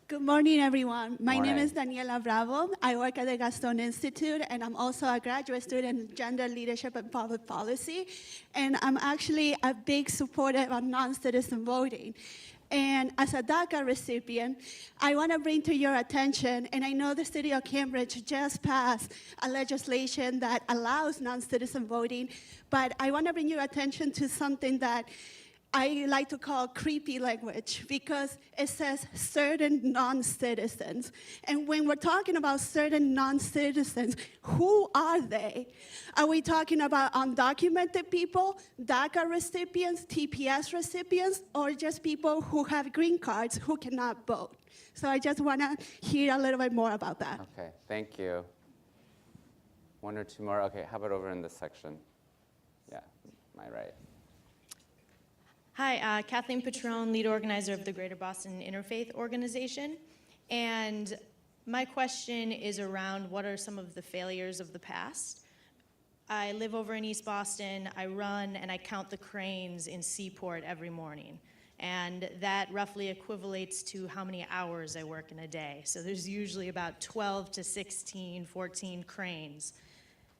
Good morning, everyone. My Morning. name is Daniela Bravo. I work at the Gastón Institute, and I'm also a graduate student in gender leadership and public policy. And I'm actually a big supporter of non-citizen voting. And as a DACA recipient, I want to bring to your attention, and I know the city of Cambridge just passed a legislation that allows non-citizen voting, but I want to bring your attention to something that I like to call creepy language, because it says certain non-citizens. And when we're talking about certain non-citizens, who are they? Are we talking about undocumented people, DACA recipients, TPS recipients, or just people who have green cards who cannot vote? So I just want to hear a little bit more about that. Okay, thank you. 1 or 2 more. Okay, how about over in this section? my right. Hi, Kathleen Patrone, lead organizer of the Greater Boston Interfaith Organization. And my question is around what are some of the failures of the past? I live over in East Boston. I run and I count the cranes in Seaport every morning. And that roughly equivalates to how many hours I work in a day. So there's usually about 12 to 16, 14 cranes.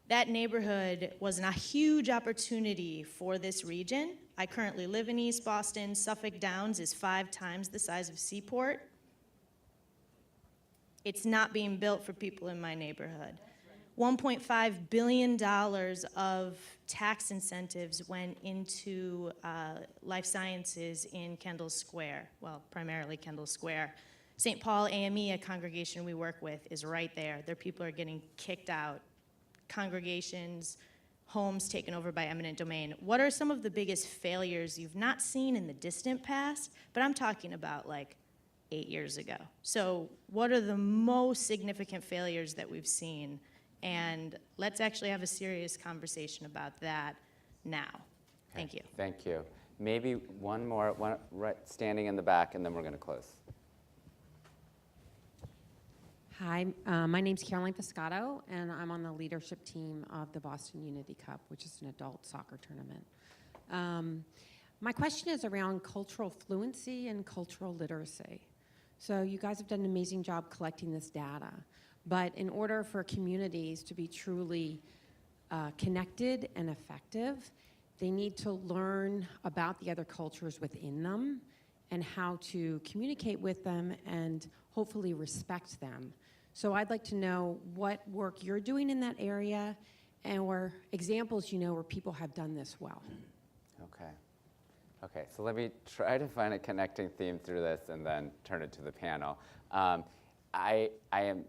That neighborhood was a huge opportunity for this region. I currently live in East Boston. Suffolk Downs is 5 times the size of Seaport. It's not being built for people in my neighborhood. $1.5 billion of tax incentives went into life sciences in Kendall Square, well, primarily Kendall Square. St. Paul AME, a congregation we work with, is right there. Their people are getting kicked out. Congregations, homes taken over by eminent domain. What are some of the biggest failures you've not seen in the distant past, but I'm talking about like 8 years ago? So what are the most significant failures that we've seen? And let's actually have a serious conversation about that now. Thank you. Thank you. Maybe one more, one right, standing in the back, and then we're going to close. Hi, my name's Caroline Piscato, and I'm on the leadership team of the Boston Unity Cup, which is an adult soccer tournament. My question is around cultural fluency and cultural literacy. So you guys have done an amazing job collecting this data, but in order for communities to be truly connected and effective, they need to learn about the other cultures within them and how to communicate with them and hopefully respect them. So I'd like to know what work you're doing in that area and where examples you know where people have done this well. Okay. Okay, so let me try to find a connecting theme through this and then turn it to the panel. I am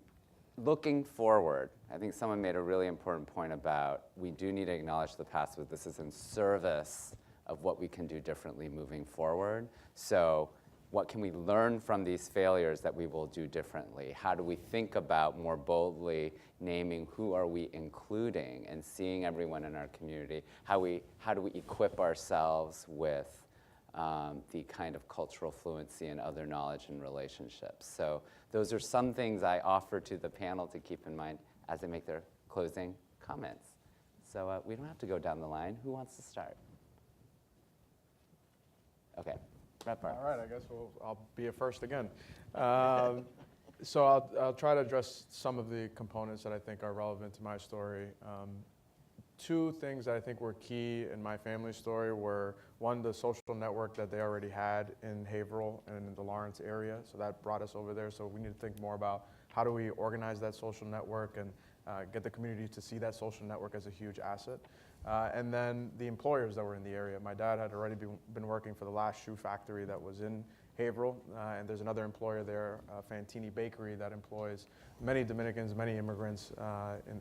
looking forward. I think someone made a really important point about we do need to acknowledge the past, but this is in service of what we can do differently moving forward. So what can we learn from these failures that we will do differently? How do we think about more boldly naming who are we including and seeing everyone in our community? How do we equip ourselves with the kind of cultural fluency and other knowledge and relationships? So those are some things I offer to the panel to keep in mind as they make their closing comments. So we don't have to go down the line. Who wants to start? Okay. All right, I guess I'll be a first again. So I'll try to address some of the components that I think are relevant to my story. Two things that I think were key in my family story were, one, the social network that they already had in Haverhill and in the Lawrence area. So that brought us over there. So we need to think more about how do we organize that social network and get the community to see that social network as a huge asset. And then the employers that were in the area. My dad had already been working for the last shoe factory that was in Haverhill, and there's another employer there, Fantini Bakery, that employs many Dominicans, many immigrants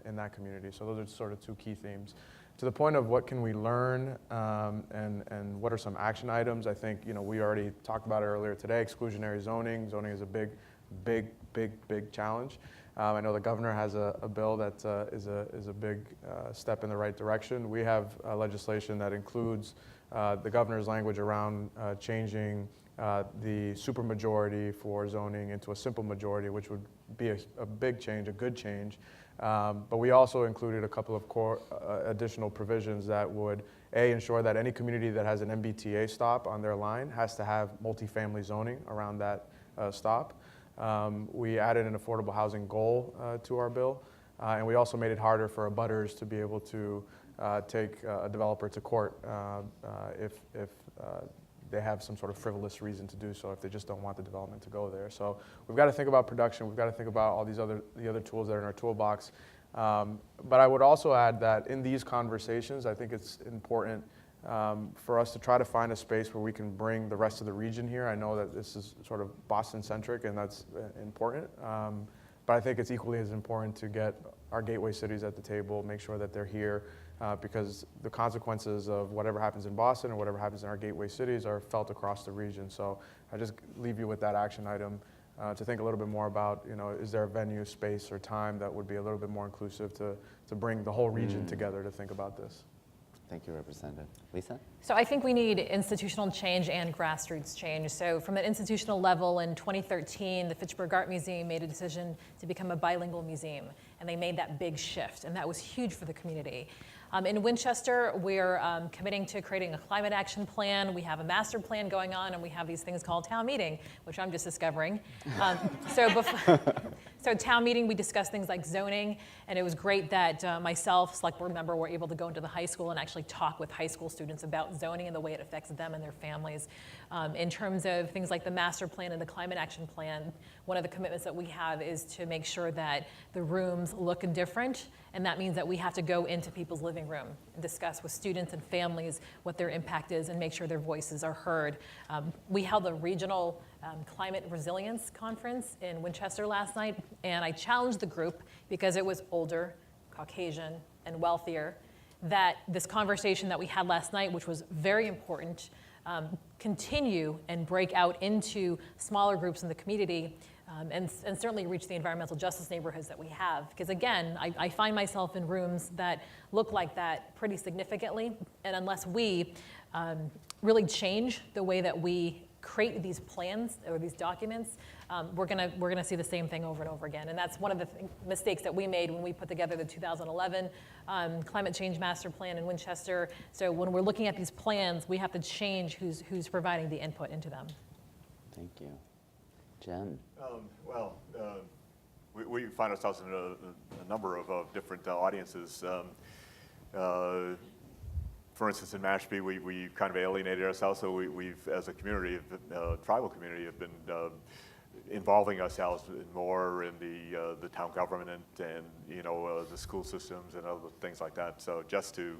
in that community. So those are sort of two key themes. To the point of what can we learn and what are some action items, I think we already talked about it earlier today. Exclusionary zoning. Zoning is a big challenge. I know the governor has a bill that is a big step in the right direction. We have legislation that includes the governor's language around changing the supermajority for zoning into a simple majority, which would be a big change, a good change. But we also included a couple of core additional provisions that would, A, ensure that any community that has an MBTA stop on their line has to have multifamily zoning around that stop. We added an affordable housing goal to our bill, and we also made it harder for abutters to be able to take a developer to court if they have some sort of frivolous reason to do so, if they just don't want the development to go there. So we've got to think about production. We've got to think about all the other tools that are in our toolbox. But I would also add that in these conversations, I think it's important for us to try to find a space where we can bring the rest of the region here. I know that this is sort of Boston-centric, and that's important. But I think it's equally as important to get our gateway cities at the table, make sure that they're here, because the consequences of whatever happens in Boston or whatever happens in our gateway cities are felt across the region. So I just leave you with that action item to think a little bit more about, is there a venue, space, or time that would be a little bit more inclusive to bring the whole region together to think about this. Thank you, Representative. Lisa? So I think we need institutional change and grassroots change. So from an institutional level, in 2013, the Fitchburg Art Museum made a decision to become a bilingual museum, and they made that big shift, and that was huge for the community. In Winchester, we're committing to creating a climate action plan. We have a master plan going on, and we have these things called town meeting, which I'm just discovering. So town meeting, we discussed things like zoning, and it was great that myself, select board member, were able to go into the high school and actually talk with high school students about zoning and the way it affects them and their families. In terms of things like the master plan and the climate action plan, one of the commitments that we have is to make sure that the rooms look different, and that means that we have to go into people's living room and discuss with students and families what their impact is and make sure their voices are heard. We held a regional climate resilience conference in Winchester last night, and I challenged the group, because it was older, Caucasian, and wealthier, that this conversation that we had last night, which was very important, continue and break out into smaller groups in the community, and certainly reach the environmental justice neighborhoods that we have. Because again, I find myself in rooms that look like that pretty significantly, and unless we really change the way that we create these plans or these documents, we're gonna see the same thing over and over again. And that's one of the mistakes that we made when we put together the 2011 Climate Change Master Plan in Winchester. So when we're looking at these plans, we have to change who's providing the input into them. Thank you. Jen? We find ourselves in a number of different audiences. For instance, in Mashpee, we kind of alienated ourselves, so we've, as a community, tribal community, have been involving ourselves more in the town government and the school systems and other things like that. So just to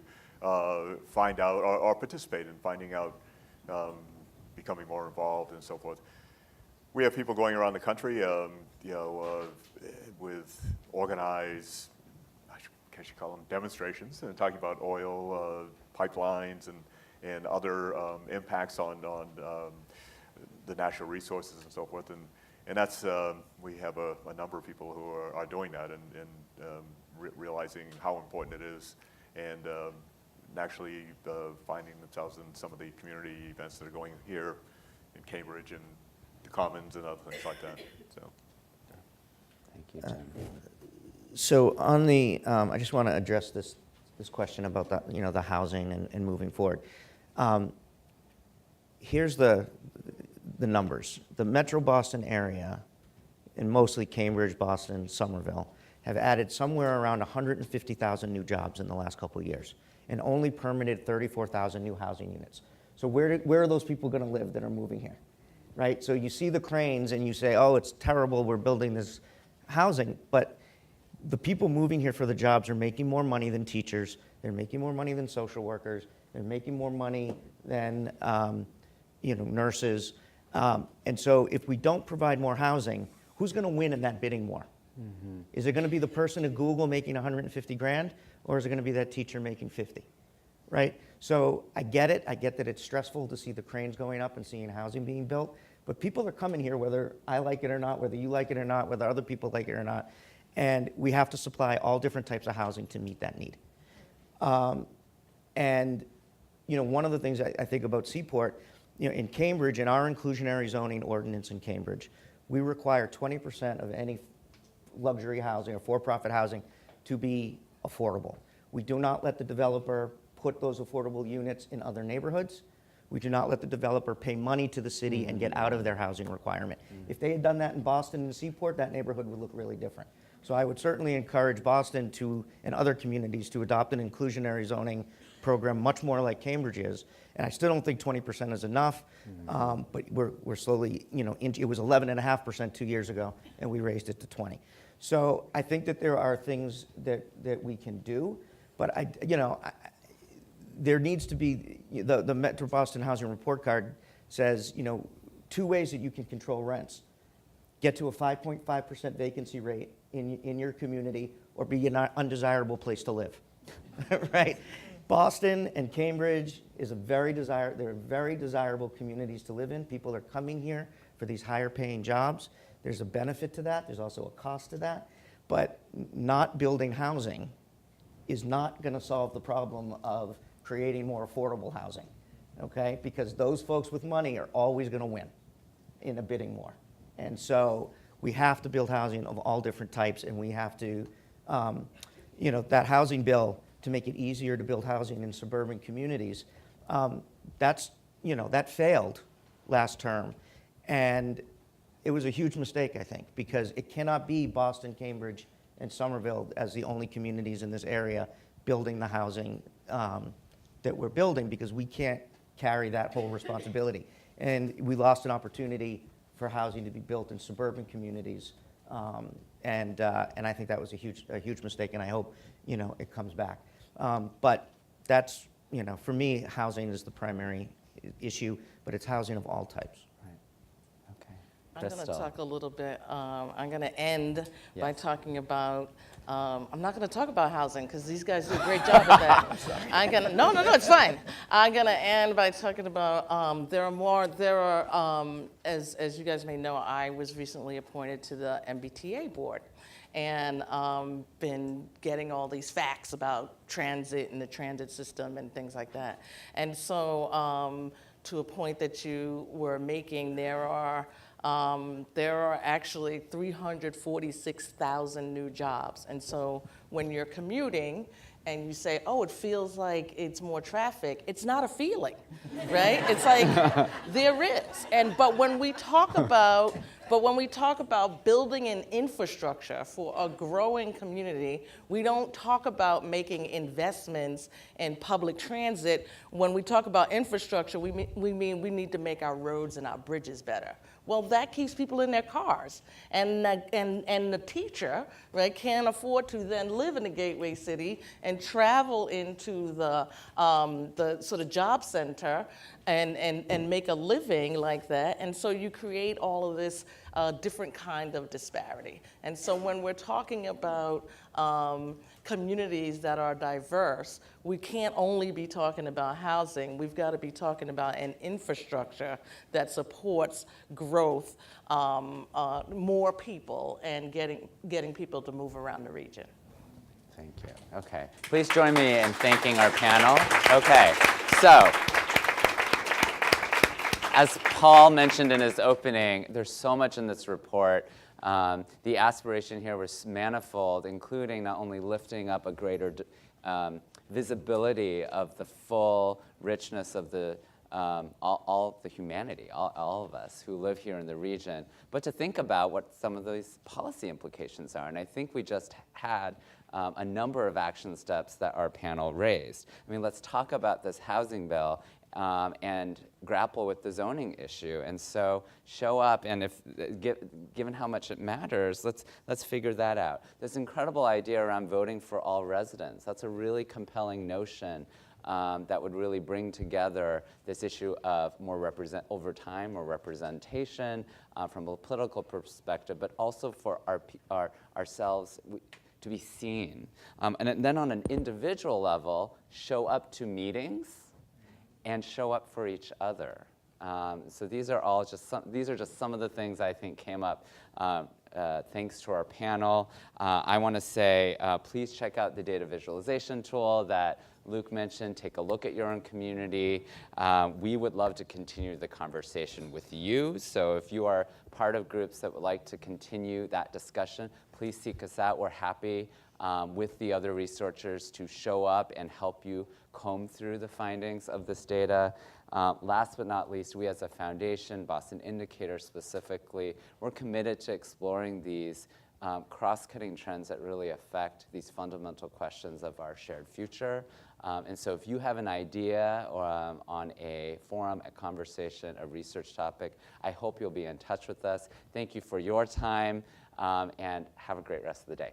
find out or participate in finding out, becoming more involved and so forth. We have people going around the country, with organized, I guess you call them demonstrations, and talking about oil pipelines and other impacts on the natural resources and so forth. And that's, we have a number of people who are doing that and realizing how important it is, and actually finding themselves in some of the community events that are going here in Cambridge and the Commons and other things like that. So, thank you, Jim. So on the, I just want to address this question about the housing and moving forward. Here's the numbers. The Metro Boston area, and mostly Cambridge, Boston, Somerville, have added somewhere around 150,000 new jobs in the last couple of years, and only permitted 34,000 new housing units. So where are those people going to live that are moving here, right? So you see the cranes and you say, oh, it's terrible, we're building this housing, but the people moving here for the jobs are making more money than teachers, they're making more money than social workers, they're making more money than nurses. And so if we don't provide more housing, who's going to win in that bidding war? Mm-hmm. Is it going to be the person at Google making 150 grand, or is it going to be that teacher making 50, right? So I get it. I get that it's stressful to see the cranes going up and seeing housing being built, but people are coming here whether I like it or not, whether you like it or not, whether other people like it or not, and we have to supply all different types of housing to meet that need. And one of the things I think about Seaport, in Cambridge, in our inclusionary zoning ordinance in Cambridge, we require 20% of any luxury housing or for-profit housing to be affordable. We do not let the developer put those affordable units in other neighborhoods. We do not let the developer pay money to the city and get out of their housing requirement. If they had done that in Boston and Seaport, that neighborhood would look really different. So I would certainly encourage Boston and other communities to adopt an inclusionary zoning program much more like Cambridge is. And I still don't think 20% is enough, but we're slowly, it was 11.5% 2 years ago, and we raised it to 20. So I think that there are things that we can do, but there needs to be, the Metro Boston Housing Report Card says, 2 ways that you can control rents. Get to a 5.5% vacancy rate in your community, or be an undesirable place to live, right? Boston and Cambridge they're very desirable communities to live in. People are coming here for these higher paying jobs. There's a benefit to that. There's also a cost to that. But not building housing is not going to solve the problem of creating more affordable housing, okay? Because those folks with money are always going to win in a bidding war. And so we have to build housing of all different types, and we have to, that housing bill, to make it easier to build housing in suburban communities, that failed last term. And it was a huge mistake, I think, because it cannot be Boston, Cambridge, and Somerville as the only communities in this area building the housing that we're building, because we can't carry that whole responsibility. And we lost an opportunity for housing to be built in suburban communities. And I think that was a huge mistake, and I hope, it comes back. But that's, for me, housing is the primary issue, but it's housing of all types. I'm going to talk a little bit. I'm going to end by talking about. I'm not going to talk about housing because these guys do a great job with that. No, it's fine. I'm going to end by talking about. As you guys may know, I was recently appointed to the MBTA board, and been getting all these facts about transit and the transit system and things like that. And so, to a point that you were making, there are actually 346,000 new jobs. And so when you're commuting and you say, oh, it feels like it's more traffic, it's not a feeling, right? It's like, there is. But when we talk about building an infrastructure for a growing community, we don't talk about making investments in public transit. When we talk about infrastructure, we mean we need to make our roads and our bridges better. Well, that keeps people in their cars. And the teacher, right, can't afford to then live in the gateway city and travel into the sort of job center and make a living like that. And so you create all of this different kind of disparity. And so when we're talking about communities that are diverse, we can't only be talking about housing. We've got to be talking about an infrastructure that supports growth, more people, and getting people to move around the region. Thank you. Okay. Please join me in thanking our panel. Okay. So, as Paul mentioned in his opening, there's so much in this report. The aspiration here was manifold, including not only lifting up a greater visibility of the full richness of the all the humanity, all of us who live here in the region, but to think about what some of these policy implications are. And I think we just had a number of action steps that our panel raised. I mean, let's talk about this housing bill and grapple with the zoning issue. And so show up, and given how much it matters, let's figure that out. This incredible idea around voting for all residents, that's a really compelling notion that would really bring together this issue of over time, more representation from a political perspective, but also for ourselves to be seen. And then on an individual level, show up to meetings and show up for each other. So these are just some of the things I think came up thanks to our panel. I want to say, please check out the data visualization tool that Luke mentioned. Take a look at your own community. We would love to continue the conversation with you. So if you are part of groups that would like to continue that discussion, please seek us out. We're happy with the other researchers to show up and help you comb through the findings of this data. Last but not least, we as a foundation, Boston Indicator specifically, we're committed to exploring these cross-cutting trends that really affect these fundamental questions of our shared future. And so if you have an idea on a forum, a conversation, a research topic, I hope you'll be in touch with us. Thank you for your time, and have a great rest of the day.